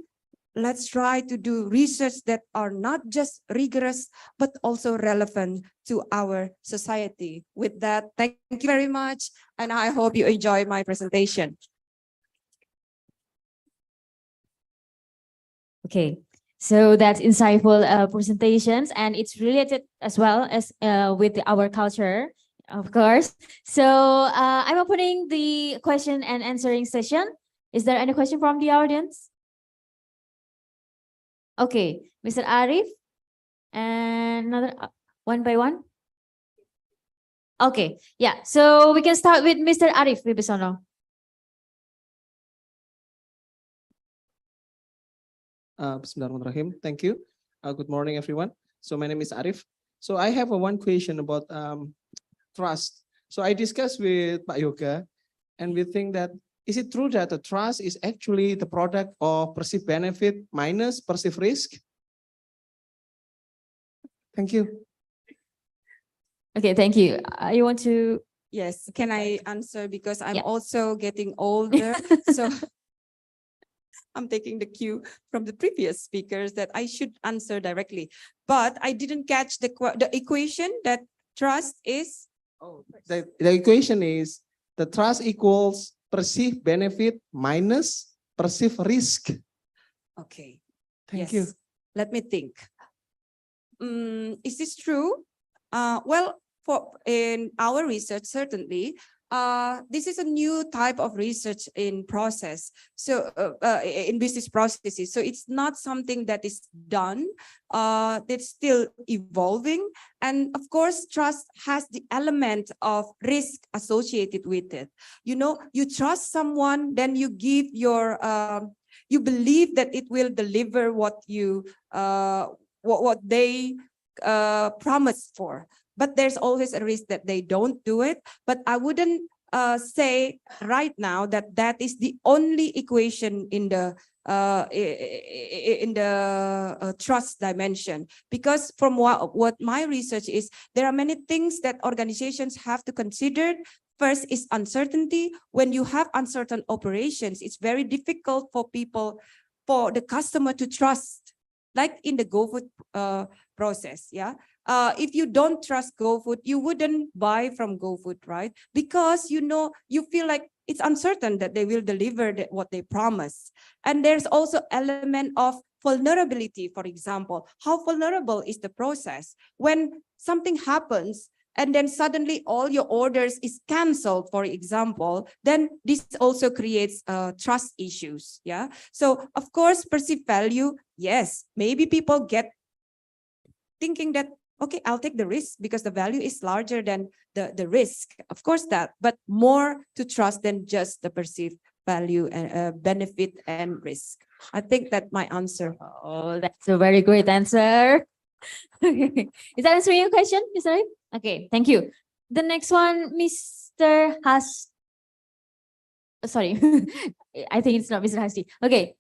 let's try to do research that are not just rigorous, but also relevant to our society. With that, thank you very much, and I hope you enjoy my presentation. Okay, so that's insightful presentations, and it's related as well as with our culture, of course. So I'm opening the question and answering session. Is there any question from the audience? Okay, Mr. Arif, and another one by one. Okay, yeah, so we can start with Mr. Arif Wibisono. Bismillahirrahmanirrahim. Thank you. Good morning, everyone. So my name is Arif. So I have one question about trust. So I discussed with Pak Yoga, and we think that, is it true that the trust is actually the product of perceived benefit minus perceived risk? Thank you. Okay, thank you. You want to? Yes, can I answer because I'm Yeah. also getting older, so I'm taking the cue from the previous speakers that I should answer directly. But I didn't catch the equation that trust is. Oh, the equation is the trust equals perceived benefit minus perceived risk. Okay. Thank you. Let me think. Is this true? Well, in our research, certainly, this is a new type of research in process. So in business processes. So it's not something that is done. It's still evolving. And of course, trust has the element of risk associated with it. You know, you trust someone, then you give your, you believe that it will deliver what you, what they promised for. But there's always a risk that they don't do it. But I wouldn't say right now that that is the only equation in the trust dimension. Because from what my research is, there are many things that organizations have to consider First is uncertainty. When you have uncertain operations, it's very difficult for people, for the customer to trust, like in the GoFood process. Yeah. If you don't trust GoFood, you wouldn't buy from GoFood, right? Because you feel like it's uncertain that they will deliver what they promise. And there's also element of vulnerability. For example, how vulnerable is the process when something happens and then suddenly all your orders is canceled, for example, then this also creates trust issues. Yeah. So of course, perceived value, yes, maybe people get thinking that, okay, I'll take the risk because the value is larger than the risk. Of course that, but more to trust than just the perceived value and benefit and risk. I think that's my answer. Oh, that's a very great answer. Is that answering your question, Mr. Arif? Okay, thank you. The next one, Mr. Sorry, I think it's not Mr. Hasti. Okay.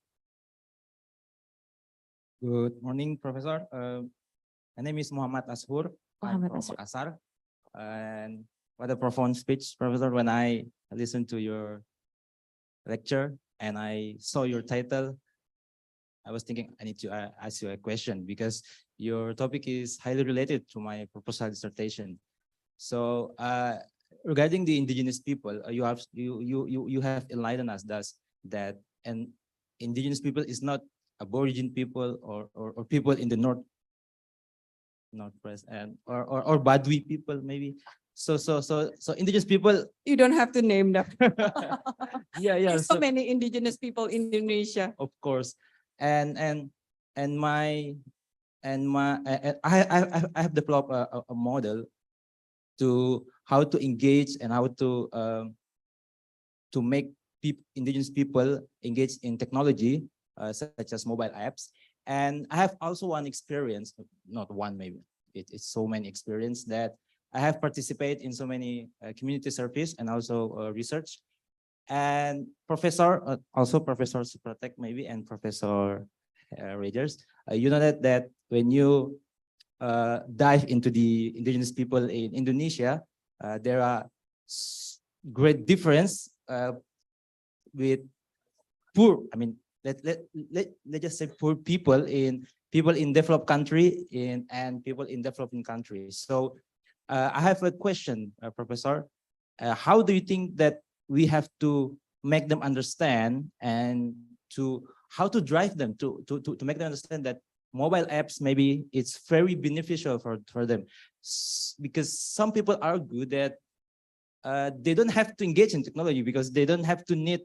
Good morning, Professor. My name is Muhammad Ashur. I'm Muhammad from Ashur. Makassar. And what a profound speech, Professor. When I listened to your lecture and I saw your title, I was thinking I need to ask you a question because your topic is highly related to my proposal dissertation. So regarding the indigenous people, you have enlightened us that an indigenous people is not Aborigine people or people in the northwest and or Badui people maybe. So indigenous people. You don't have to name them. Yeah. There's so many indigenous people in Indonesia. Of course, and I have developed a model to how to engage and how to make indigenous people engage in technology such as mobile apps. And I have also one experience, not one maybe, it's so many experience that I have participated in so many community service and also research. And Professor Supratek maybe and Professor Rogers, you know that when you dive into the indigenous people in Indonesia, there are great difference with poor. I mean, let's just say poor people in developed country and people in developing countries. So I have a question, Professor. How do you think that we have to make them understand and how to drive them to make them understand that mobile apps maybe it's very beneficial for them, because some people argue that they don't have to engage in technology because they don't have to need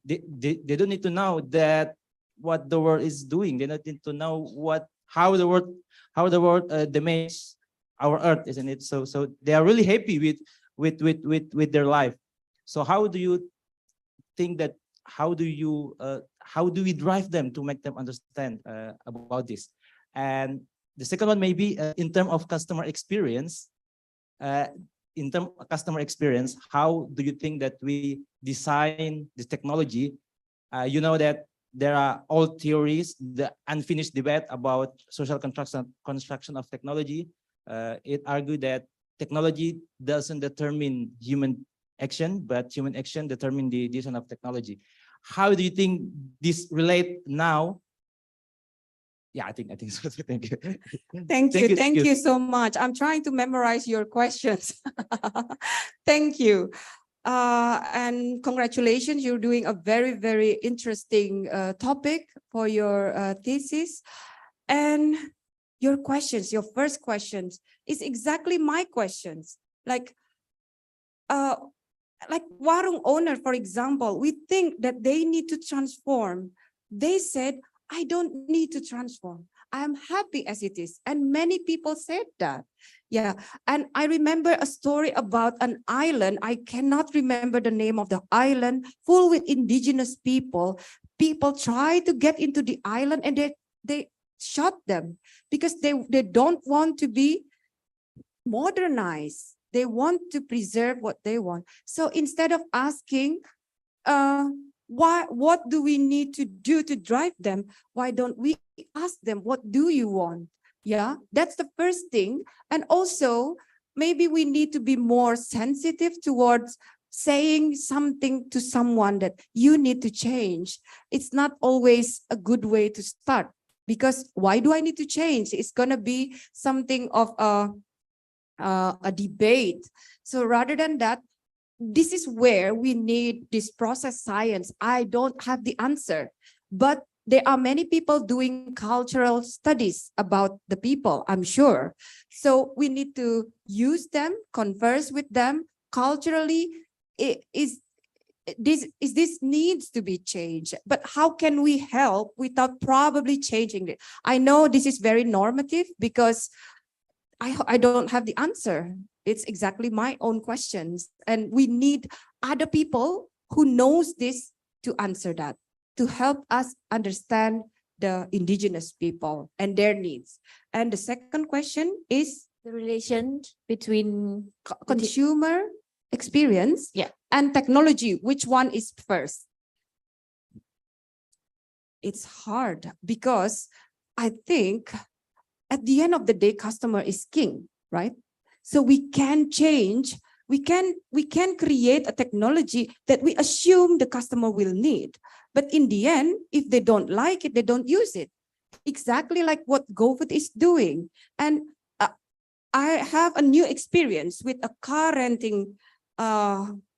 they don't need to know that what the world is doing. They don't need to know how the world damages our earth, isn't it? So they are really happy with their life. So how do you think that how do we drive them to make them understand about this? And the second one maybe in terms of customer experience. In terms of customer experience, how do you think that we design this technology? You know that there are old theories, the unfinished debate about social construction of technology. It argued that technology doesn't determine human action, but human action determines the decision of technology. How do you think this relate now? Yeah, I think so. Thank you. Thank you so much. I'm trying to memorize your questions. Thank you. And congratulations, you're doing a very, very interesting topic for your thesis. And your questions, your first questions is exactly my questions. Like warung owner, for example, we think that they need to transform. They said, I don't need to transform. I'm happy as it is. And many people said that. Yeah. And I remember a story about an island. I cannot remember the name of the island, full with indigenous people. People try to get into the island and they shot them because they don't want to be modernized. They want to preserve what they want. So instead of asking, what do we need to do to drive them? Why don't we ask them, what do you want? Yeah, that's the first thing. And also, maybe we need to be more sensitive towards saying something to someone that you need to change. It's not always a good way to start, because why do I need to change? It's going to be something of a debate. So rather than that, this is where we need this process science. I don't have the answer, but there are many people doing cultural studies about the people, I'm sure. So we need to use them, converse with them culturally. This needs to be changed, but how can we help without probably changing it? I know this is very normative because I don't have the answer. It's exactly my own questions. And we need other people who knows this to answer that, to help us understand the indigenous people and their needs. And the second question is The relation between consumer experience and technology. Which one is first? It's hard because I think at the end of the day, customer is king, right? So we can change, we can create a technology that we assume the customer will need. But in the end, if they don't like it, they don't use it. Exactly like what GoFood is doing. And I have a new experience with a car renting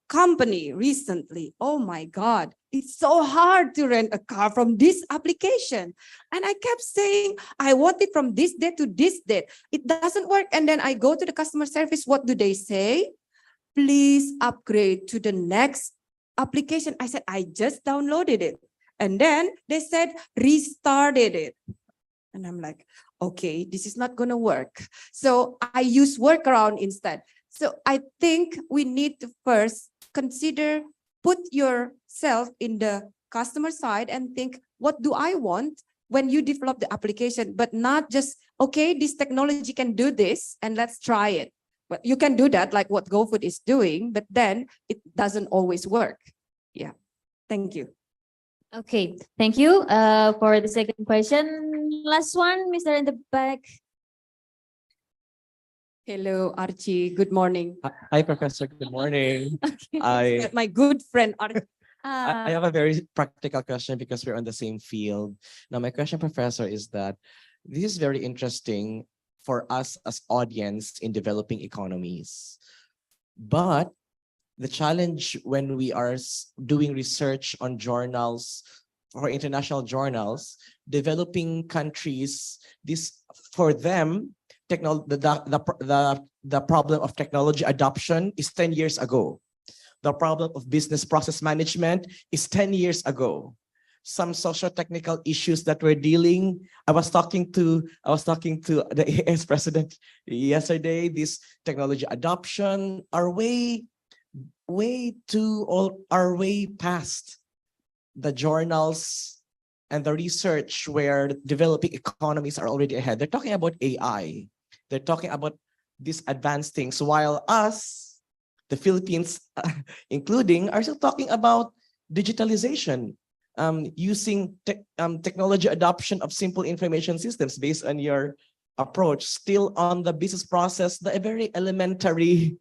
company recently. Oh my God, it's so hard to rent a car from this application. And I kept saying, I want it from this date to this date. It doesn't work. And then I go to the customer service. What do they say? Please upgrade to the next application. I said, I just downloaded it. And then they said, restarted it. And I'm like, okay, this is not going to work. So I use workaround instead. So I think we need to first consider, put yourself in the customer side and think, what do I want when you develop the application? But not just, okay, this technology can do this and let's try it. But you can do that like what GoFood is doing, but then it doesn't always work. Yeah, thank you. Okay, thank you for the second question. Last one, Mr. in the back. Hello, Archie. Good morning. Hi, Professor. Good morning. I My good friend, Archie. I have a very practical question because we're on the same field. Now, my question, Professor, is that this is very interesting for us as audience in developing economies. But the challenge when we are doing research on journals or international journals, developing countries, this for them, the problem of technology adoption is 10 years ago. The problem of business process management is 10 years ago. Some socio-technical issues that we're dealing. I was talking to the AS president yesterday. This technology adoption are way past the journals and the research where developing economies are already ahead. They're talking about AI. They're talking about these advanced things, while us, the Philippines, including, are still talking about digitalization, using technology adoption of simple information systems based on your approach, still on the business process, the very elementary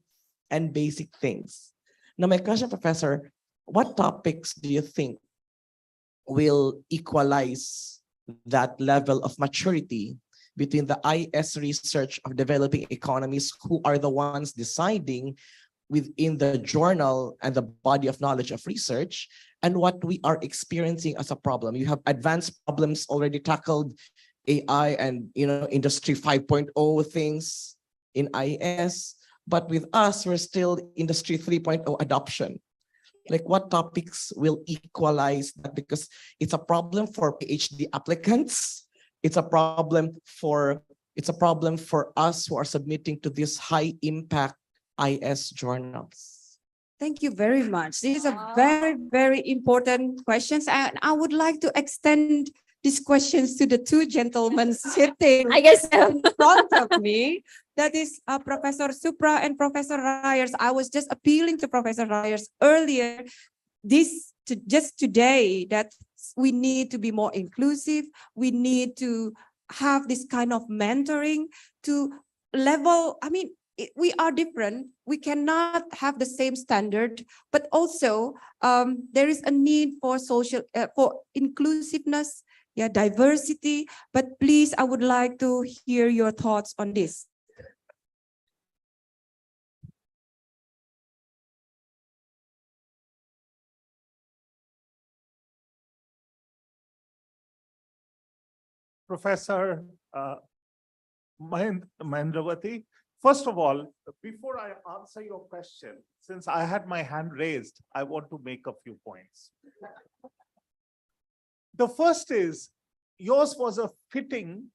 and basic things. Now, my question, Professor, what topics do you think will equalize that level of maturity between the IS research of developing economies, who are the ones deciding within the journal and the body of knowledge of research, and what we are experiencing as a problem? You have advanced problems already tackled, AI and industry 5.0 things in IS, but with us, we're still industry 3.0 adoption. Like, what topics will equalize that? Because it's a problem for PhD applicants. It's a problem for us who are submitting to these high impact IS journals. Thank you very much. These are very, very important questions. And I would like to extend these questions to the two gentlemen sitting I guess in front of me. That is Professor Supra and Professor Ryers. I was just appealing to Professor Ryers earlier, just today, that we need to be more inclusive. We need to have this kind of mentoring to level. I mean, we are different. We cannot have the same standard, but also there is a need for social, for inclusiveness, yeah, diversity. But please, I would like to hear your thoughts on this. Professor Mahendravati, first of all, before I answer your question, since I had my hand raised, I want to make a few points. The first is, yours was a fitting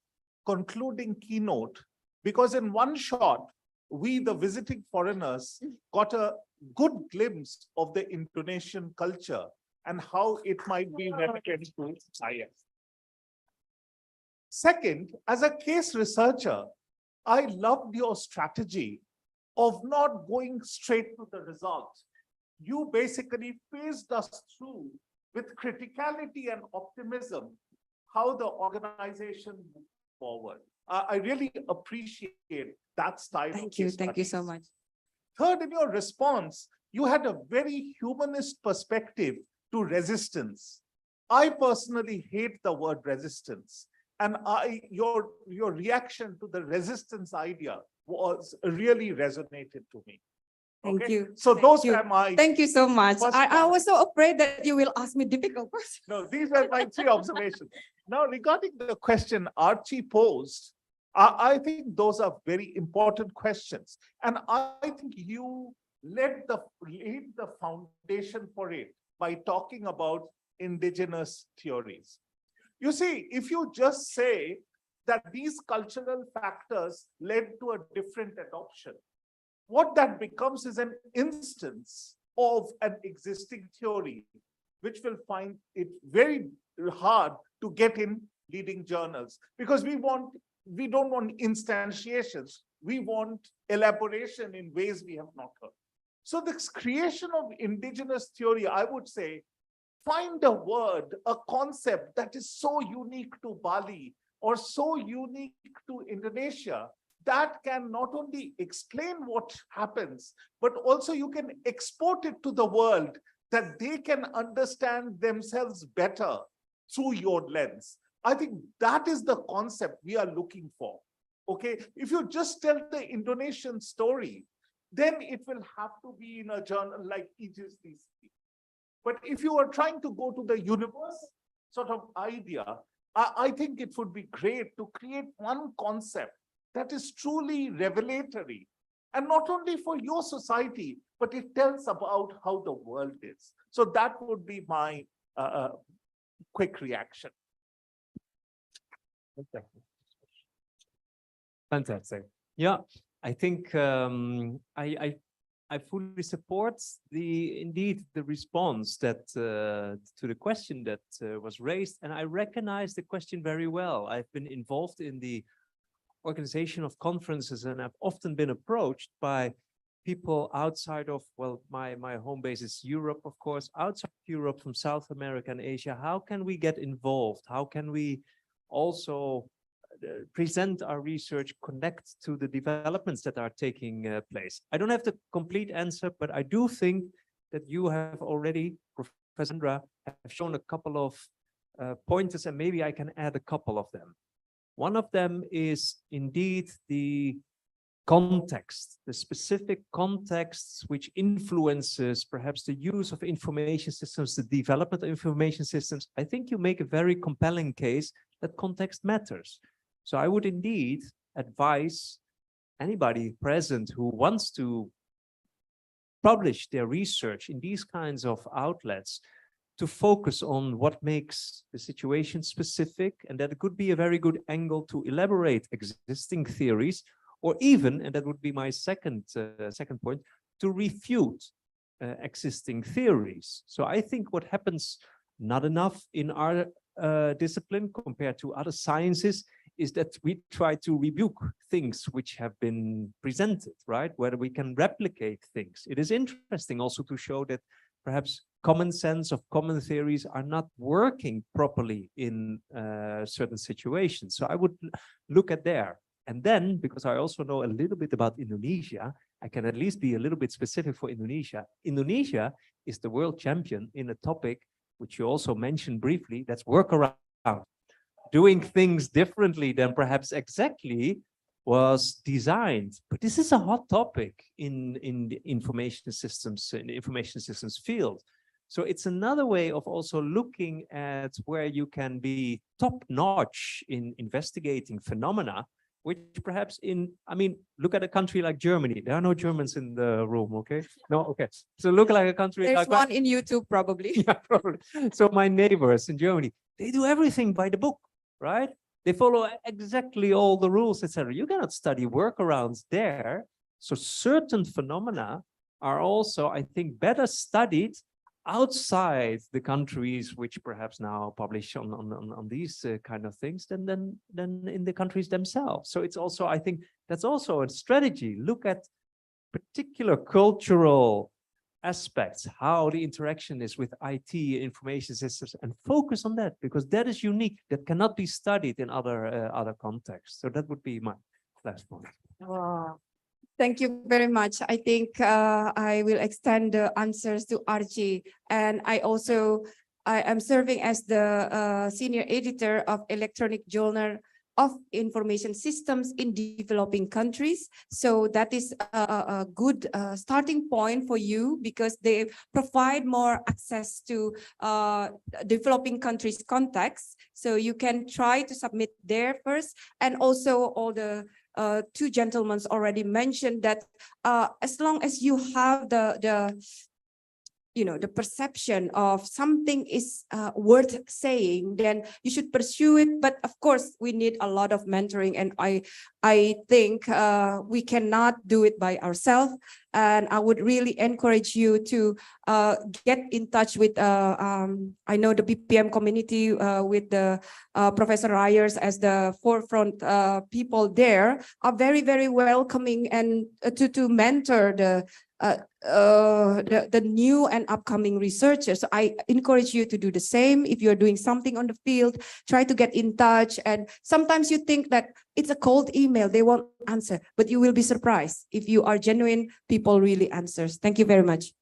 concluding keynote, because in one shot, we, the visiting foreigners, got a good glimpse of the Indonesian culture and how it might be replicated to IS. Second, as a case researcher, I loved your strategy of not going straight to the result. You basically phased us through with criticality and optimism how the organization moved forward. I really appreciate that style. Thank you so much. Third, in your response, you had a very humanist perspective to resistance. I personally hate the word resistance. And your reaction to the resistance idea was really resonated to me. Thank Okay? you. So Thank those you. are my Thank you so much. first I was so afraid that you will ask me difficult questions. No, these are my three observations. Now, regarding the question Archie posed, I think those are very important questions. And I think you laid the foundation for it by talking about indigenous theories. You see, if you just say that these cultural factors led to a different adoption, what that becomes is an instance of an existing theory, which will find it very hard to get in leading journals, because we don't want instantiations. We want elaboration in ways we have not heard. So this creation of indigenous theory, I would say, find a word, a concept that is so unique to Bali or so unique to Indonesia that can not only explain what happens, but also you can export it to the world that they can understand themselves better through your lens. I think that is the concept we are looking for. Okay, if you just tell the Indonesian story, then it will have to be in a journal like Aegis DC. But if you are trying to go to the universe sort of idea, I think it would be great to create one concept that is truly revelatory, and not only for your society, but it tells about how the world is. So that would be my quick reaction. Fantastic. Yeah, I think I fully support indeed the response that to the question that was raised, and I recognize the question very well. I've been involved in the organization of conferences, and I've often been approached by people outside of, well, my home base is Europe, of course, outside Europe, from South America and Asia. How can we get involved? How can we also present our research, connect to the developments that are taking place? I don't have the complete answer, but I do think that you have already, Professor Sandra, have shown a couple of pointers, and maybe I can add a couple of them. One of them is indeed the context, the specific contexts which influences perhaps the use of information systems, the development of information systems. I think you make a very compelling case that context matters. So I would indeed advise anybody present who wants to publish their research in these kinds of outlets to focus on what makes the situation specific, and that it could be a very good angle to elaborate existing theories, or even, and that would be my second point, to refute existing theories. So I think what happens not enough in our discipline compared to other sciences is that we try to rebuke things which have been presented, right? Whether we can replicate things. It is interesting also to show that perhaps common sense of common theories are not working properly in certain situations. So I would look at there. And then, because I also know a little bit about Indonesia, I can at least be a little bit specific for Indonesia. Indonesia is the world champion in a topic which you also mentioned briefly, that's workaround. Doing things differently than perhaps exactly was designed. But this is a hot topic in the information systems field. So it's another way of also looking at where you can be top-notch in investigating phenomena, which perhaps look at a country like Germany. There are no Germans in the room, okay? No, okay. So look like a country There's like one in YouTube probably. yeah, probably. So my neighbors in Germany, they do everything by the book, right? They follow exactly all the rules, etc. You cannot study workarounds there. So certain phenomena are also, I think, better studied outside the countries which perhaps now publish on these kind of things than in the countries themselves. So it's also, I think, that's also a strategy. Look at particular cultural aspects, how the interaction is with IT, information systems, and focus on that, because that is unique, that cannot be studied in other contexts. So that would be my last point. Wow. Thank you very much. I think I will extend the answers to Archie. And I am serving as the senior editor of Electronic Journal of Information Systems in Developing Countries. So that is a good starting point for you, because they provide more access to developing countries context. So you can try to submit there first. And also all the two gentlemen already mentioned that as long as you have the perception of something is worth saying, then you should pursue it. But of course, we need a lot of mentoring, and I think we cannot do it by ourselves. And I would really encourage you to get in touch with, I know the BPM community with the Professor Ryers as the forefront people there are very, very welcoming, and to mentor the new and upcoming researchers. So I encourage you to do the same. If you're doing something on the field, try to get in touch. And sometimes you think that it's a cold email, they won't answer, but you will be surprised. If you are genuine, people really answers. Thank you very much.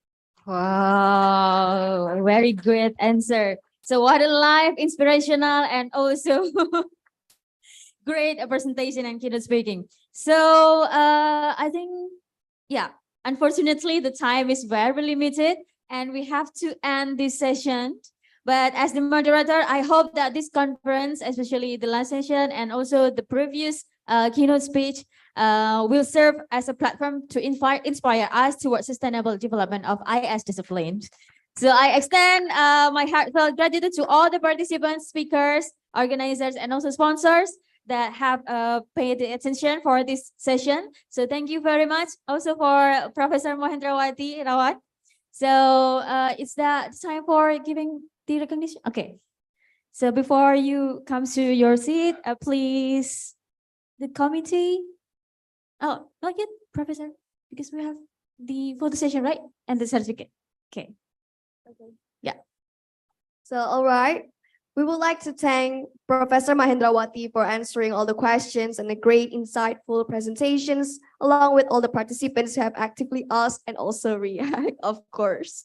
Wow, very great answer. So what a live, inspirational, and also great presentation and keynote speaking. So I think, yeah, unfortunately, the time is very limited and we have to end this session. But as the moderator, I hope that this conference, especially the last session and also the previous keynote speech, will serve as a platform to inspire us towards sustainable development of IS disciplines. So I extend my heartfelt gratitude to all the participants, speakers, organizers, and also sponsors that have paid attention for this session. So thank you very much. Also for Professor Mahendrawati Rawat. So it's that time for giving the recognition. Okay. So before you come to your seat, please, the committee. Oh, not yet, Professor, because we have the photo session, right? And the certificate. Okay. Yeah. So, all right. We would like to thank Professor Mahendrawati for answering all the questions and the great insightful presentations, along with all the participants who have actively asked and also react, of course.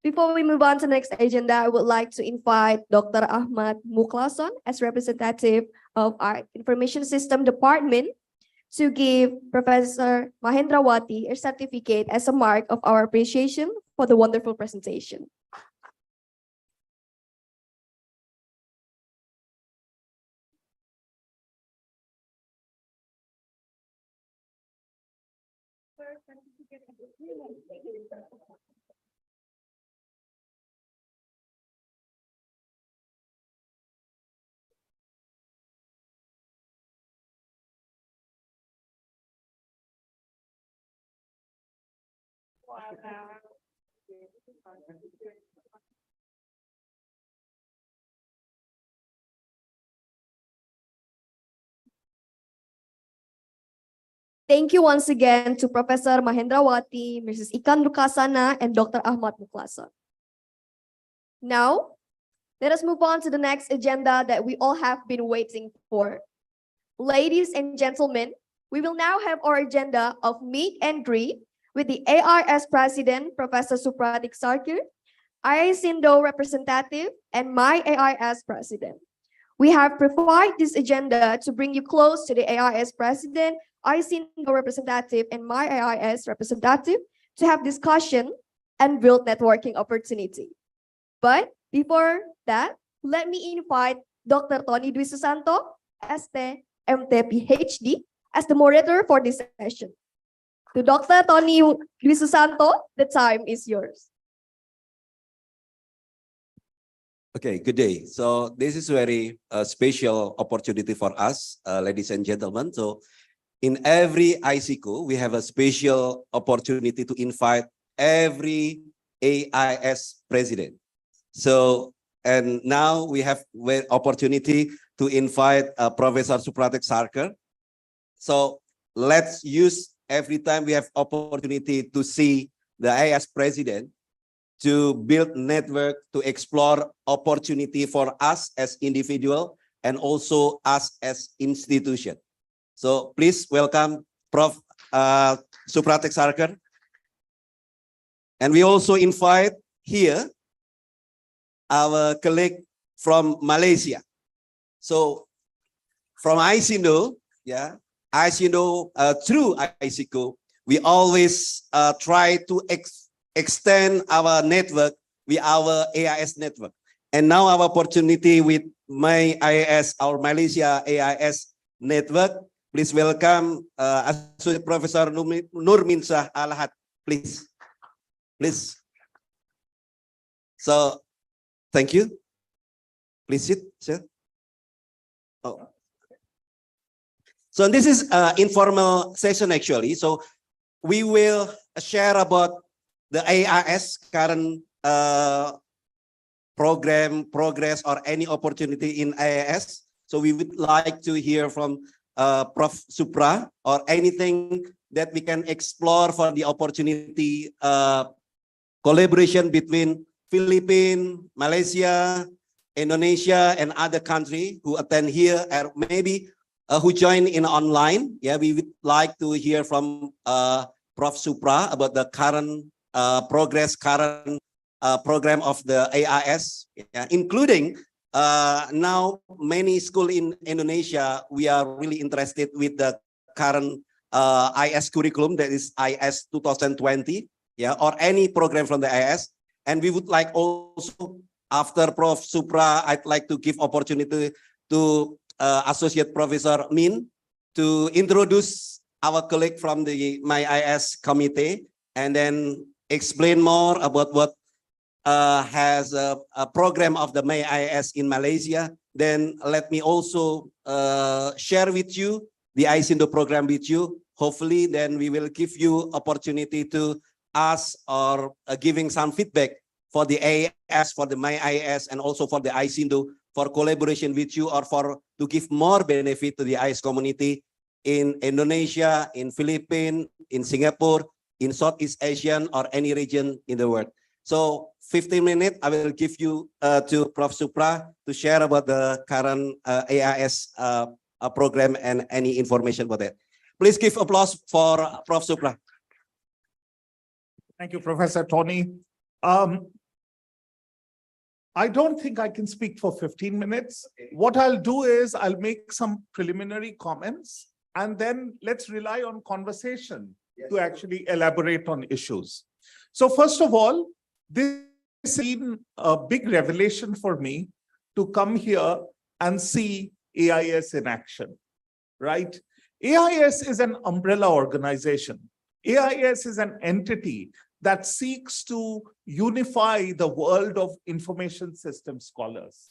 Before we move on to the next agenda, I would like to invite Dr. Ahmad Muklason as representative of our Information System Department to give Professor Mahendrawati a certificate as a mark of our appreciation for the wonderful presentation. Thank you once again to Professor Mahendrawati, Mrs. Ikan Rukasana, and Dr. Ahmad Muklason. Now, let us move on to the next agenda that we all have been waiting for. Ladies and gentlemen, we will now have our agenda of meet and greet with the ARS President, Professor Supratik Sarkir, IISINDO representative, and my ARS President. We have provided this agenda to bring you close to the ARS President, IISINDO representative, and my ARS representative to have discussion and build networking opportunity. But before that, let me invite Dr. Tony Dwi Susanto, ST, MT, PhD, as the moderator for this session. To Dr. Tony Dwi Susanto, the time is yours. Okay, good day. So this is very special opportunity for us, ladies and gentlemen. So in every ISICO, we have a special opportunity to invite every AIS president. So, and now we have opportunity to invite Professor Supratik Sarkir. So let's use every time we have opportunity to see the AIS president to build network, to explore opportunity for us as individual and also us as institution. So please welcome Prof. Supratik Sarkir. And we also invite here our colleague from Malaysia. So from ISINDO, through ISICO, we always try to extend our network with our AIS network. And now our opportunity with my AIS, our Malaysia AIS network, please welcome Associate Professor Nurminsah Alahat, please. Please. So, thank you. Please sit, sir. Oh. So this is informal session actually. So we will share about the AIS current program, progress, or any opportunity in AIS. So we would like to hear from Prof. Supra or anything that we can explore for the opportunity collaboration between Philippines, Malaysia, Indonesia, and other countries who attend here, or maybe who join in online. Yeah, we would like to hear from Prof. Supra about the current progress, current program of the AIS, including now many schools in Indonesia, we are really interested with the current IS curriculum, that is IS 2020, or any program from the IS. And we would like also, after Prof. Supra, I'd like to give opportunity to Associate Professor Min to introduce our colleague from the My IS committee and then explain more about what has a program of the My IS in Malaysia. Then let me also share with you the ISINDO program with you. Hopefully, then we will give you opportunity to ask or giving some feedback for the AIS, for the My IS, and also for the ISINDO for collaboration with you or for to give more benefit to the IS community in Indonesia, in Philippines, in Singapore, in Southeast Asian or any region in the world. So 15 minutes, I will give you to Prof. Supra to share about the current AIS program and any information about that. Please give applause for Prof. Supra. Thank you, Professor Tony. I don't think I can speak for 15 minutes. What I'll do is I'll make some preliminary comments and then let's rely on conversation to actually elaborate on issues. So first of all, this has been a big revelation for me to come here and see AIS in action, right? AIS is an umbrella organization. AIS is an entity that seeks to unify the world of information system scholars.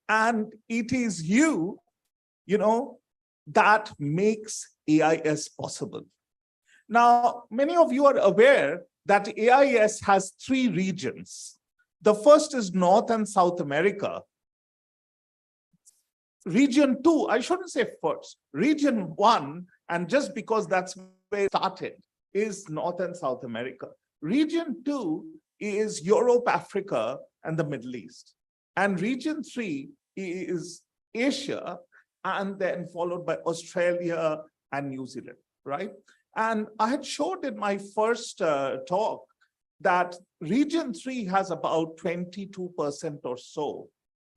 And it is you know, that makes AIS possible. Now, many of you are aware that AIS has 3 regions. The first is North and South America. Region 2, I shouldn't say first, region 1, and just because that's where it started, is North and South America. Region 2 is Europe, Africa, and the Middle East. And region 3 is Asia and then followed by Australia and New Zealand, right? And I had showed in my first talk that region 3 has about 22% or so,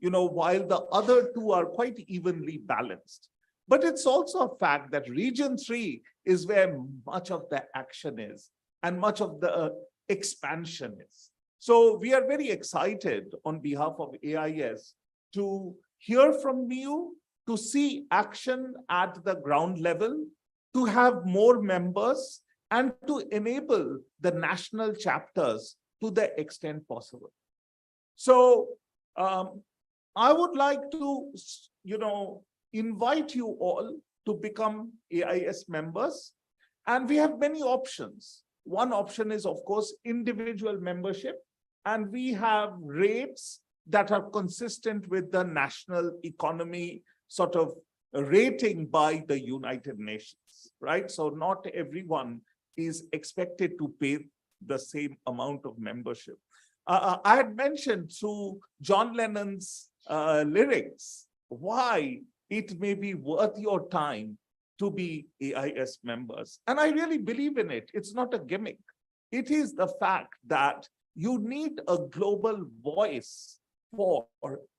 while the other two are quite evenly balanced. But it's also a fact that region 3 is where much of the action is and much of the expansion is. So we are very excited on behalf of AIS to hear from you, to see action at the ground level, to have more members, and to enable the national chapters to the extent possible. So I would like to, invite you all to become AIS members. And we have many options. One option is, of course, individual membership. And we have rates that are consistent with the national economy sort of rating by the United Nations, right? So not everyone is expected to pay the same amount of membership. I had mentioned through John Lennon's lyrics why it may be worth your time to be AIS members. And I really believe in it. It's not a gimmick. It is the fact that you need a global voice for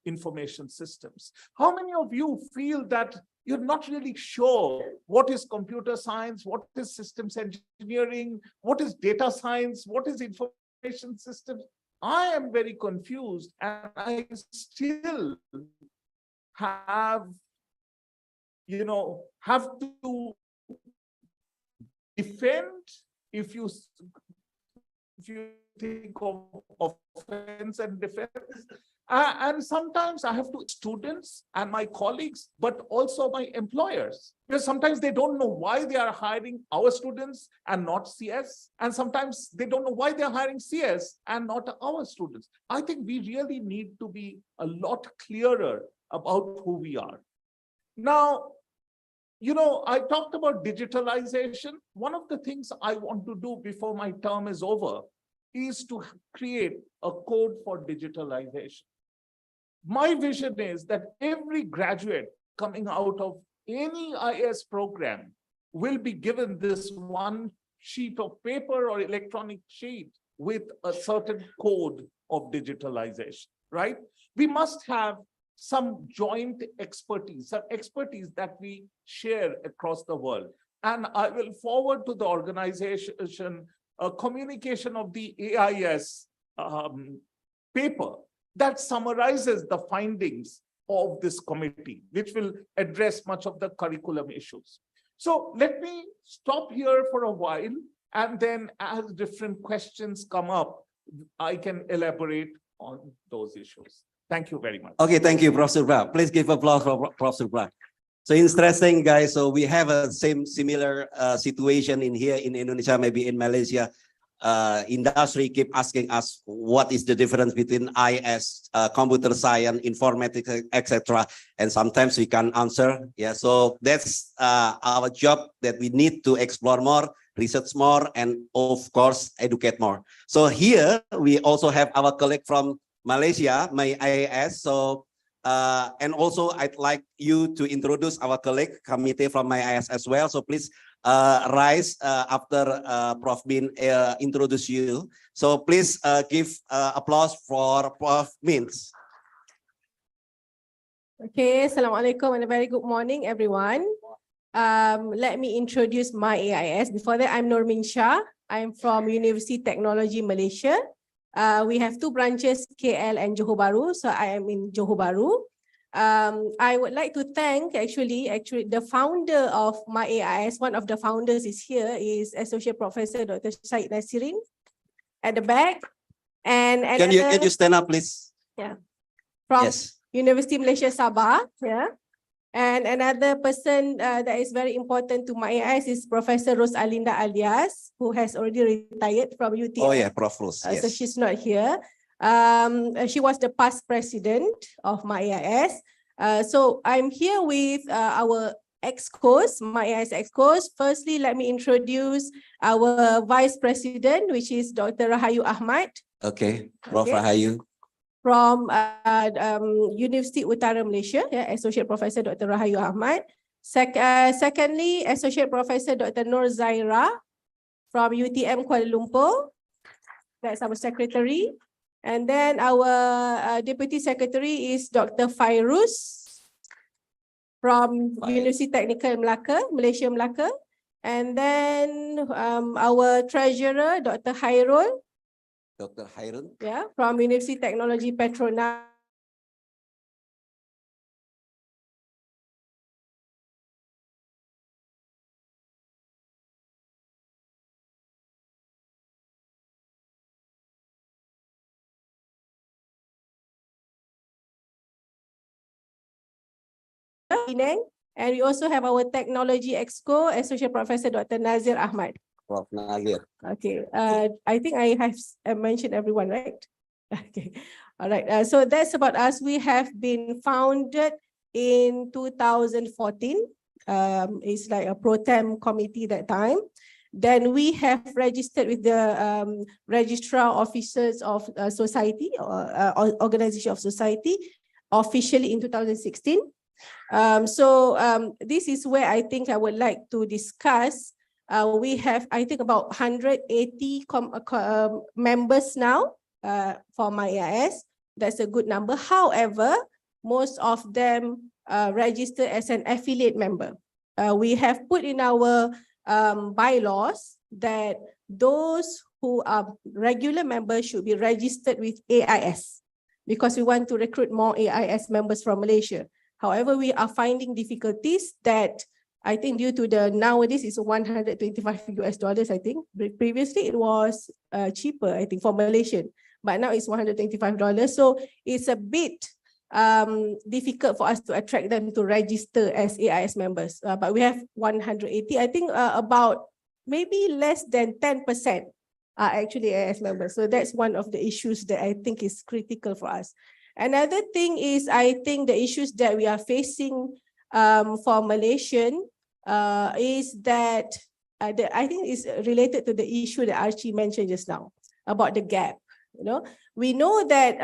information systems. How many of you feel that you're not really sure what is computer science, what is systems engineering, what is data science, what is information systems? I am very confused, and I still have to defend, if you think of offense and defense. And sometimes I have to students and my colleagues, but also my employers. Because sometimes they don't know why they are hiring our students and not CS. And sometimes they don't know why they're hiring CS and not our students. I think we really need to be a lot clearer about who we are. Now, I talked about digitalization. One of the things I want to do before my term is over is to create a code for digitalization. My vision is that every graduate coming out of any IS program will be given this one sheet of paper or electronic sheet with a certain code of digitalization, right? We must have some joint expertise, some expertise that we share across the world. And I will forward to the organization a communication of the AIS paper that summarizes the findings of this committee, which will address much of the curriculum issues. So let me stop here for a while, and then as different questions come up, I can elaborate on those issues. Thank you very much. Okay, thank you, Professor Bra. Please give applause for Professor Bra. So interesting, guys. So we have a similar situation in here in Indonesia, maybe in Malaysia. Industry keep asking us what is the difference between IS, computer science, informatics, etc. And sometimes we can answer. Yeah, so that's our job, that we need to explore more, research more, and of course educate more. So here we also have our colleague from Malaysia, my IAS. So and also I'd like you to introduce our colleague committee from my IAS as well. So please rise after Prof Bin introduce you. So please give applause for Prof Mins. Okay, Assalamualaikum and a very good morning, everyone. Let me introduce my AIS. Before that, I'm Normin Shah. I'm from University Technology Malaysia. We have two branches, KL and Johor Bahru. So I am in Johor Bahru. I would like to thank actually the founder of my AIS. One of the founders is here, is Associate Professor Dr. Syed Nasirin at the back. And can you stand up, please? Yeah, from yes. University Malaysia Sabah. Yeah. And another person that is very important to my AIS is Professor Ros Alinda Alias, who has already retired from UTM. Oh yeah, Prof Ros. Yes. So she's not here. She was the past president of my AIS. So I'm here with our ExCos, my AIS ExCos. Firstly, let me introduce our vice president, which is Dr. Rahayu Ahmad. Okay, Prof Rahayu. from University Utara Malaysia, Associate Professor Dr. Rahayu Ahmad. Secondly, Associate Professor Dr. Nur Zaira from UTM Kuala Lumpur. That's our secretary. And then our Deputy Secretary is Dr. Fairuz from University Technical Melaka, Malaysia Melaka. And then our treasurer, Dr. Hairul. Dr. Hairul. Yeah, from University Technology Petronas. And we also have our Technology Exco, Associate Professor Dr. Nazir Ahmad. Prof. Nazir. Okay, I think I have mentioned everyone, right? Okay, all right. So that's about us. We have been founded in 2014. It's like a pro-tem committee that time. Then we have registered with the Registrar Officers of Society, or Organization of Society, officially in 2016. This is where I think I would like to discuss. We have, I think, about 180 members now for MyAIS. That's a good number. However, most of them register as an affiliate member. We have put in our bylaws that those who are regular members should be registered with AIS because we want to recruit more AIS members from Malaysia. However, we are finding difficulties that I think due to the nowadays it's $125 US, I think. Previously it was cheaper, I think, for Malaysian, but now it's $125. So it's a bit difficult for us to attract them to register as AIS members. But we have 180, I think about maybe less than 10% are actually AIS members. So that's one of the issues that I think is critical for us. Another thing is, I think the issues that we are facing for Malaysian is that I think is related to the issue that Archie mentioned just now about the gap. You know, we know that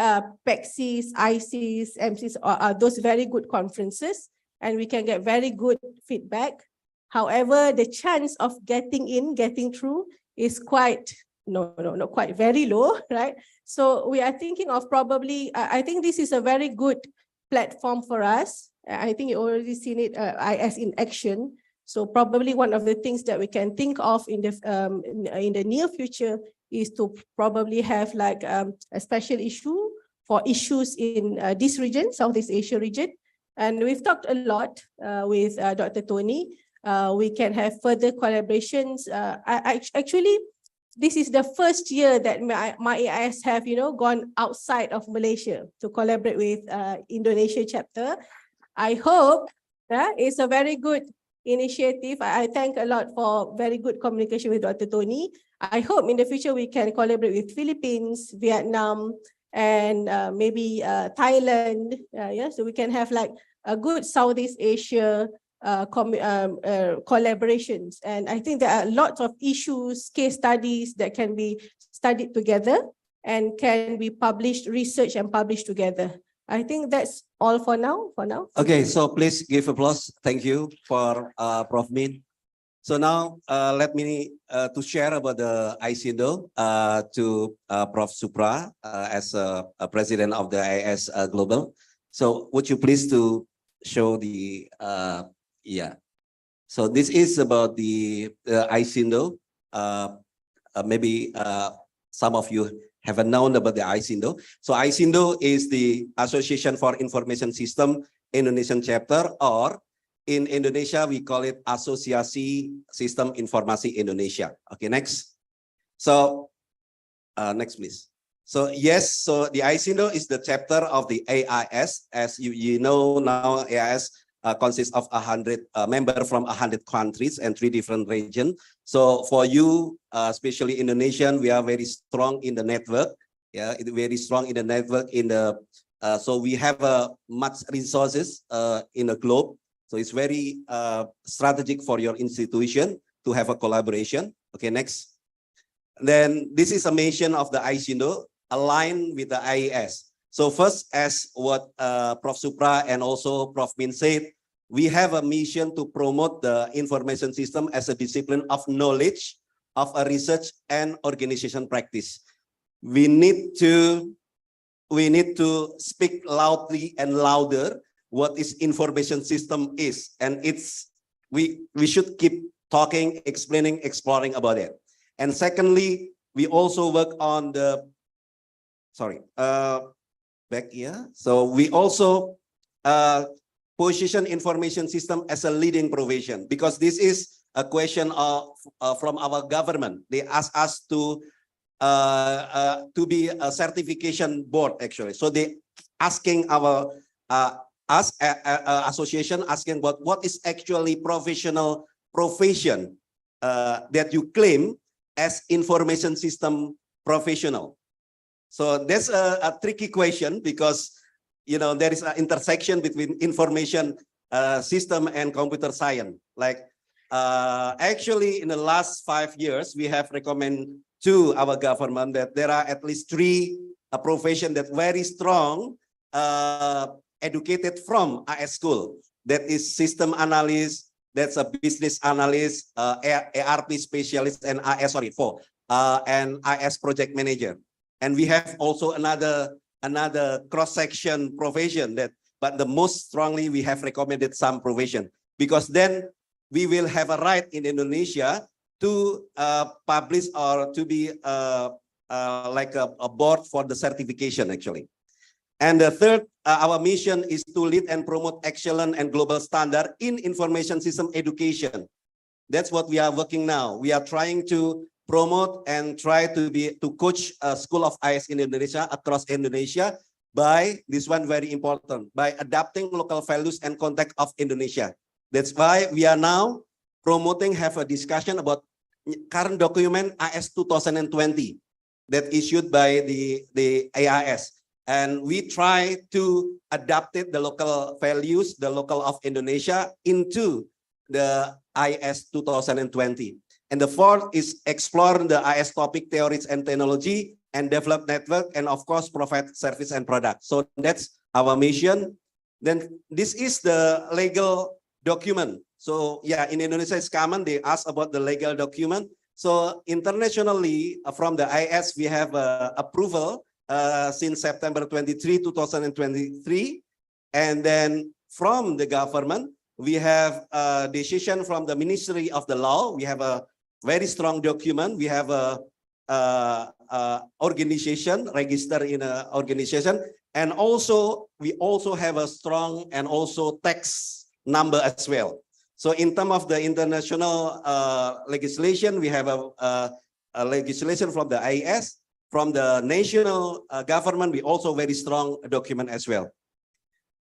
PEXIS, ISIS, MCIS are those very good conferences, and we can get very good feedback. However, the chance of getting in, getting through is quite not quite very low, right? So we are thinking of probably, I think this is a very good platform for us. I think you already seen it IS in action. So probably one of the things that we can think of in the near future is to probably have like a special issue for issues in this region, Southeast Asia region. And we've talked a lot with Dr. Tony. We can have further collaborations. Actually, this is the first year that MyAIS have, gone outside of Malaysia to collaborate with Indonesia chapter. I hope it's a very good initiative. I thank a lot for very good communication with Dr. Tony. I hope in the future we can collaborate with Philippines, Vietnam, and maybe Thailand. So we can have like a good Southeast Asia collaborations. And I think there are lots of issues, case studies that can be studied together and can be published, researched and published together. I think that's all for now. Okay, so please give applause. Thank you for Prof. Min. So now let me to share about the ISICO to Prof. Supra as a president of the IIS Global. So would you please to show the So this is about the ISICO. Maybe some of you haven't known about the ISICO. So ISICO is the Association for Information System Indonesian chapter, or in Indonesia we call it Asosiasi Sistem Informasi Indonesia. Okay, next. So next please. So yes, so the ISICO is the chapter of the AIS. As you know now, AIS consists of 100 members from 100 countries and 3 different regions. So for you, especially Indonesian, we are very strong in the network. Yeah, very strong in the network. So we have much resources in the globe. So it's very strategic for your institution to have a collaboration. Okay, next. Then this is a mission of the ISICO aligned with the IAS. So first, as what Prof. Supra and also Prof. Min said, we have a mission to promote the information system as a discipline of knowledge, of a research and organization practice. We need to speak loudly and louder what is information system is, and we should keep talking, explaining, exploring about it. And secondly, we also work on the back here. So we also position information system as a leading profession, because this is a question of from our government. They ask us to be a certification board actually. So they asking our us association asking what is actually professional profession that you claim as information system professional. So that's a tricky question, because there is an intersection between information system and computer science. Like actually in the last 5 years, we have recommended to our government that there are at least 3 professions that very strong educated from AS school. That is system analyst, that's a business analyst, ARP specialist, and and AS project manager. And we have also another cross-section profession but the most strongly we have recommended some profession, because then we will have a right in Indonesia to publish or to be like a board for the certification actually. And the third, our mission is to lead and promote excellent and global standard in information system education. That's what we are working now. We are trying to promote and try to coach a school of IS in Indonesia, across Indonesia, by this one very important, by adapting local values and context of Indonesia. That's why we are now promoting, have a discussion about current document AS 2020 that issued by the AIS. And we try to adapt it, the local values, the local of Indonesia, into the IS 2020. And the fourth is explore the IS topic, theories and technology, and develop network, and of course provide service and product. So that's our mission. Then this is the legal document. So yeah, in Indonesia it's common, they ask about the legal document. So internationally from the IS we have approval since September 23, 2023. And then from the government, we have a decision from the Ministry of the Law. We have a very strong document. We have a organization, register in an organization. And also, we also have a strong and also tax number as well. So in terms of the international legislation, we have a legislation from the IAS. From the national government, we also very strong document as well.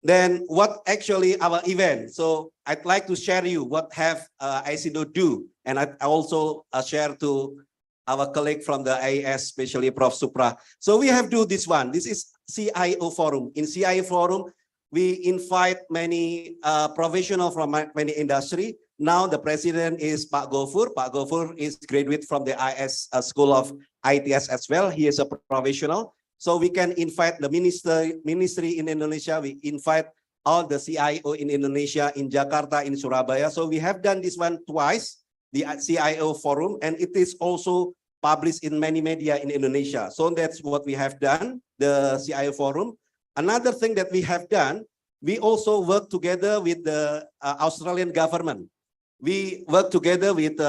Then what actually our event? So I'd like to share you what have ISICO do, and I also share to our colleague from the IAS, especially Prof. Supra. So we have do this one. This is CIO Forum. In CIO Forum, we invite many professionals from many industry. Now the president is Pak Gofur. Pak Gofur is graduate from the IS School of ITS as well. He is a professional. So we can invite the ministry in Indonesia. We invite all the CIO in Indonesia, in Jakarta, in Surabaya. So we have done this one twice, the CIO Forum, and it is also published in many media in Indonesia. So that's what we have done, the CIO Forum. Another thing that we have done, we also work together with the Australian government. We work together with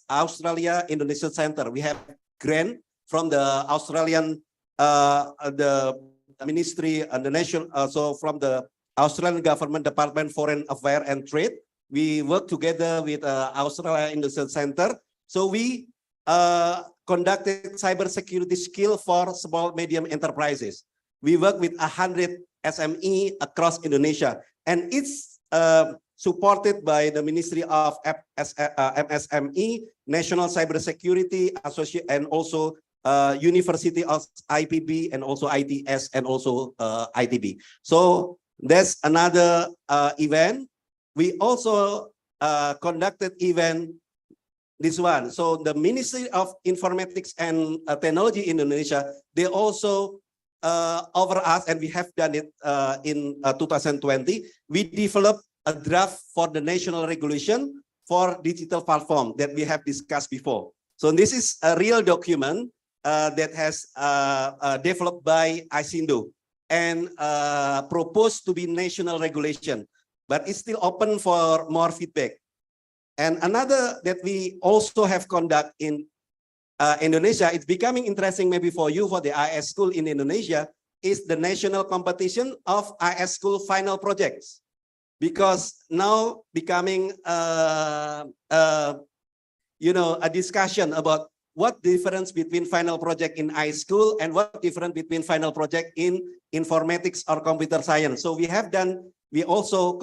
Australia Indonesia Center. We have grant from the Australian the ministry and the national, so from the Australian government Department Foreign Affairs and Trade. We work together with Australia Indonesia Center. So we conducted cybersecurity skill for small medium enterprises. We work with 100 SME across Indonesia, and it's supported by the Ministry of MSME, National Cybersecurity Association, and also University of IPB, and also ITS, and also ITB. So that's another event. We also conducted event, this one. So the Ministry of Informatics and Technology in Indonesia, they also over us, and we have done it in 2020. We developed a draft for the national regulation for digital platform that we have discussed before. So this is a real document that has developed by ISINDO and proposed to be national regulation, but it's still open for more feedback. And another that we also have conduct in Indonesia, it's becoming interesting maybe for you, for the IS school in Indonesia, is the national competition of IS school final projects. Because now becoming a discussion about what difference between final project in IS school and what difference between final project in informatics or computer science. So we also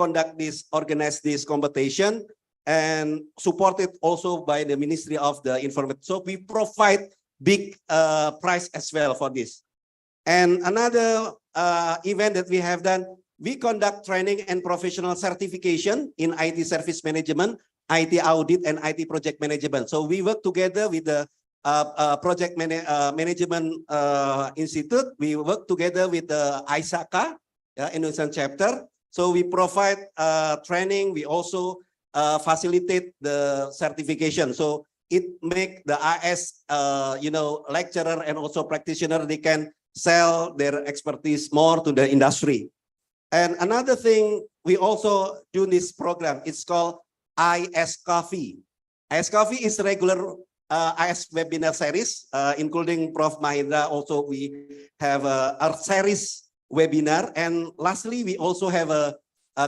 organize this competition and supported also by the Ministry of the Information. So we provide big prize as well for this. And another event that we have done, we conduct training and professional certification in IT service management, IT audit, and IT project management. So we work together with the project management institute. We work together with the ISICO, Indonesian chapter. So we provide training. We also facilitate the certification. So it make the IS, lecturer and also practitioner, they can sell their expertise more to the industry. And another thing, we also do this program. It's called IS Coffee. IS Coffee is regular IS webinar series, including Prof. Mahindra. Also, we have a series webinar. And lastly, we also have a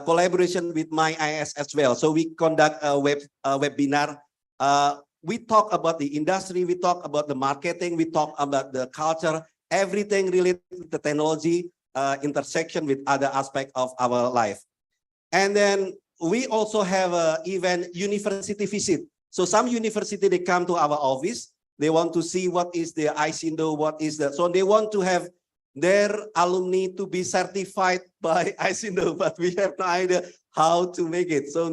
collaboration with My IS as well. So we conduct a webinar. We talk about the industry, we talk about the marketing, we talk about the culture, everything related to the technology, intersection with other aspects of our life. And then we also have an event, university visit. So some university, they come to our office, they want to see what is the ISINDO, so they want to have their alumni to be certified by ISINDO, but we have no idea how to make it. So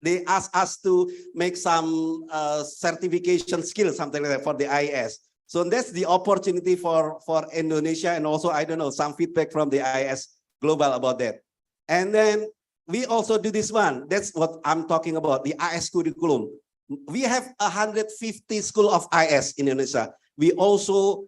they ask us to make some certification skills, something like that for the IS. So that's the opportunity for Indonesia, and also, I don't know, some feedback from the IS Global about that. And then we also do this one. That's what I'm talking about, the IS curriculum. We have 150 school of IS in Indonesia. We also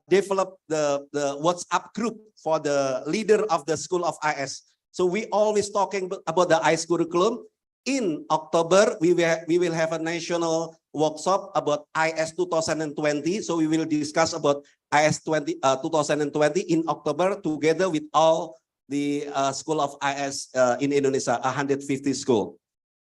develop the WhatsApp group for the leader of the school of IS. So we always talking about the IS curriculum. In October, we will have a national workshop about IS 2020. So we will discuss about IS 2020 in October together with all the school of IS in Indonesia, 150 school.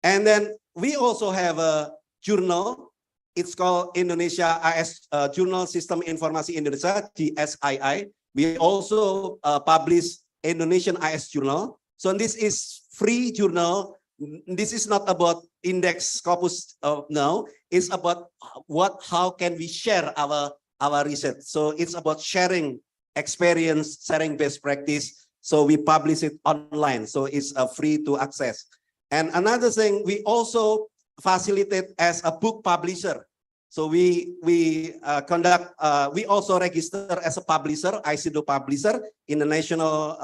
And then we also have a journal. It's called Indonesia IS Journal Sistem Informasi Indonesia, GSII. We also publish Indonesian IS Journal. So this is free journal. This is not about index corpus now. It's about how can we share our research. So it's about sharing experience, sharing best practice. So we publish it online. So it's free to access. And another thing, we also facilitate as a book publisher. So we also register as a publisher, ISINDO publisher in the National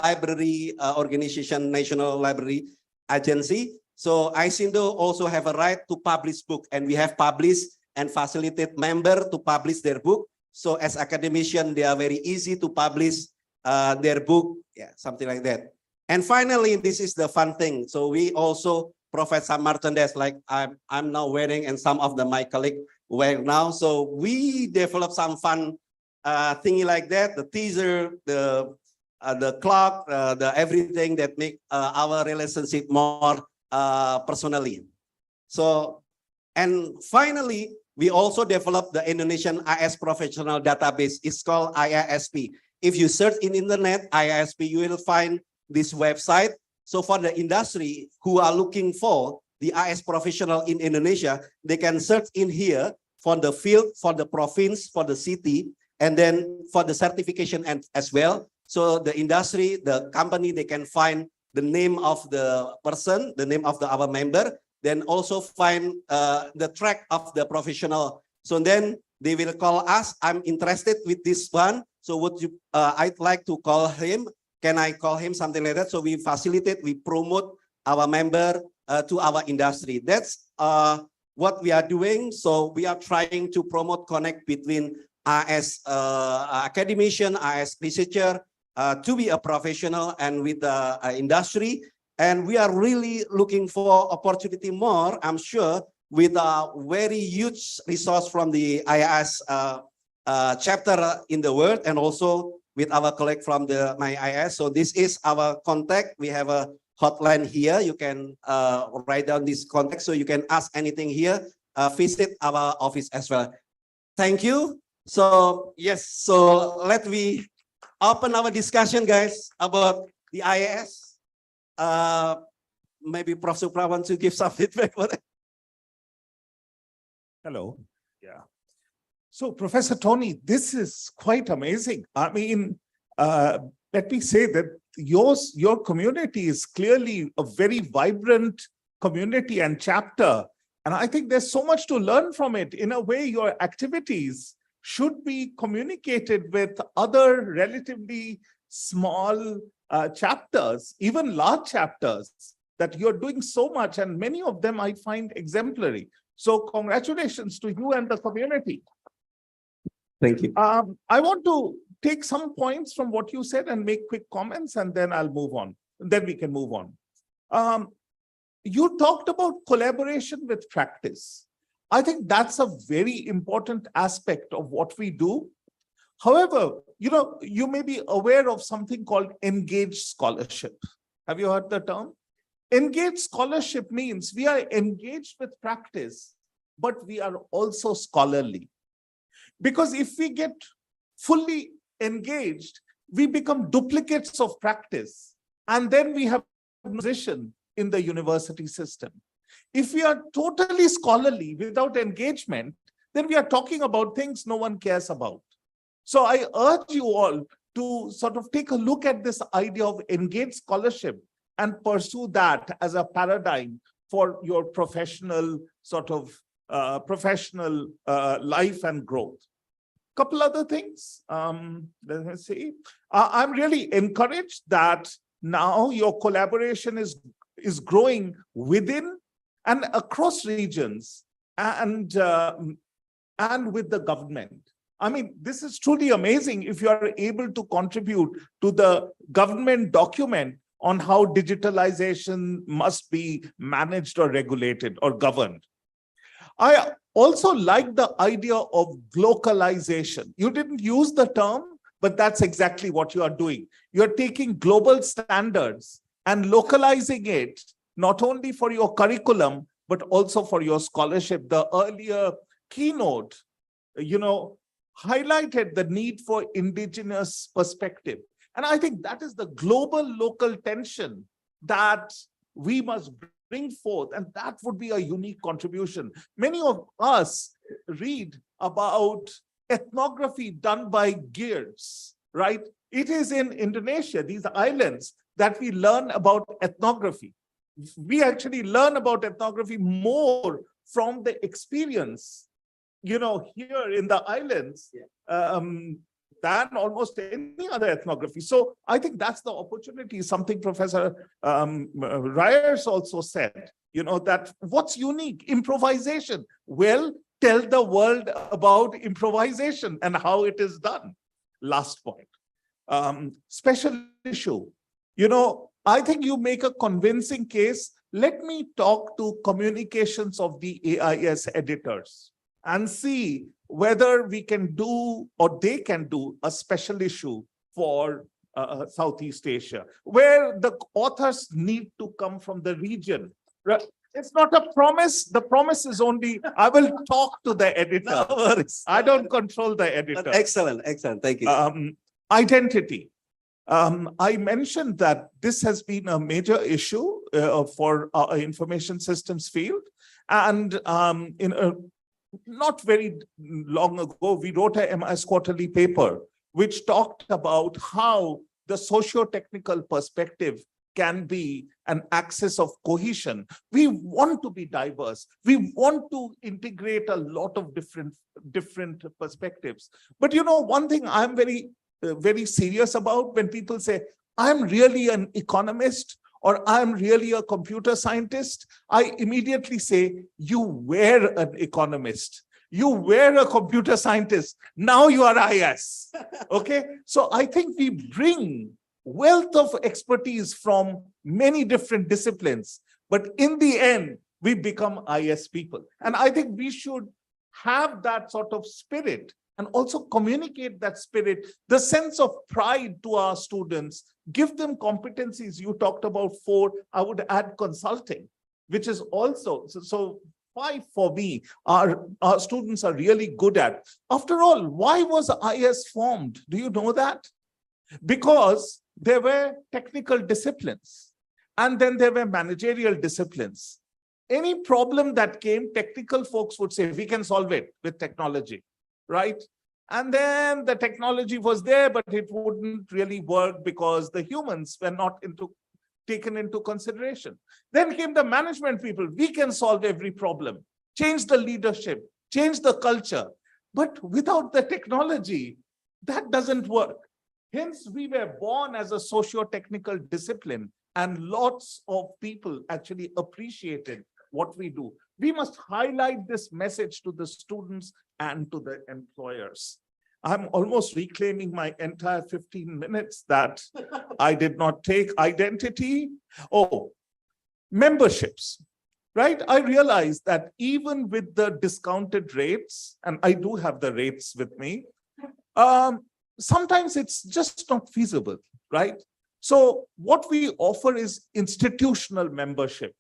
Library Organization, National Library Agency. So ISINDO also have a right to publish book, and we have published and facilitate member to publish their book. So as academician, they are very easy to publish their book, something like that. And finally, this is the fun thing. So we also provide some merchandise, like I'm now wearing, and some of my colleagues wear now. So we develop some fun thingy like that, the teaser, the clock, the everything that make our relationship more personally. So, and finally, we also developed the Indonesian IS Professional Database. It's called IISP. If you search in internet, IISP, you will find this website. So for the industry who are looking for the IS professional in Indonesia, they can search in here for the field, for the province, for the city, and then for the certification and as well. So the industry, the company, they can find the name of the person, the name of our member, then also find the track of the professional. So then they will call us. I'm interested with this one. So would you, I'd like to call him. Can I call him, something like that? So we facilitate, we promote our member to our industry. That's what we are doing. So we are trying to promote, connect between as academician, as researcher, to be a professional and with the industry. And we are really looking for opportunity more, I'm sure, with a very huge resource from the IIS chapter in the world, and also with our colleague from the MyIIS. So this is our contact. We have a hotline here. You can write down this contact so you can ask anything here. Visit our office as well. Thank you. So yes, so let me open our discussion, guys, about the IIS. Maybe Prof. Supra wants to give some feedback for that. Hello. Yeah. So Professor Tony, this is quite amazing. I mean, let me say that your community is clearly a very vibrant community and chapter. And I think there's so much to learn from it. In a way, your activities should be communicated with other relatively small chapters, even large chapters, that you're doing so much, and many of them I find exemplary. So congratulations to you and the community. Thank you. I want to take some points from what you said and make quick comments, and then I'll move on. Then we can move on. You talked about collaboration with practice. I think that's a very important aspect of what we do. However, you may be aware of something called engaged scholarship. Have you heard the term? Engaged scholarship means we are engaged with practice, but we are also scholarly. Because if we get fully engaged, we become duplicates of practice, and then we have a position in the university system. If we are totally scholarly without engagement, then we are talking about things no one cares about. So I urge you all to sort of take a look at this idea of engaged scholarship and pursue that as a paradigm for your professional sort of life and growth. Couple other things. Let me see. I'm really encouraged that now your collaboration is growing within and across regions and with the government. I mean, this is truly amazing if you are able to contribute to the government document on how digitalization must be managed or regulated or governed. I also like the idea of glocalization. You didn't use the term, but that's exactly what you are doing. You're taking global standards and localizing it, not only for your curriculum, but also for your scholarship. The earlier keynote, highlighted the need for indigenous perspective. And I think that is the global local tension that we must bring forth, and that would be a unique contribution. Many of us read about ethnography done by Gears, right? It is in Indonesia, these islands, that we learn about ethnography. We actually learn about ethnography more from the experience, here in the islands, than almost any other ethnography. So I think that's the opportunity, something Professor Ryers also said, that what's unique? Improvisation. Well, tell the world about improvisation and how it is done. Last point. Special issue. I think you make a convincing case. Let me talk to communications of the AIS editors and see whether we can do or they can do a special issue for Southeast Asia, where the authors need to come from the region. It's not a promise. The promise is only, I will talk to the editor. No worries. I don't control the editor. But excellent. Thank you. Identity. I mentioned that this has been a major issue for our information systems field. And not very long ago, we wrote a MIS quarterly paper, which talked about how the socio-technical perspective can be an axis of cohesion. We want to be diverse. We want to integrate a lot of different perspectives. But you know, one thing I'm very serious about when people say, I'm really an economist or I'm really a computer scientist, I immediately say, you were an economist. You were a computer scientist. Now you are IS. Okay. So I think we bring wealth of expertise from many different disciplines, but in the end, we become IS people. And I think we should have that sort of spirit and also communicate that spirit, the sense of pride to our students, give them competencies. You talked about 4, I would add consulting, which is also, so 5 for me, our students are really good at. After all, why was IS formed? Do you know that? Because there were technical disciplines and then there were managerial disciplines. Any problem that came, technical folks would say, we can solve it with technology. Right? And then the technology was there, but it wouldn't really work because the humans were not taken into consideration. Then came the management people. We can solve every problem, change the leadership, change the culture. But without the technology, that doesn't work. Hence, we were born as a socio-technical discipline, and lots of people actually appreciated what we do. We must highlight this message to the students and to the employers. I'm almost reclaiming my entire 15 minutes that I did not take. Identity. Oh, memberships, right? I realized that even with the discounted rates, and I do have the rates with me, sometimes it's just not feasible, right? So what we offer is institutional membership,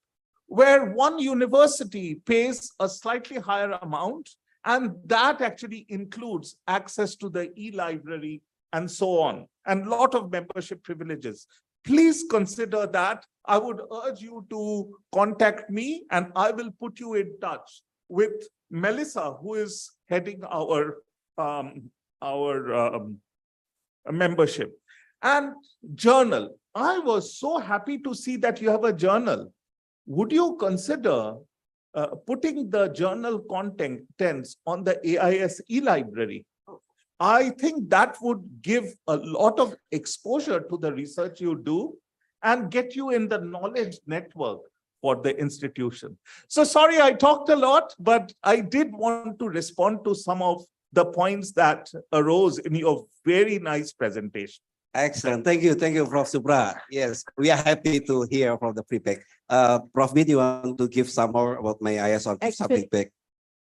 where one university pays a slightly higher amount, and that actually includes access to the e-library and so on, and a lot of membership privileges. Please consider that. I would urge you to contact me, and I will put you in touch with Melissa, who is heading our membership. And journal. I was so happy to see that you have a journal. Would you consider putting the journal contents on the AIS e-library? I think that would give a lot of exposure to the research you do and get you in the knowledge network for the institution. So sorry, I talked a lot, but I did want to respond to some of the points that arose in your very nice presentation. Excellent. Thank you, Prof. Supra. Yes, we are happy to hear from the feedback. Prof. B, do you want to give some more about my IS or give some feedback?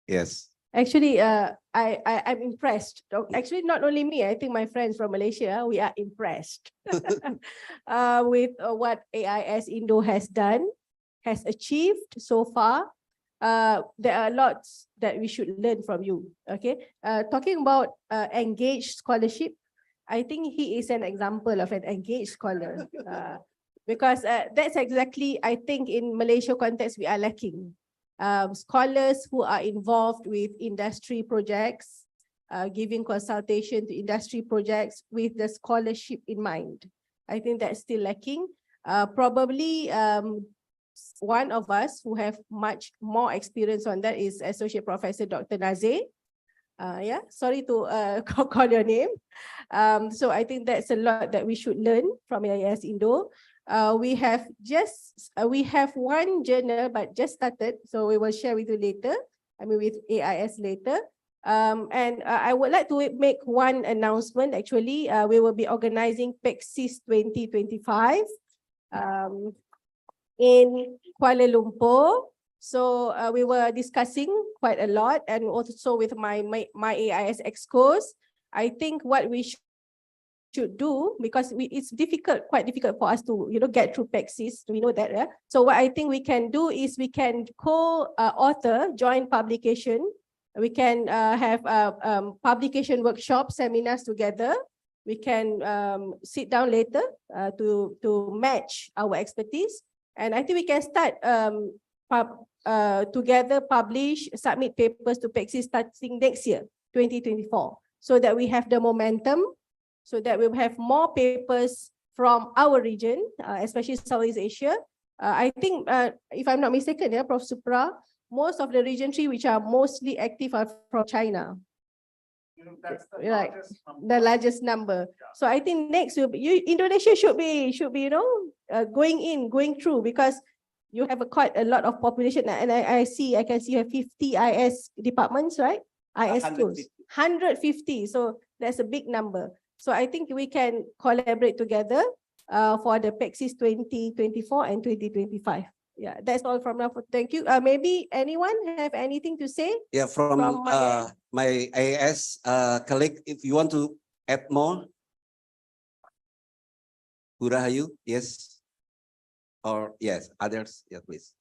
Yes. Actually, I'm impressed. Actually, not only me, I think my friends from Malaysia, we are impressed with what AIS Indo has done, has achieved so far. There are lots that we should learn from you. Okay, talking about engaged scholarship, I think he is an example of an engaged scholar because that's exactly, I think, in Malaysia context we are lacking. Scholars who are involved with industry projects, giving consultation to industry projects with the scholarship in mind. I think that's still lacking. Probably one of us who have much more experience on that is Associate Professor Dr. Nazir. Yeah, sorry to call your name. So I think that's a lot that we should learn from AIS Indo. We have one journal, but just started, so we will share with you later. I mean, with AIS later. And I would like to make one announcement. Actually, we will be organizing PEXIS 2025 in Kuala Lumpur. So we were discussing quite a lot, and also with my AIS excos. I think what we should do, because it's quite difficult for us to get through PEXIS. We know that. So what I think we can do is we can co-author joint publication. We can have publication workshop seminars together. We can sit down later to match our expertise, and I think we can start together submit papers to PEXIS starting next year, 2024, so that we have the momentum, so that we'll have more papers from our region, especially Southeast Asia. I think, if I'm not mistaken, yeah, Prof. Supra, most of the region 3 which are mostly active are from China. That's the Right, largest number. the largest number. So I think next will be, Indonesia should be going through, because you have quite a lot of population, and I can see you have 50 IS departments, right? IS schools, 150. So that's a big number. So I think we can collaborate together for the PAXIS 2024 and 2025. Yeah, that's all from now. Thank you. Maybe anyone have anything to say? Yeah, from my IAS colleague, if you want to add more. Burahayu, yes. Or yes, others, yeah, please.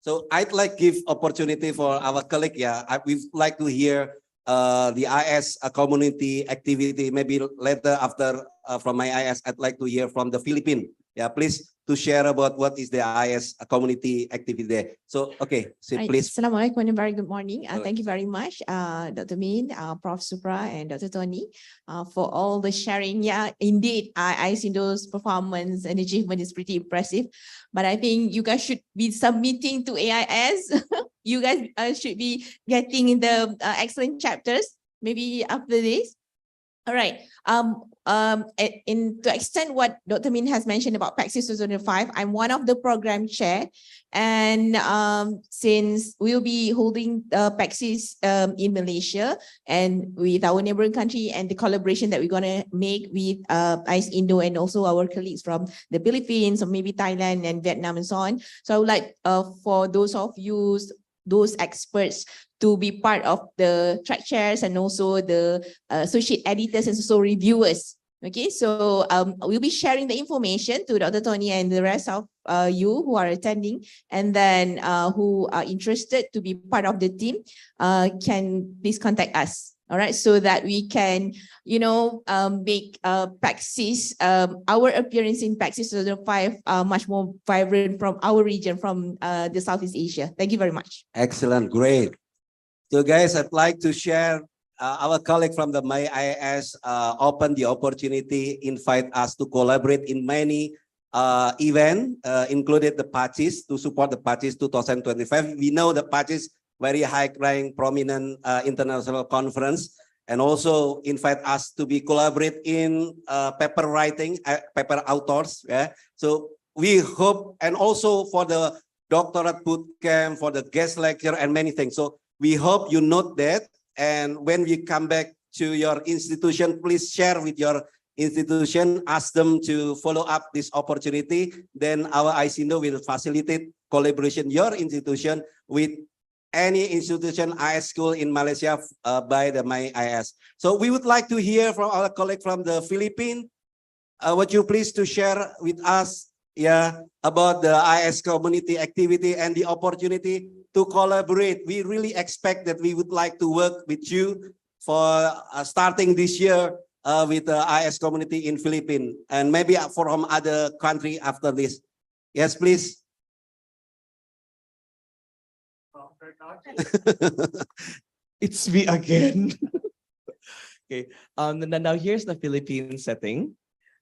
So I'd like give opportunity for our colleague. Yeah, we'd like to hear the IS community activity. Maybe later after from my IS, I'd like to hear from the Philippines. Yeah, please to share about what is the IS community activity there. So, okay, so Right. please. Assalamualaikum and a very good morning. Thank you very much, Dr. Min, Prof. Supra, and Dr. Tony, for all the sharing. Yeah, indeed, ISINDO's performance and achievement is pretty impressive. But I think you guys should be submitting to AIS. You guys should be getting in the excellent chapters, maybe after this. All right. To extend what Dr. Min has mentioned about PAXIS 2005, I'm one of the program chair. And since we'll be holding PAXIS in Malaysia and with our neighboring country, and the collaboration that we're going to make with ISINDO and also our colleagues from the Philippines or maybe Thailand and Vietnam and so on. So I would like for those of you, those experts, to be part of the track chairs and also the associate editors and also reviewers. Okay, so we'll be sharing the information to Dr. Tony and the rest of you who are attending, and then who are interested to be part of the team can please contact us. All right, so that we can, make PAXIS, our appearance in PAXIS 2005 much more vibrant from our region, from the Southeast Asia. Thank you very much. Excellent, great. So guys, I'd like to share our colleague from the MyIS open the opportunity, invite us to collaborate in many events, included the PAXIS, to support the PAXIS 2025. We know the PAXIS very high-ranking, prominent international conference, and also invite us to be collaborate in paper writing, paper authors. Yeah, so we hope, and also for the doctorate bootcamp, for the guest lecture, and many things. So we hope you note that, and when we come back to your institution, please share with your institution, ask them to follow up this opportunity. Then our ISINDO will facilitate collaboration your institution with any institution IS school in Malaysia by the MyIS. So we would like to hear from our colleague from the Philippines. Would you please to share with us, yeah, about the IS community activity and the opportunity to collaborate? We really expect that we would like to work with you for starting this year with the IS community in Philippines, and maybe from other country after this. Yes, please. It's me again. Okay. Now here's the Philippine setting.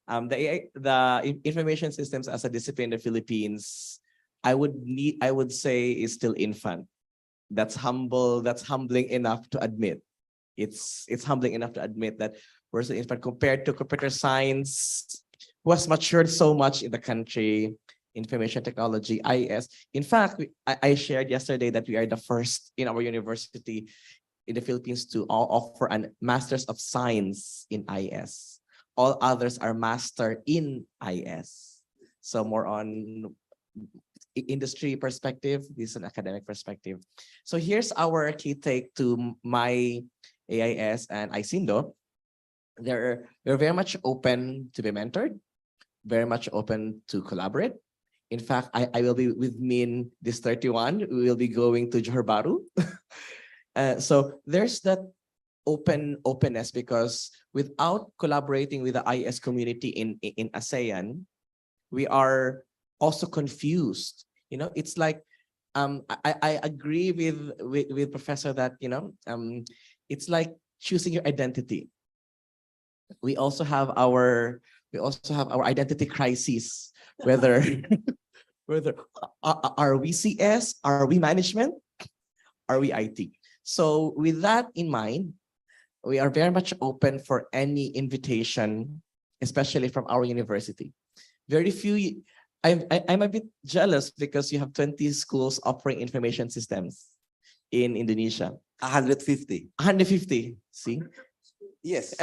The information systems as a discipline in the Philippines, I would say is still infant. That's humbling enough to admit. It's humbling enough to admit that we're still infant compared to computer science, who has matured so much in the country. Information technology, IS. In fact, I shared yesterday that we are the first in our university in the Philippines to offer a Master's of Science in IS. All others are Master in IS. So more on industry perspective, this is an academic perspective. So here's our key take to my AIS and ISINDO. We're very much open to be mentored, very much open to collaborate. In fact, I will be with Min this 31. We will be going to Johor Bahru. So there's that openness, because without collaborating with the IS community in ASEAN, we are also confused. It's like I agree with Professor that it's like choosing your identity. We also have our We also have our identity crisis, whether whether are we CS, are we management, are we IT? So with that in mind, we are very much open for any invitation, especially from our university. Very few, I'm a bit jealous because you have 20 schools offering information systems in Indonesia. 150. 150, see? Yes.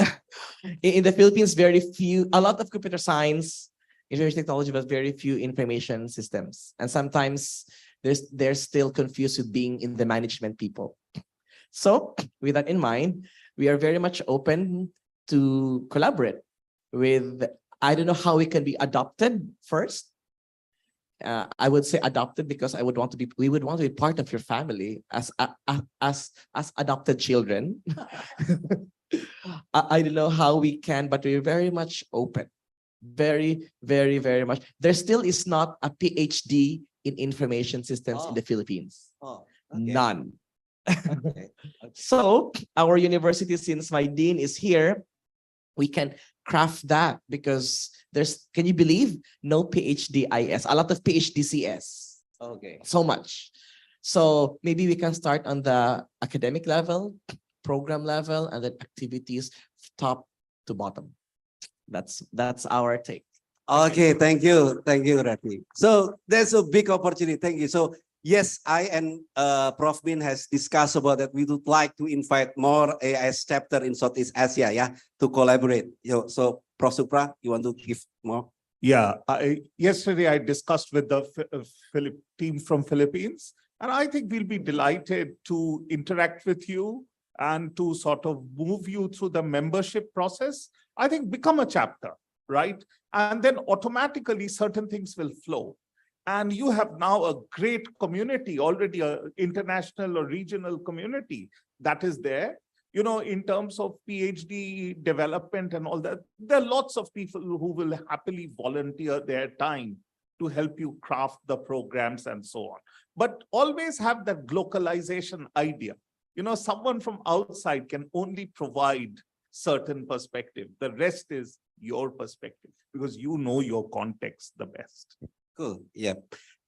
In the Philippines, very few, a lot of computer science, information technology, but very few information systems. And sometimes they're still confused with being in the management people. So with that in mind, we are very much open to collaborate with, I don't know how we can be adopted first. I would say adopted because we would want to be part of your family as adopted children. I don't know how we can, but we're very much open. Very, very, very much. There still is not a PhD in information systems in the Philippines. Okay. None. Okay. So our university, since my dean is here, we can craft that because can you believe, no PhD IS, a lot of PhD CS. Okay. So much. So maybe we can start on the academic level, program level, and then activities top to bottom. That's our take. Okay, thank you, Ratni. So there's a big opportunity. Thank you. So yes, I and Prof Bin has discussed about that. We would like to invite more AIS chapter in Southeast Asia, yeah, to collaborate. So Prof Supra, you want to give more? Yeah, yesterday I discussed with the team from Philippines, and I think we'll be delighted to interact with you and to sort of move you through the membership process. I think become a chapter, right? And then automatically certain things will flow. And you have now a great community, already an international or regional community that is there. You know, in terms of PhD development and all that, there are lots of people who will happily volunteer their time to help you craft the programs and so on. But always have that localization idea. You know, someone from outside can only provide certain perspective. The rest is your perspective because you know your context the best. Cool. Yeah.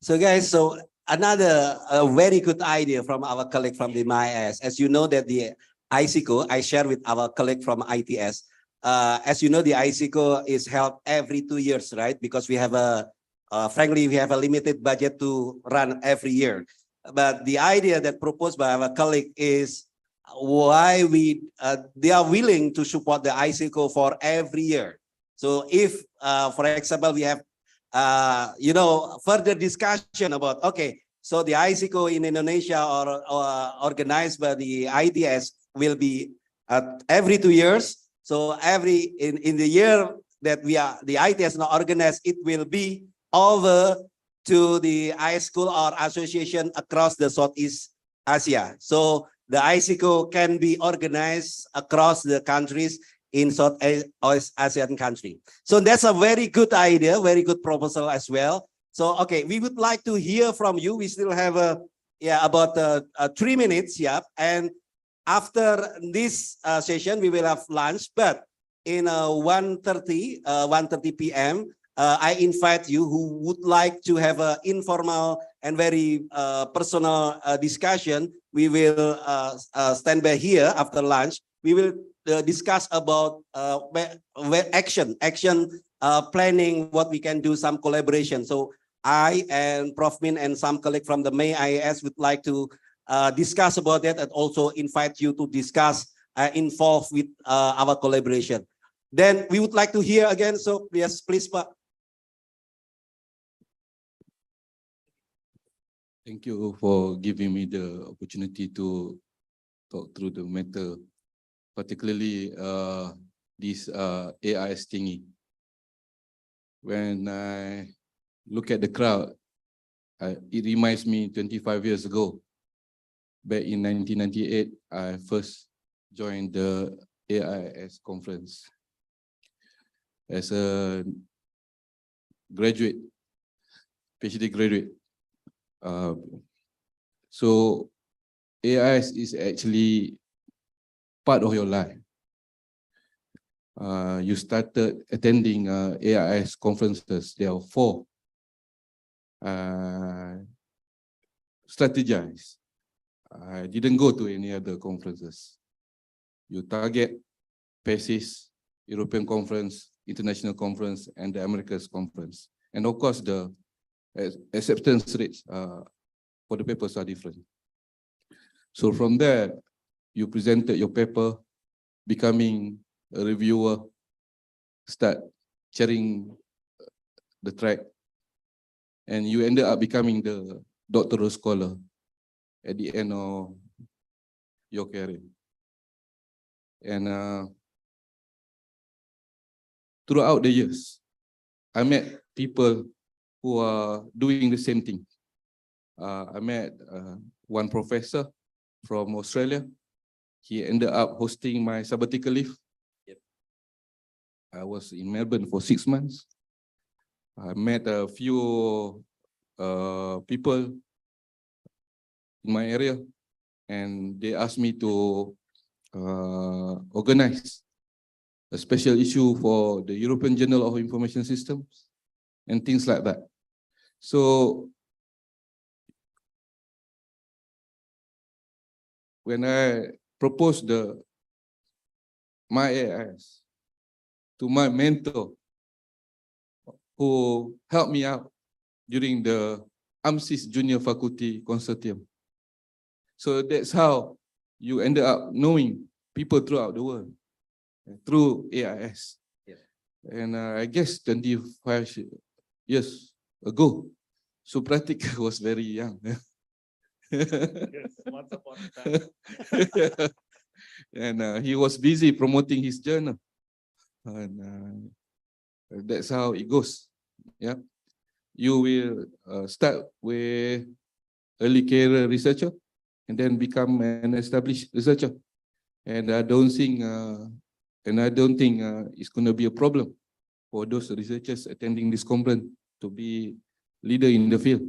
So guys, so another very good idea from our colleague from the MIS. As you know that the ISICO, I share with our colleague from ITS. As you know, the ISICO is held every 2 years, right? Because we have frankly, we have a limited budget to run every year. But the idea that proposed by our colleague is why they are willing to support the ISICO for every year. So if, for example, we have, further discussion about, okay, so the ISICO in Indonesia or organized by the ITS will be every 2 years. So in the year that the ITS now organized, it will be over to the ISCO or association across the Southeast Asia. So the ISICO can be organized across the countries in Southeast Asian country. So that's a very good idea, very good proposal as well. So, okay, we would like to hear from you. We still have about 3 minutes, yeah. And after this session, we will have lunch, but in 1:30 p.m., I invite you who would like to have an informal and very personal discussion. We will stand by here after lunch. We will discuss about action planning, what we can do, some collaboration. So I and Prof Min and some colleague from the May IAS would like to discuss about that and also invite you to discuss involved with our collaboration. Then we would like to hear again. So yes, please, Pak. Thank you for giving me the opportunity to talk through the matter, particularly this AIS thingy. When I look at the crowd, it reminds me 25 years ago. Back in 1998, I first joined the AIS conference as a graduate, PhD graduate. So AIS is actually part of your life. you started attending AIS conferences. There are 4. Strategize. I didn't go to any other conferences. You target PACES, European Conference, International Conference, and the Americas Conference. And of course, the acceptance rates for the papers are different. So from there, you presented your paper, becoming a reviewer, start chairing the track, and you ended up becoming the doctoral scholar at the end of your career. And throughout the years, I met people who are doing the same thing. I met one professor from Australia. He ended up hosting my sabbatical leave. I was in Melbourne for 6 months. I met a few people in my area, and they asked me to organize a special issue for the European Journal of Information Systems and things like that. So when I proposed my AIS to my mentor, who helped me out during the AMSIS Junior Faculty Consortium. So that's how you ended up knowing people throughout the world through AIS. And I guess 25 years ago, Supratik was very young. Yes, once upon a time. And he was busy promoting his journal. And that's how it goes. Yeah, you will start with early career researcher, and then become an established researcher. And I don't think, it's going to be a problem for those researchers attending this conference to be leader in the field.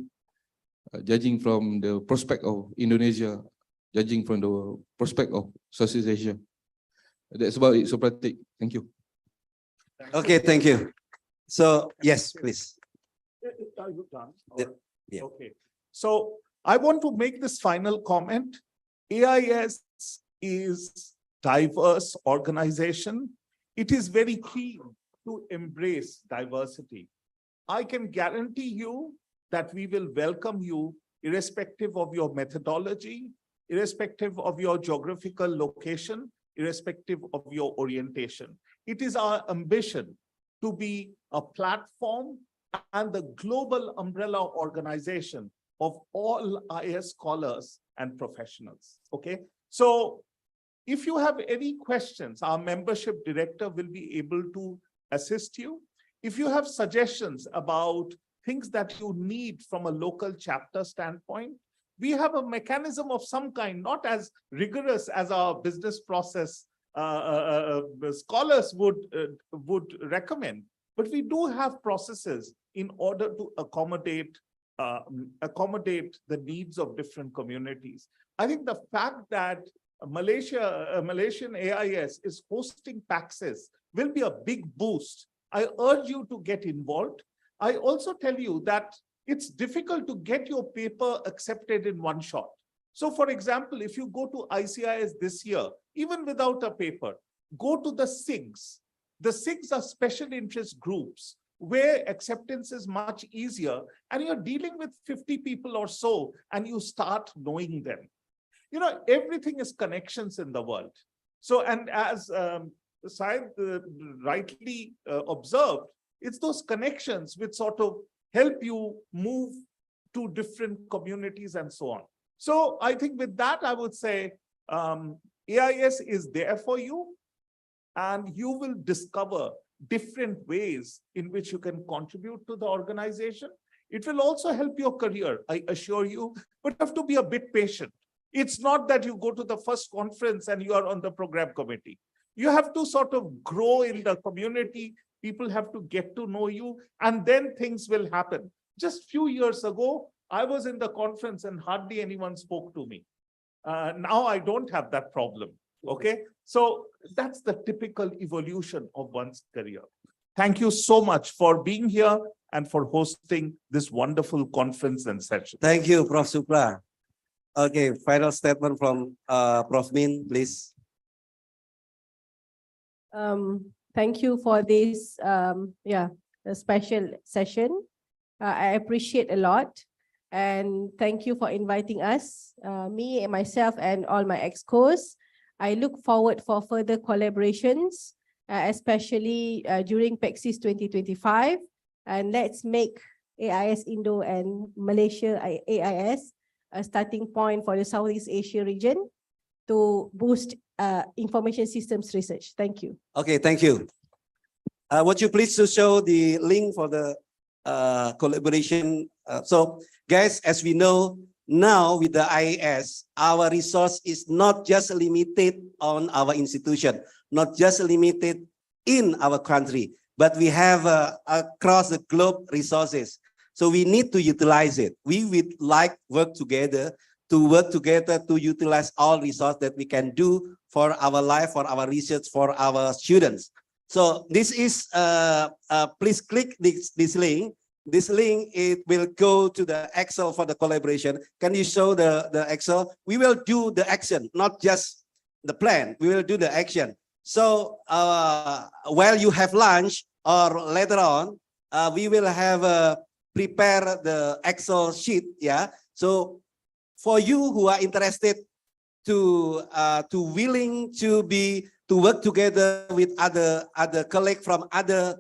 Judging from the prospect of Indonesia, judging from the prospect of Southeast Asia. That's about it, Supratik. Thank you. Okay, thank you. So, yes, please. Are you done? Yeah. Okay. So I want to make this final comment. AIS is diverse organization. It is very keen to embrace diversity. I can guarantee you that we will welcome you irrespective of your methodology, irrespective of your geographical location, irrespective of your orientation. It is our ambition to be a platform and the global umbrella organization of all IS scholars and professionals. Okay, so if you have any questions, our membership director will be able to assist you. If you have suggestions about things that you need from a local chapter standpoint, we have a mechanism of some kind, not as rigorous as our business process scholars would recommend, but we do have processes in order to accommodate the needs of different communities. I think the fact that Malaysian AIS is hosting PAXes will be a big boost. I urge you to get involved. I also tell you that it's difficult to get your paper accepted in one shot. So for example, if you go to ICIS this year, even without a paper, go to the SIGs. The SIGs are special interest groups where acceptance is much easier, and you're dealing with 50 people or so, and you start knowing them. You know, everything is connections in the world. So, and as Syed rightly observed, it's those connections which sort of help you move to different communities and so on. So I think with that, I would say AIS is there for you, and you will discover different ways in which you can contribute to the organization. It will also help your career, I assure you, but you have to be a bit patient. It's not that you go to the first conference and you are on the program committee. You have to sort of grow in the community. People have to get to know you, and then things will happen. Just a few years ago, I was in the conference and hardly anyone spoke to me. Now I don't have that problem. Okay, so that's the typical evolution of one's career. Thank you so much for being here and for hosting this wonderful conference and session. Thank you, Prof. Supra. Okay, final statement from Prof. Min, please. Thank you for this a special session. I appreciate a lot, and thank you for inviting us, me and myself and all my excos. I look forward for further collaborations, especially during PEXIS 2025, and let's make AIS Indo and Malaysia AIS a starting point for the Southeast Asia region to boost information systems research. Thank you. Okay, thank you. Would you please to show the link for the collaboration? So guys, as we know, now with the IAS, our resource is not just limited on our institution, not just limited in our country, but we have across the globe resources. So we need to utilize it. We would like work together to utilize all resources that we can do for our life, for our research, for our students. So this is, please click this link. This link, it will go to the Excel for the collaboration. Can you show the Excel? We will do the action, not just the plan. We will do the action. So while you have lunch or later on, we will have prepare the Excel sheet. Yeah. So for you who are interested to willing to work together with other colleagues from other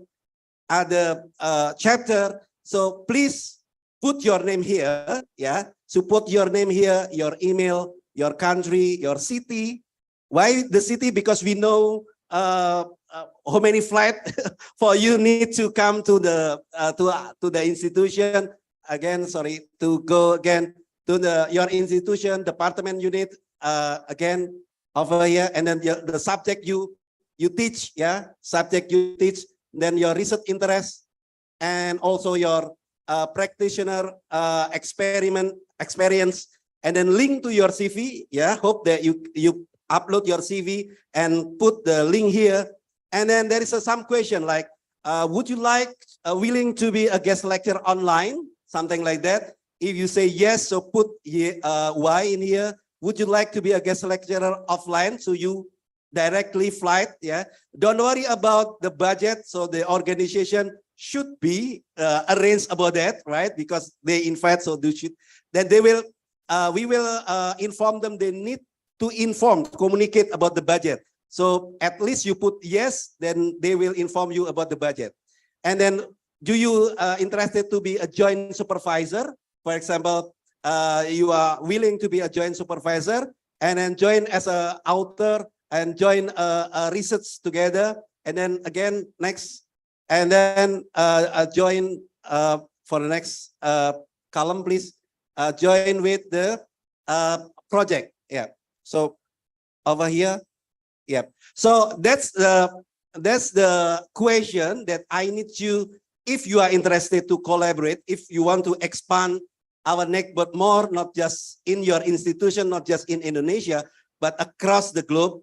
chapter. So please put your name here, yeah. So put your name here, your email, your country, your city. Why the city? Because we know how many flights for you need to come to the institution. Again, sorry, to go again to your institution, department unit, again over here, and then the subject you teach, yeah, subject you teach, then your research interest, and also your practitioner experience, and then link to your CV. Yeah, hope that you upload your CV and put the link here. And then there is some question like, would you like willing to be a guest lecturer online, something like that? If you say yes, so put Y in here. Would you like to be a guest lecturer offline? So you directly flight, yeah. Don't worry about the budget. So the organization should be arranged about that, right? Because they invite, so they should. Then they will, we will inform them. They need to communicate about the budget. So at least you put yes, then they will inform you about the budget. And then, do you interested to be a joint supervisor? For example, you are willing to be a joint supervisor and then join as an author and join a research together. And then again, next, and then join for the next column, please. Join with the project. Yeah. So over here. Yeah. So that's the question that I need you, if you are interested to collaborate, if you want to expand our network more, not just in your institution, not just in Indonesia, but across the globe.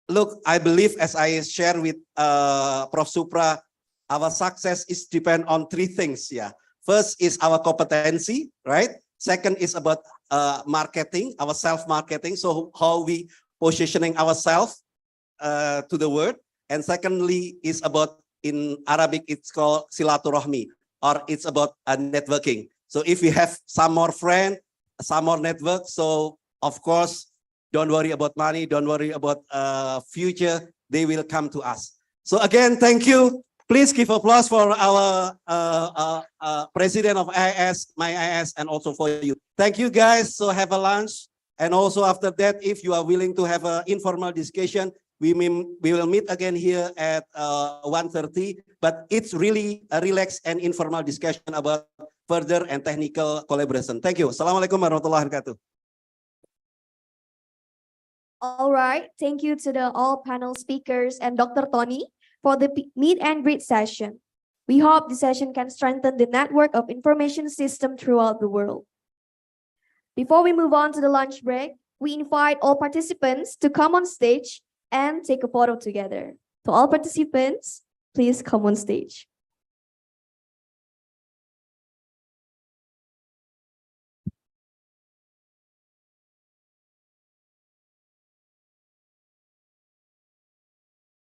Look, I believe, as I share with Prof. Supra, our success is depend on three things. Yeah. First is our competency, right? Second is about marketing, our self-marketing. So how we positioning ourselves to the world. And secondly is about, in Arabic, it's called silaturahmi, or it's about networking. So if you have some more friends, some more network, so of course, don't worry about money, don't worry about future, they will come to us. So again, thank you. Please give applause for our president of IIS, my IIS, and also for you. Thank you guys. So have a lunch. And also after that, if you are willing to have an informal discussion, we will meet again here at 1:30. But it's really a relaxed and informal discussion about further and technical collaboration. Thank you. Assalamualaikum warahmatullahi wabarakatuh. All right. Thank you to the all panel speakers and Dr. Tony for the meet and greet session. We hope the session can strengthen the network of information system throughout the world. Before we move on to the lunch break, We invite all participants to come on stage and take a photo together. To all participants, please come on stage.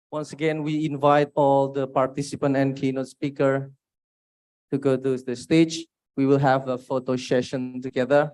Once again, we invite all the participant and keynote speaker to go to the stage. We will have a photo session together.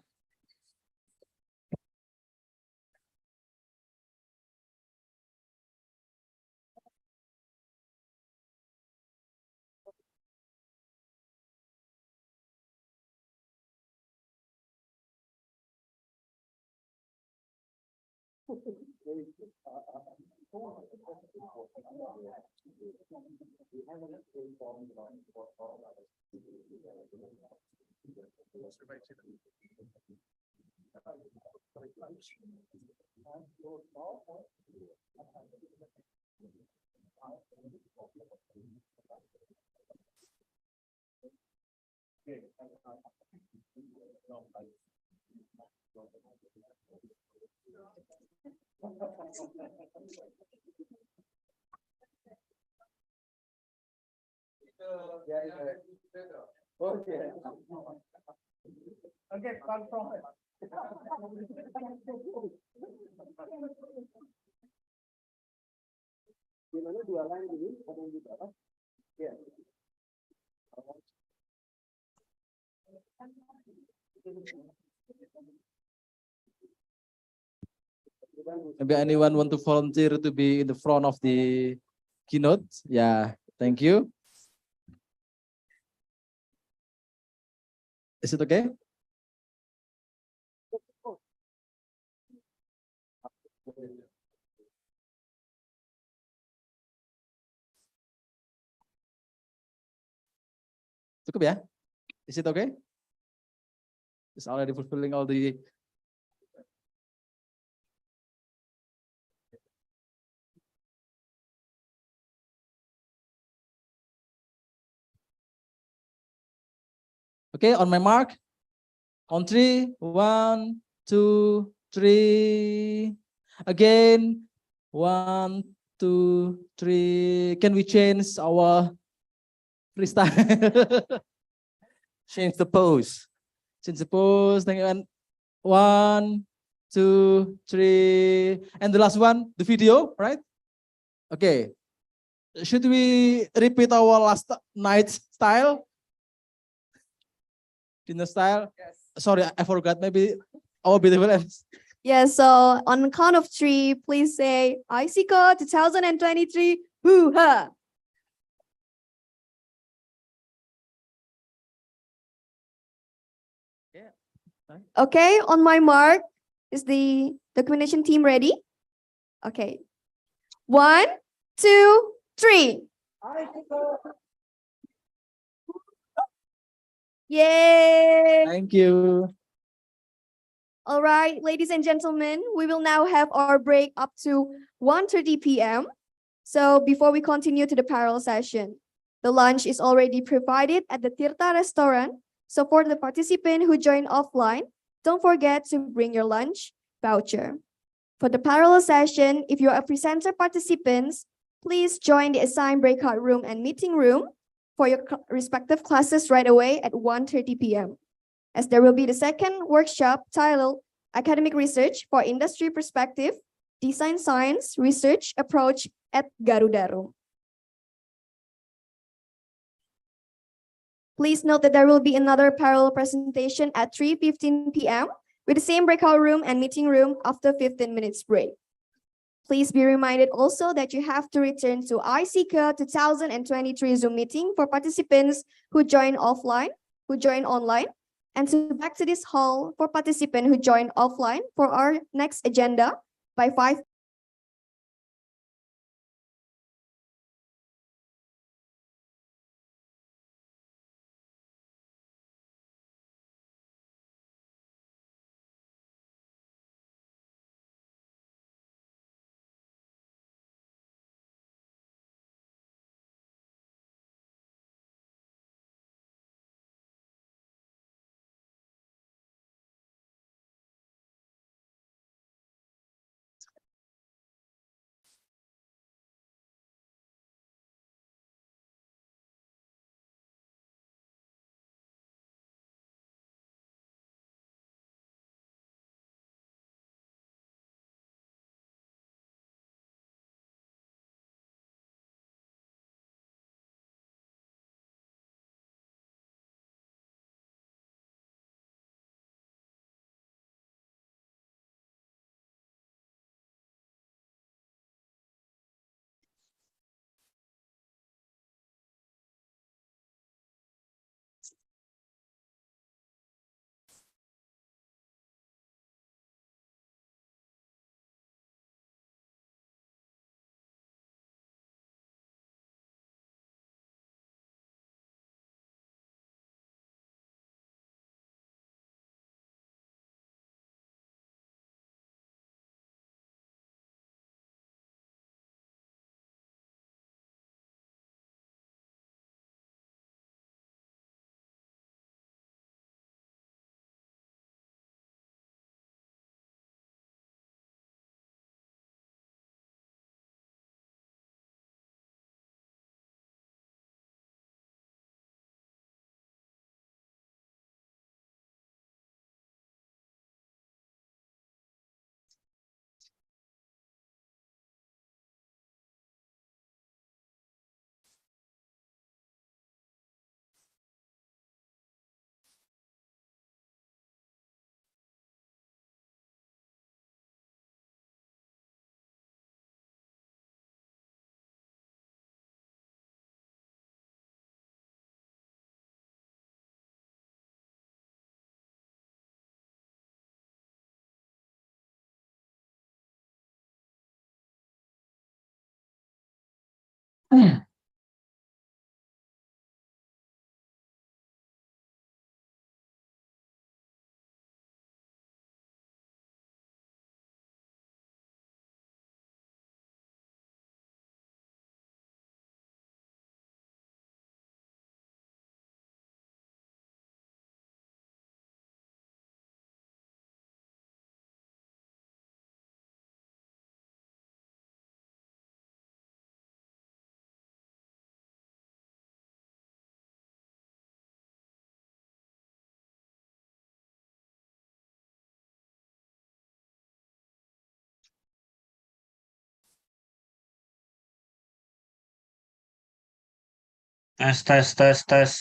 Okay, confirm. Maybe anyone want to volunteer to be in the front of the keynote? Yeah, thank you. Is it okay? Cukup ya? Is it okay? It's already fulfilling all the. Okay, on my mark. On three, 1, 2, 3. Again, 1, 2, 3. Can we change our freestyle? Change the pose. Change the pose. Thank you. And 1, 2, 3. And the last one, the video, right? Okay. Should we repeat our last night style? Dinner style? Yes. Sorry, I forgot. Maybe our beautiful. Yeah, so on the count of 3, please say ISICO 2023, hoo-ha! Okay, on my mark, is the documentation team ready? Okay. 1, 2, 3. Yay! Thank you. All right, ladies and gentlemen, we will now have our break up to 1:30 p.m. So before we continue to the parallel session, the lunch is already provided at the Tirta restaurant. So for the participant who joined offline, don't forget to bring your lunch voucher. For the parallel session, if you are a presenter participants, please join the assigned breakout room and meeting room for your respective classes right away at 1:30 p.m. as there will be the second workshop titled Academic Research for Industry Perspective, Design Science Research Approach at Garuda Room. Please note that there will be another parallel presentation at 3:15 p.m. with the same breakout room and meeting room after 15 minutes break. Please be reminded also that you have to return to ISICO 2023 Zoom meeting for participants who join online, and to back to this hall for participants who join offline for our next agenda by 5 Tes, tes, tes, tes.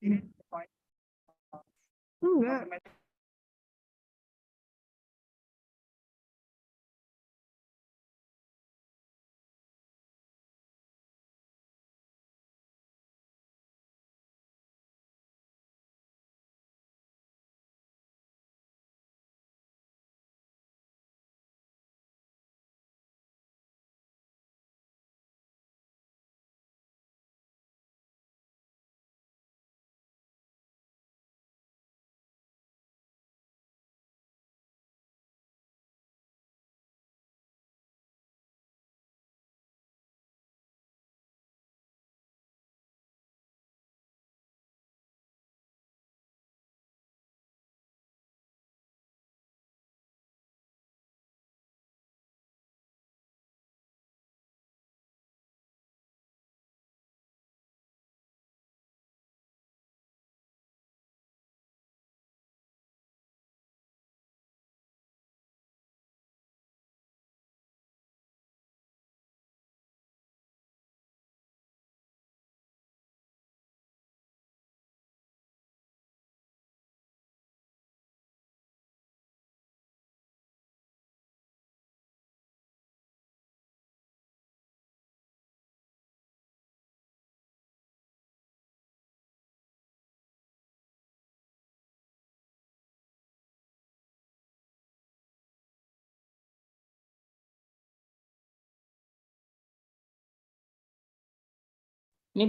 Ini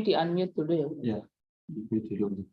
di unmute dulu ya. Ya, di dulu.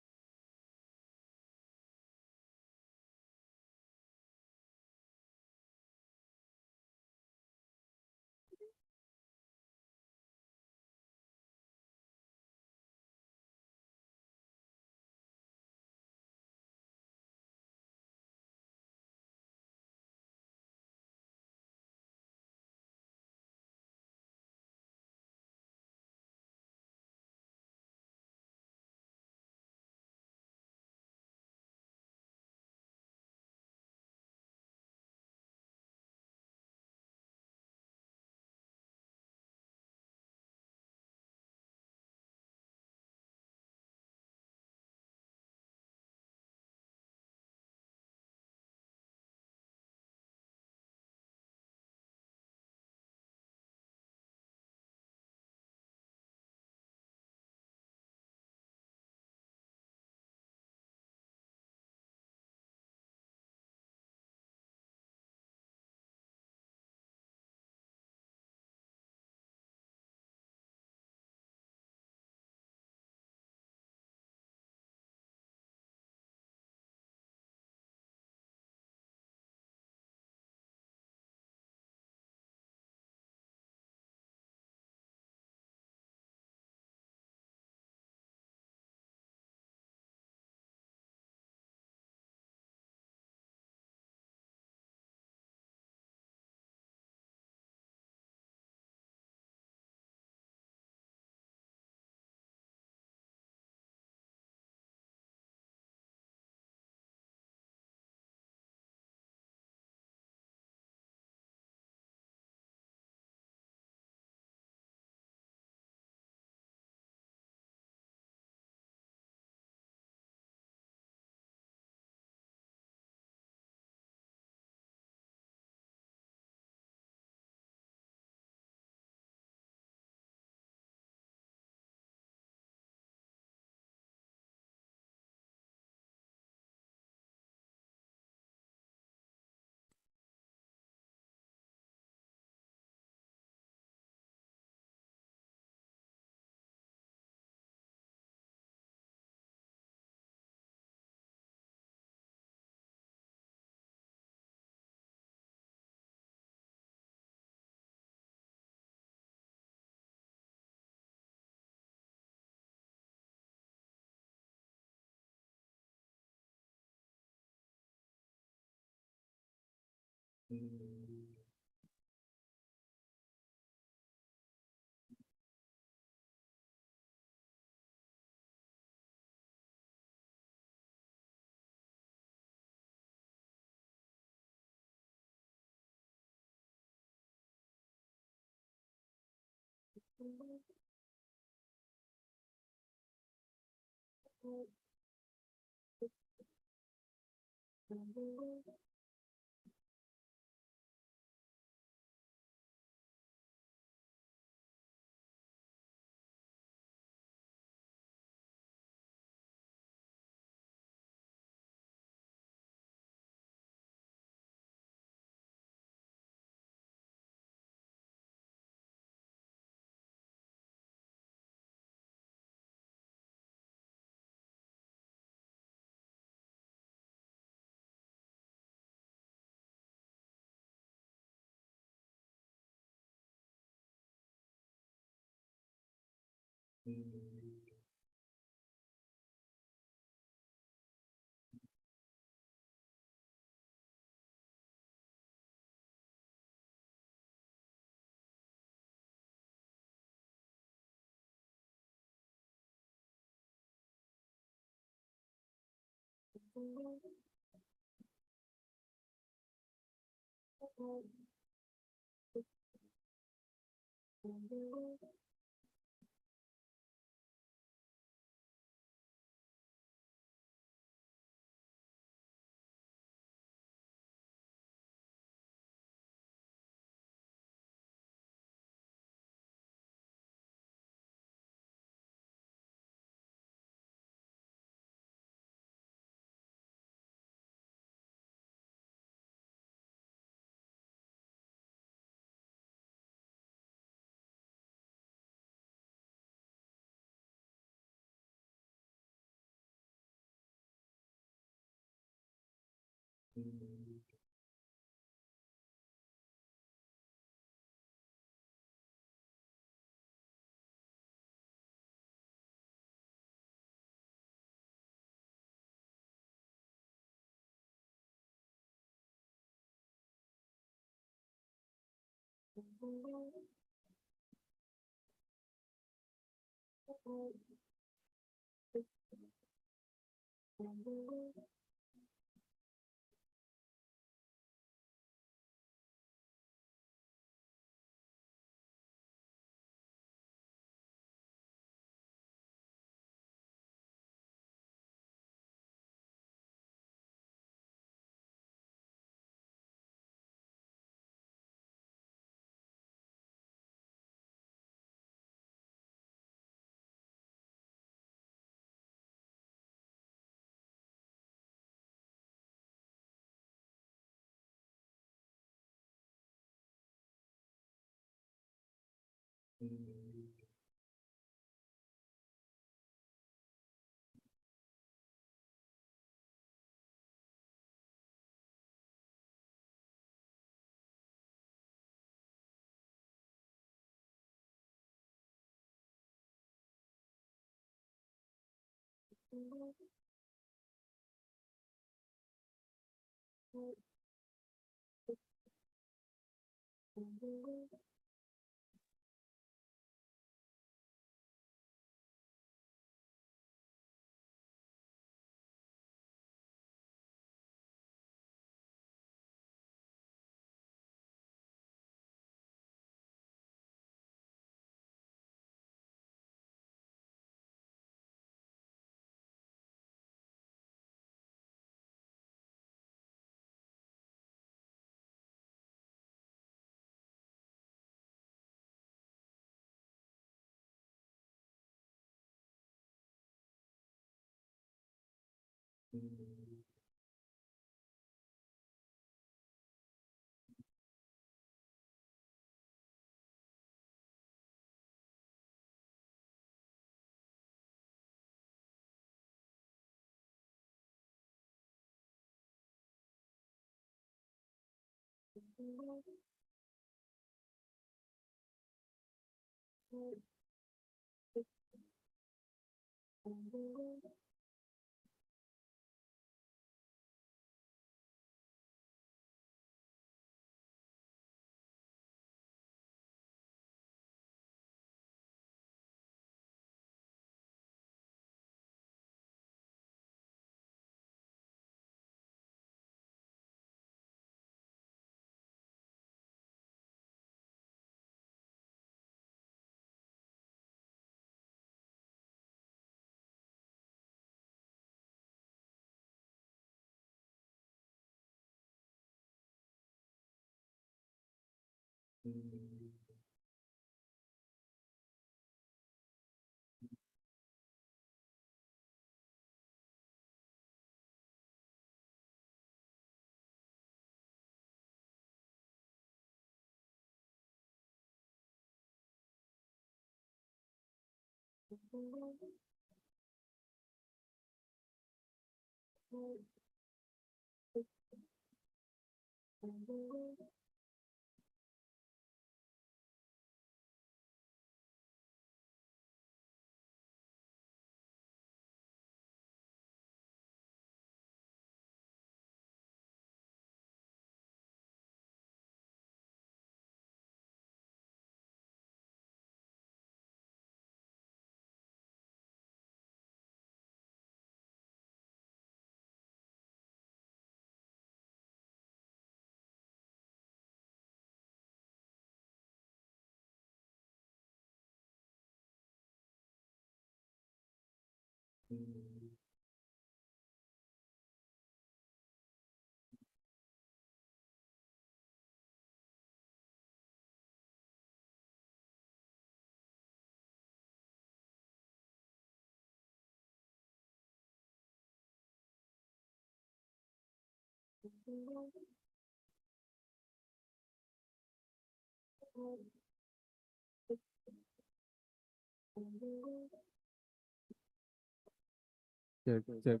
Check, check.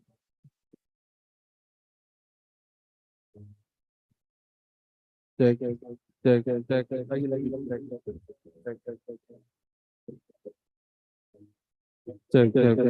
Check, check, check, check, check. Lagi, check, check, check, check, check. Check, check, check.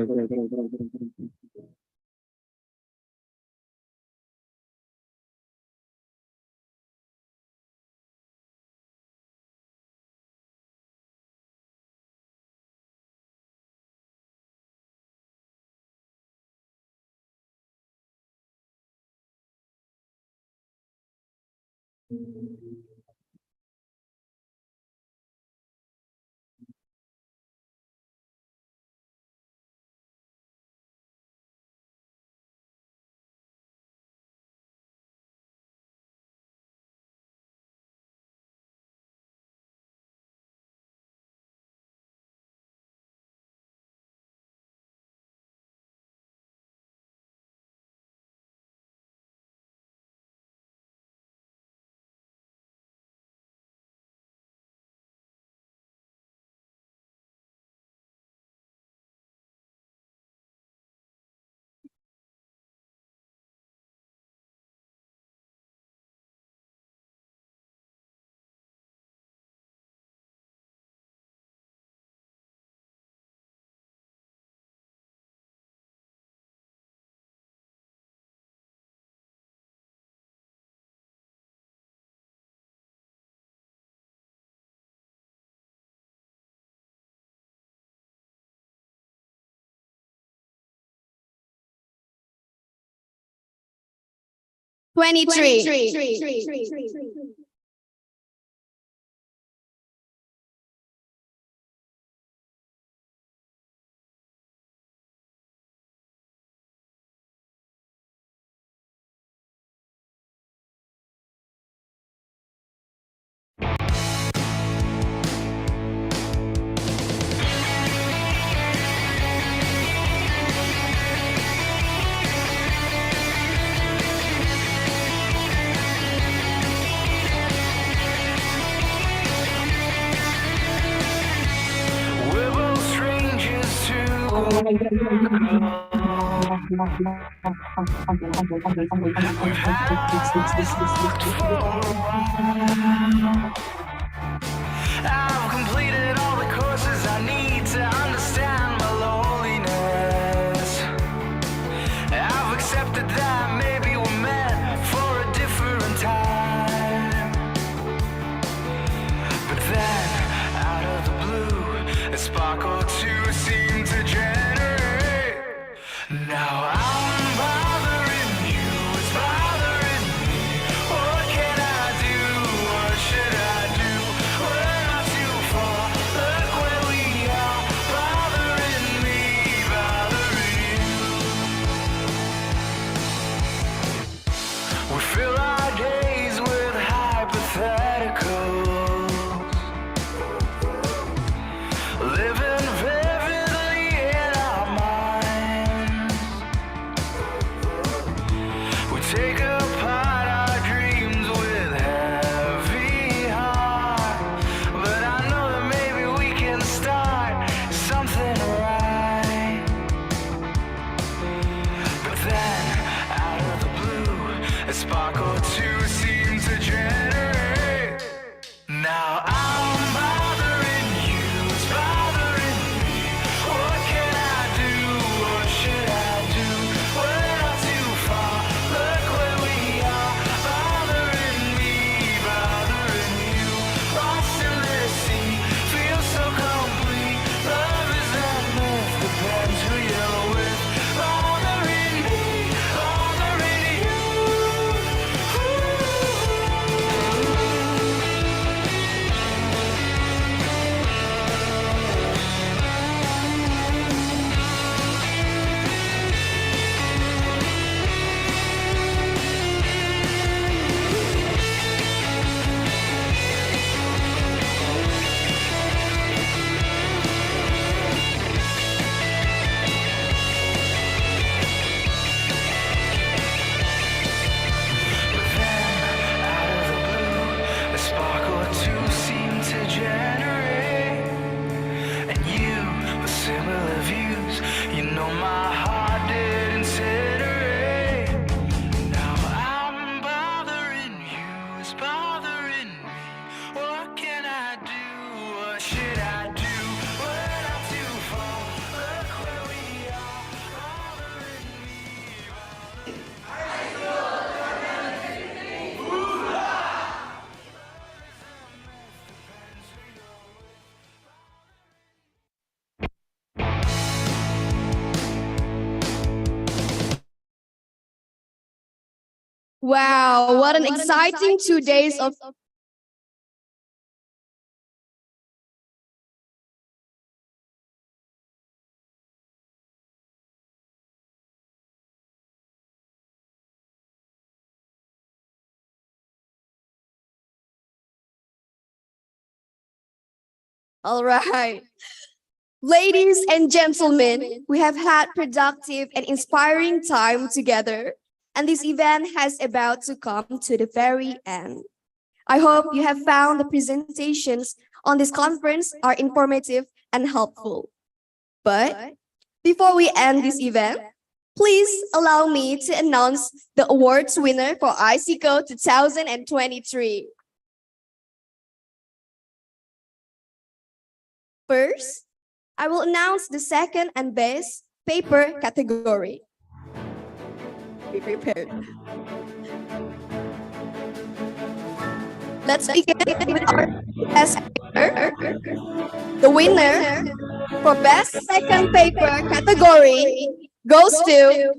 Twenty-three. We're both strangers I've completed all the courses I need to understand my loneliness. I've accepted that maybe we're meant for a different time. But then, out of the blue, a spark or two seemed to generate. Now I'm bothering you, it's bothering me. What can I do? What should I do? We're not too far, look where we are. Bothering me, bothering you. We fill our days with hypotheticals. should I do? We're not too far. Look where we are. Wow, what an exciting 2 days of All right. Ladies and gentlemen, we have had productive and inspiring time together, and this event has about to come to the very end. I hope you have found the presentations on this conference are informative and helpful. But before we end this event, please allow me to announce the awards winner for ISICO 2023. First, I will announce the second and best paper category. Be prepared. Let's begin with our best paper. The winner for best second paper category goes to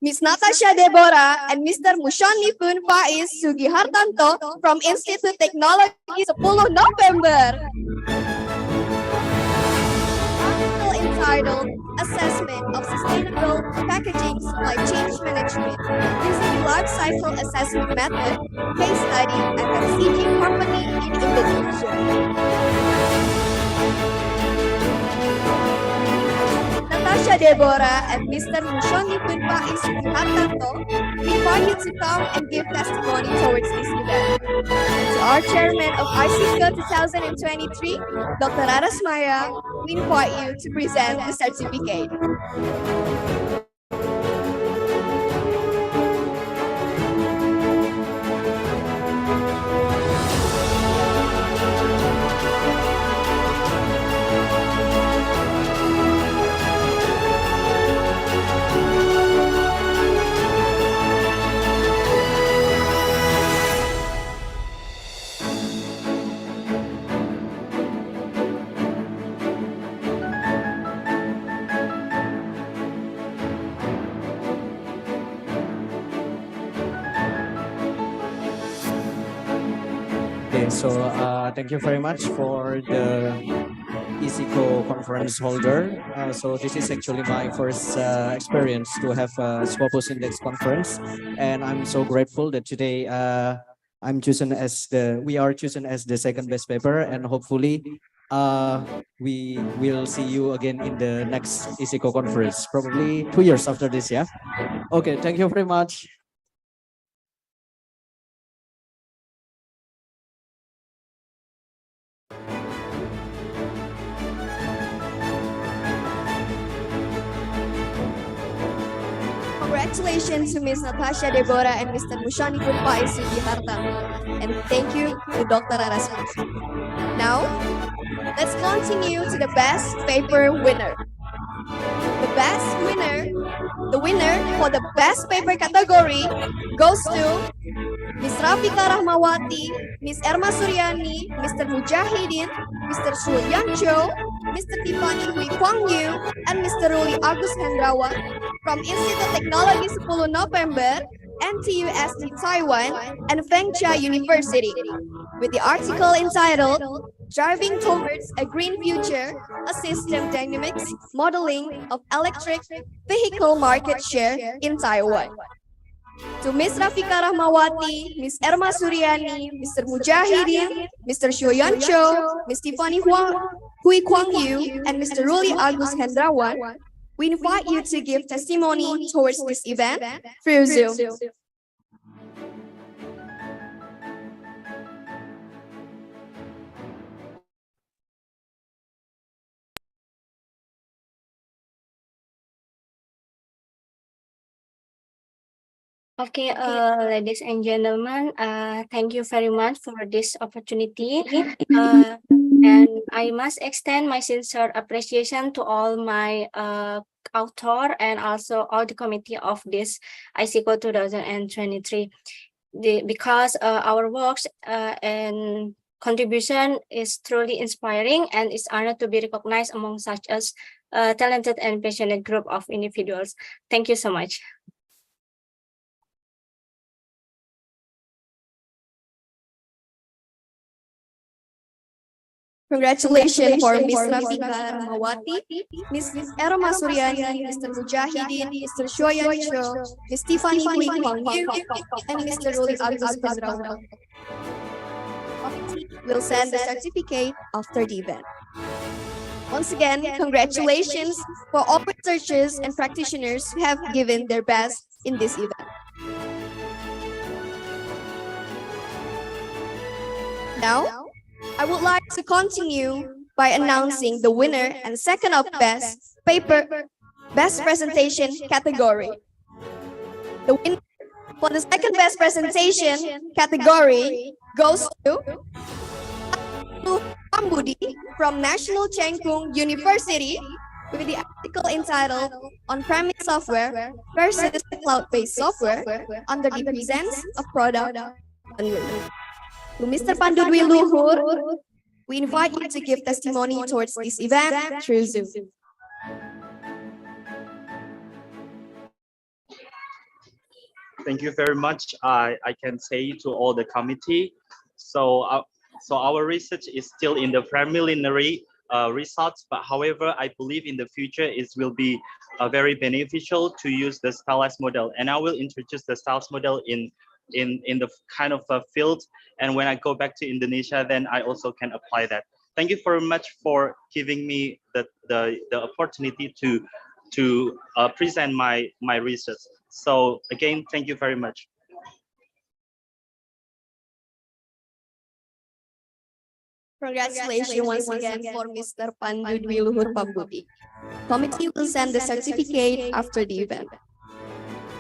Ms. Natasha Deborah and Mr. Mushannifun Faiz Sugihartanto from Institute Technology 10 November. Article entitled Assessment of Sustainable Packaging Supply Chain Management using Life Cycle Assessment Method, Case Study FMCG Company in Indonesia. Natasha Deborah and Mr. Mushannifun Faiz Sugihartanto invite you to come and give testimony towards this event. To our chairman of ISICO 2023, Dr. Aras Maya, we invite you to present the certificate. Okay, so thank you very much for the ISICO conference holder. So this is actually my first experience to have a Scopus Index conference, and I'm so grateful that today we are chosen as the second best paper, and hopefully we will see you again in the next ISICO conference, probably 2 years after this. Yeah. Okay. Thank you very much. Congratulations to Ms. Natasha Deborah and Mr. Mushannifun Faiz Sugihartanto. And thank you to Dr. Aras. Now, let's continue to the best paper winner. The winner for the best paper category goes to Ms. Rafika Rahmawati, Ms. Erma Suryani, Mr. Mujahidin, Mr. Sulyancho, Mr. Tiffany Hui Kwang Yu, and Mr. Ruli Agus Hendrawan from Institute Technology 10 November, NTUSD Taiwan, and Fengcha University, with the article entitled Driving Towards a Green Future, a System Dynamics Modeling of Electric Vehicle Market Share in Taiwan. To Ms. Rafika Rahmawati, Ms. Erma Suryani, Mr. Mujahidin, Mr. Shoyancho, Ms. Tiffany Hui Kwang Yu, and Mr. Ruli Agus Hendrawan, we invite you to give testimony towards this event through Zoom. Okay, ladies and gentlemen, thank you very much for this opportunity. And I must extend my sincere appreciation to all my author and also all the committee of this ISICO 2023. Because our works and contribution is truly inspiring, and it's honored to be recognized among such as talented and passionate group of individuals. Thank you so much. Congratulations for Ms. Rafika Rahmawati, Ms. Erma Suryani, Mr. Mujahidin, Mr. Shoyan Cho, Ms. Tiffany Hui Kwang Yu, and Mr. Ruli Agus Fizrahman. We'll send the certificate after the event. Once again, congratulations for all researchers and practitioners who have given their best in this event. Now, I would like to continue by announcing the winner and second of best presentation category. The winner for the second best presentation category goes to Pambudi from National Cheng Kung University with the article entitled On-Premise Software versus Cloud-Based Software under the Presence of Product Only. To Mr. Pandudwi Luhur, we invite you to give testimony towards this event through Zoom. Thank you very much. I can say to all the committee, so our research is still in the preliminary results, but however, I believe in the future it will be very beneficial to use the stylized model, and I will introduce the stylized model in the kind of a field, and when I go back to Indonesia, then I also can apply that. Thank you very much for giving me the opportunity to present my research. So again, thank you very much. Congratulations once again for Mr. Pandudwi Luhur Pambudi. Committee will send the certificate after the event.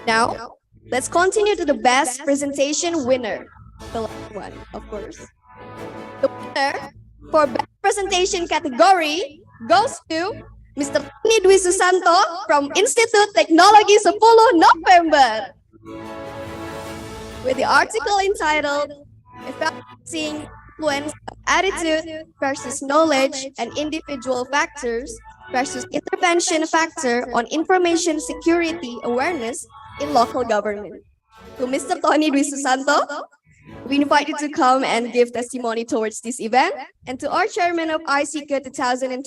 Now, let's continue to the best presentation winner. The last one, of course. The winner for best presentation category goes to Mr. Tony Dwi Susanto from Institut Teknologi 10 November with the article entitled Evaluating Influence of Attitude versus Knowledge and Individual Factors versus Intervention Factor on Information Security Awareness in Local Government. To Mr. Tony Dwi Susanto, we invite you to come and give testimony towards this event. And to our chairman of ISICO 2023,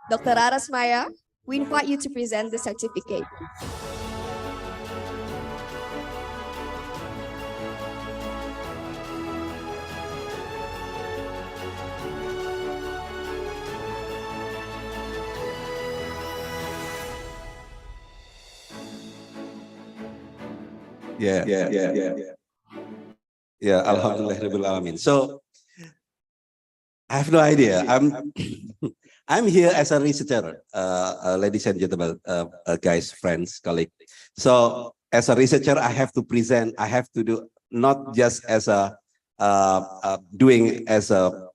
Dr. Aras Maya, we invite you to present the certificate. Yeah, Alhamdulillah Alamin. So I have no idea. I'm here as a researcher, ladies and gentlemen, guys, friends, colleagues. So as a researcher, I have to present. I have to do not just as a doing as a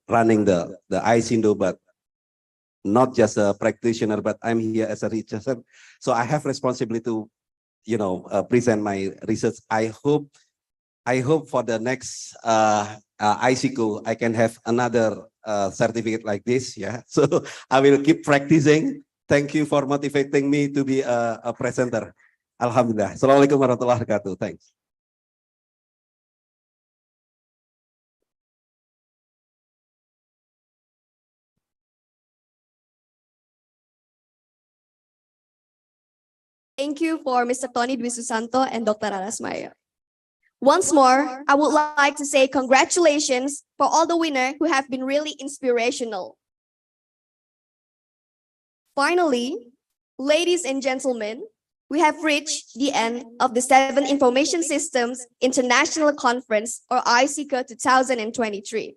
running the ISINDO, but not just a practitioner. But I'm here as a researcher, so I have responsibility to present my research. I hope for the next ISICO I can have another certificate like this. Yeah, so I will keep practicing. Thank you for motivating me to be a presenter. Alhamdulillah. Assalamualaikum warahmatullahi wabarakatuh. Thanks. Thank you for Mr. Tony Dwi Susanto and Dr. Aras Maya. Once more, I would like to say congratulations for all the winners who have been really inspirational. Finally, ladies and gentlemen, we have reached the end of the Seventh Information Systems International Conference, or ISICO 2023.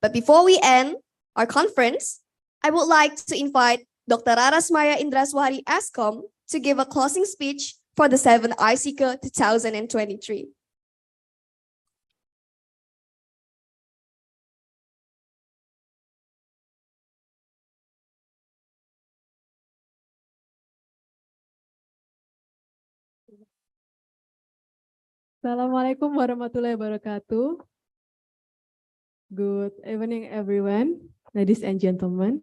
But before we end our conference, I would like to invite Dr. Aras Maya Indraswari Ascom to give a closing speech for the Seventh ISICO 2023. Assalamualaikum warahmatullahi wabarakatuh. Good evening, everyone, ladies and gentlemen.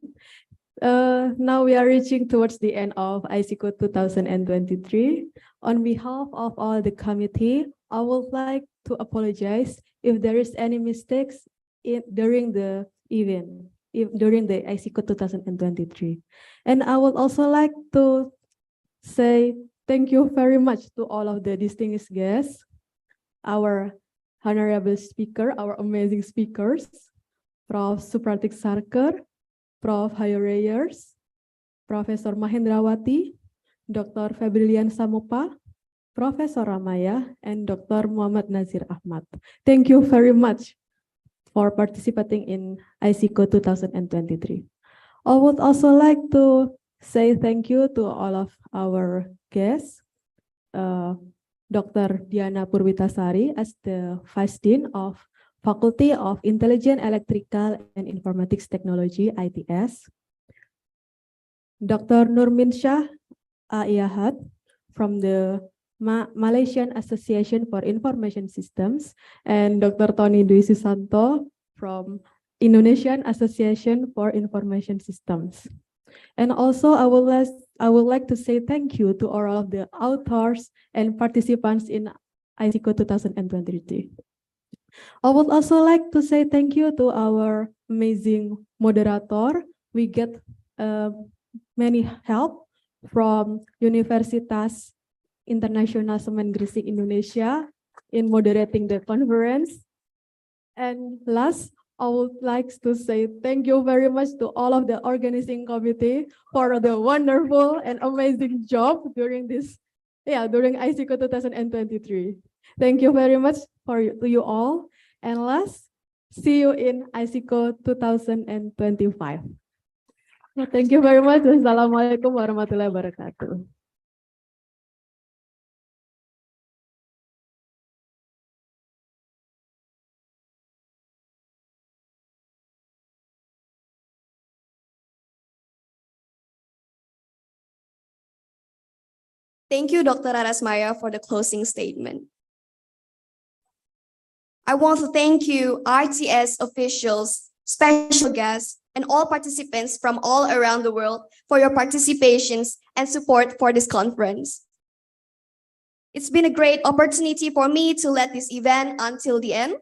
Now we are reaching towards the end of ISICO 2023. On behalf of all the committee, I would like to apologize if there is any mistakes during the event, during the ISICO 2023. And I would also like to say thank you very much to all of the distinguished guests, our honorable speaker, our amazing speakers, Prof. Supratik Sarkar, Prof. Hayo Reyers, Professor Mahendrawati, Dr. Febrilian Samupa, Professor Ramaya, and Dr. Muhammad Nazir Ahmad. Thank you very much for participating in ISICO 2023. I would also like to say thank you to all of our guests, Dr. Diana Purwitasari as the Vice Dean of Faculty of Intelligent Electrical and Informatics Technology, ITS, Dr. Nurmin Shah Ayahat from the Malaysian Association for Information Systems, and Dr. Tony Dwi Susanto from Indonesian Association for Information Systems. And also, I would like to say thank you to all of the authors and participants in ISICO 2023. I would also like to say thank you to our amazing moderator. We get many help from Universitas Internasional Semen Gresik Indonesia in moderating the conference. And last, I would like to say thank you very much to all of the organizing committee for the wonderful and amazing job during during ISICO 2023. Thank you very much to you all. And last, see you in ISICO 2025. Well, thank you very much. Wassalamualaikum warahmatullahi wabarakatuh. Thank you, Dr. Arasmaya, for the closing statement. I want to thank you, RTS officials, special guests, and all participants from all around the world for your participations and support for this conference. It's been a great opportunity for me to lead this event until the end.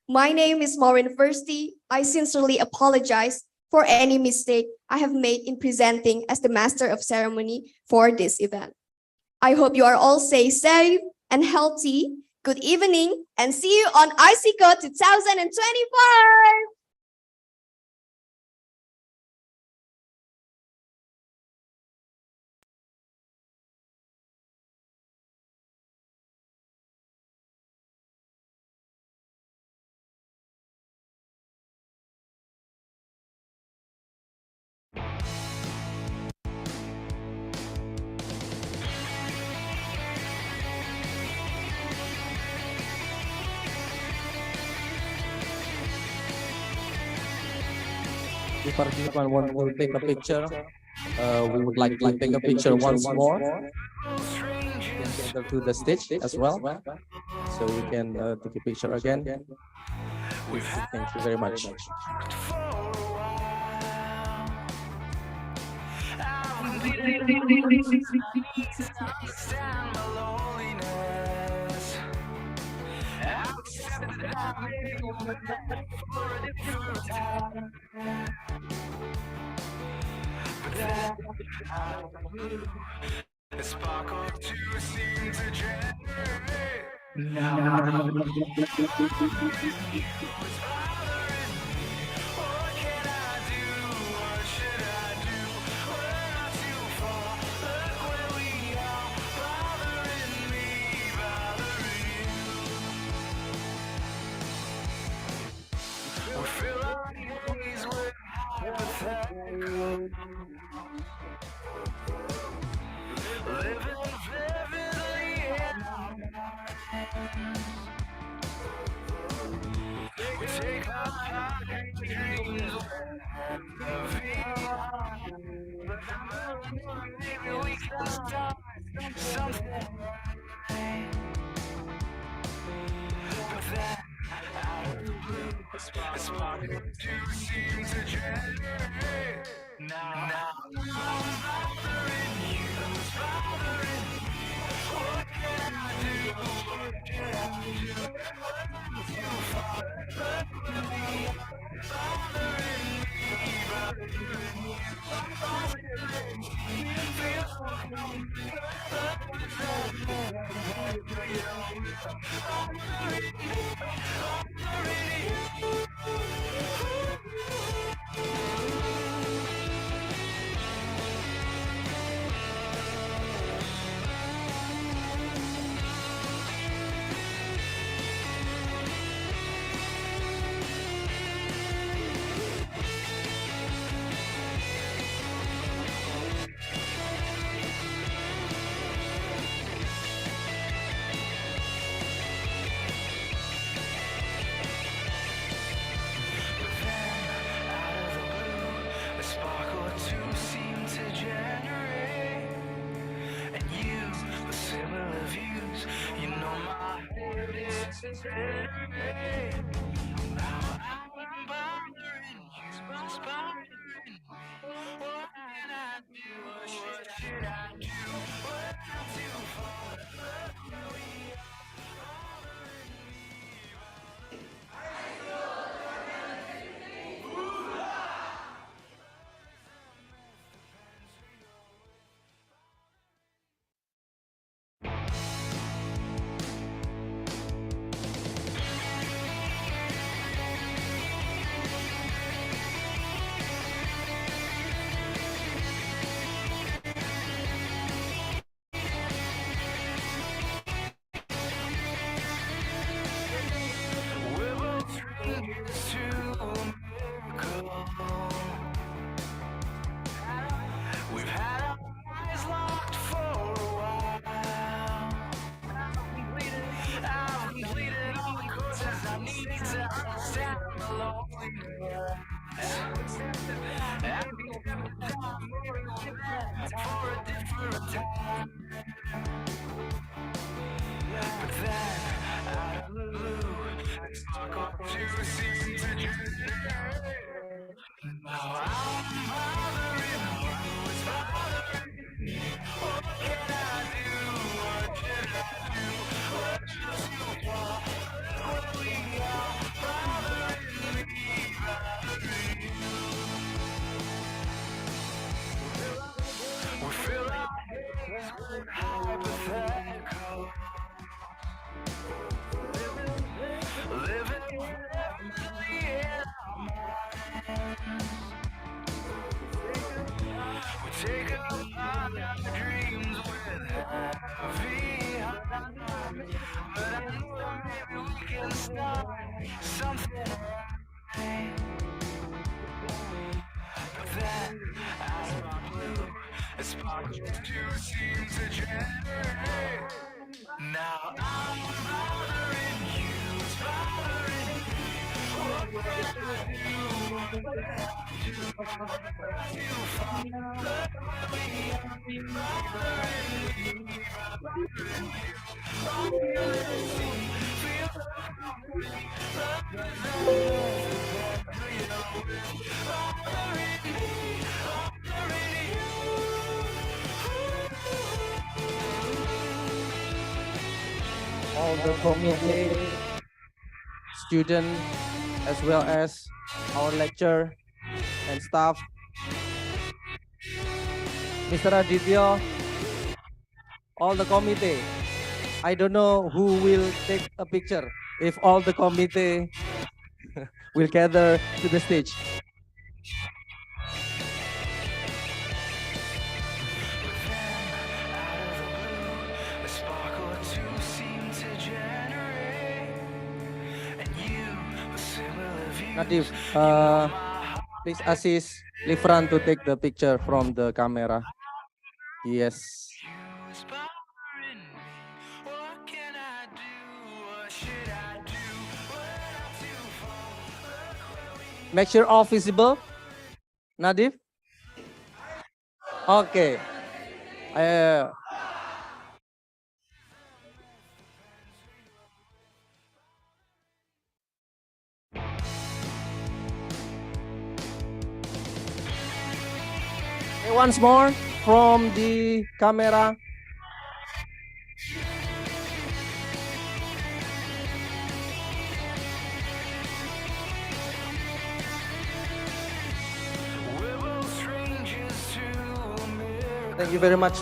My name is Maureen Firsty. I sincerely apologize for any mistake I have made in presenting as the master of ceremony for this event. I hope you are all safe and healthy. Good evening and see you on ISICO 2025. If participant want to take a picture, we would like to take a picture once more. You can gather to the stage as well, so we can take a picture again. Thank you very much. A sparkle to seem to generate. We take our dreams maybe we can start something right. A spark or two seem to generate. Now I'm bothering you, it's bothering me. What can I do? What can I do? What to find? Bothering me, bothering you, bothering me. Feel something, a spark or two seem to generate. And you with similar views, you know my head is ready. Now I'm bothering you, it's bothering me. What can I do? What should I do? What to follow? We're both strangers to a miracle. We've had our eyes locked for a while. I've completed all the courses I need to understand the loneliness. I've been for a different time. But then, out of the blue, a spark or two seemed to generate. Now I'm bothering you, it's bothering me. What can I do? What should I do? What should you want? Where we are, bothering me, bothering you. We fill our heads with hypothetical. Living vividly in our minds. We take up our dreams with heavy hearts. But I know maybe we can start something right. But then, out of our blue, a spark or two seems to generate. Now I'm bothering you, it's bothering me. What can I do? What can I do? To find where we are, bothering me, bothering you. Bothering me, feel something, All the committee, student, as well as our lecturer and staff. Mr. Aditya, all the committee. I don't know who will take a picture if all the committee will gather to the stage. A spark or two seem to generate. And you with similar views. Nadif, please assist Livran to take the picture from the camera. Yes. It's bothering me. What can I do? What should I do? Where to follow? Make sure all visible. Nadif? Okay. Once more from the camera. Thank you very much.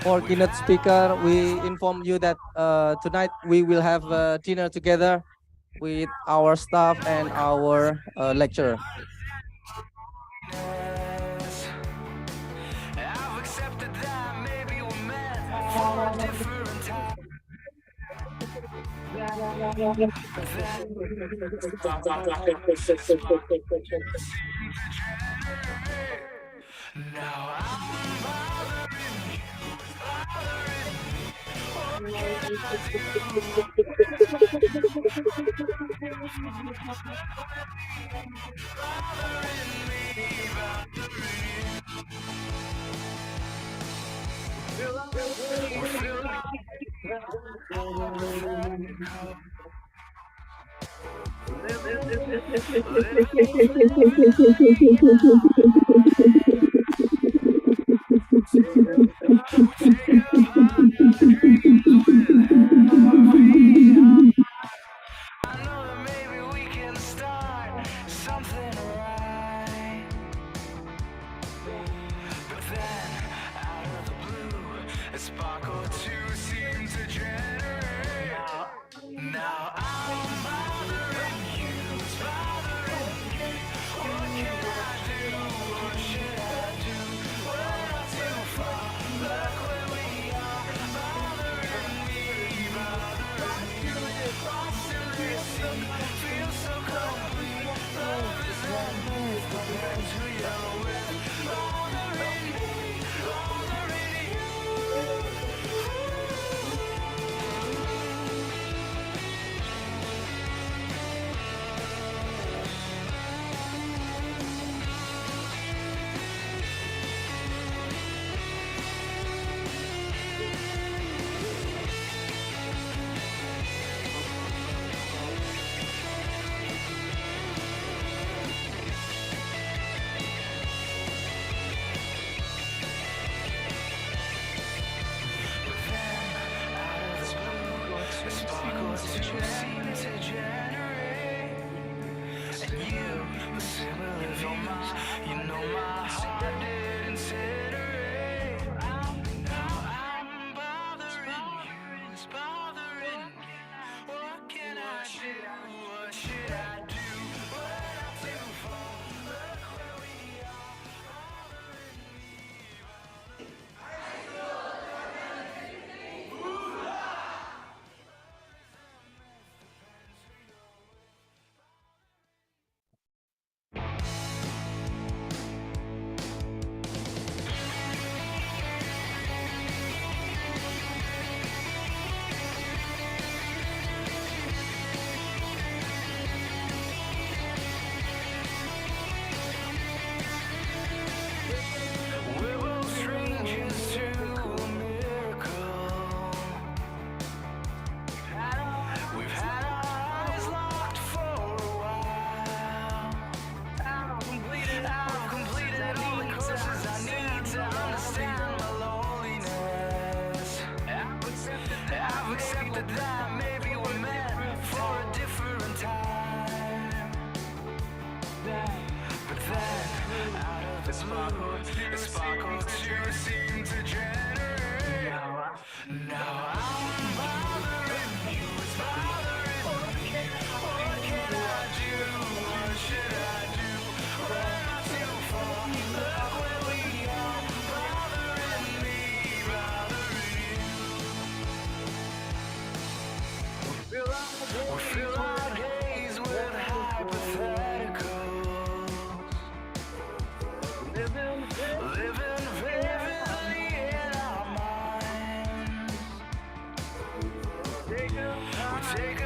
For keynote speaker, we inform you that tonight we will have dinner together with our staff and our lecturer.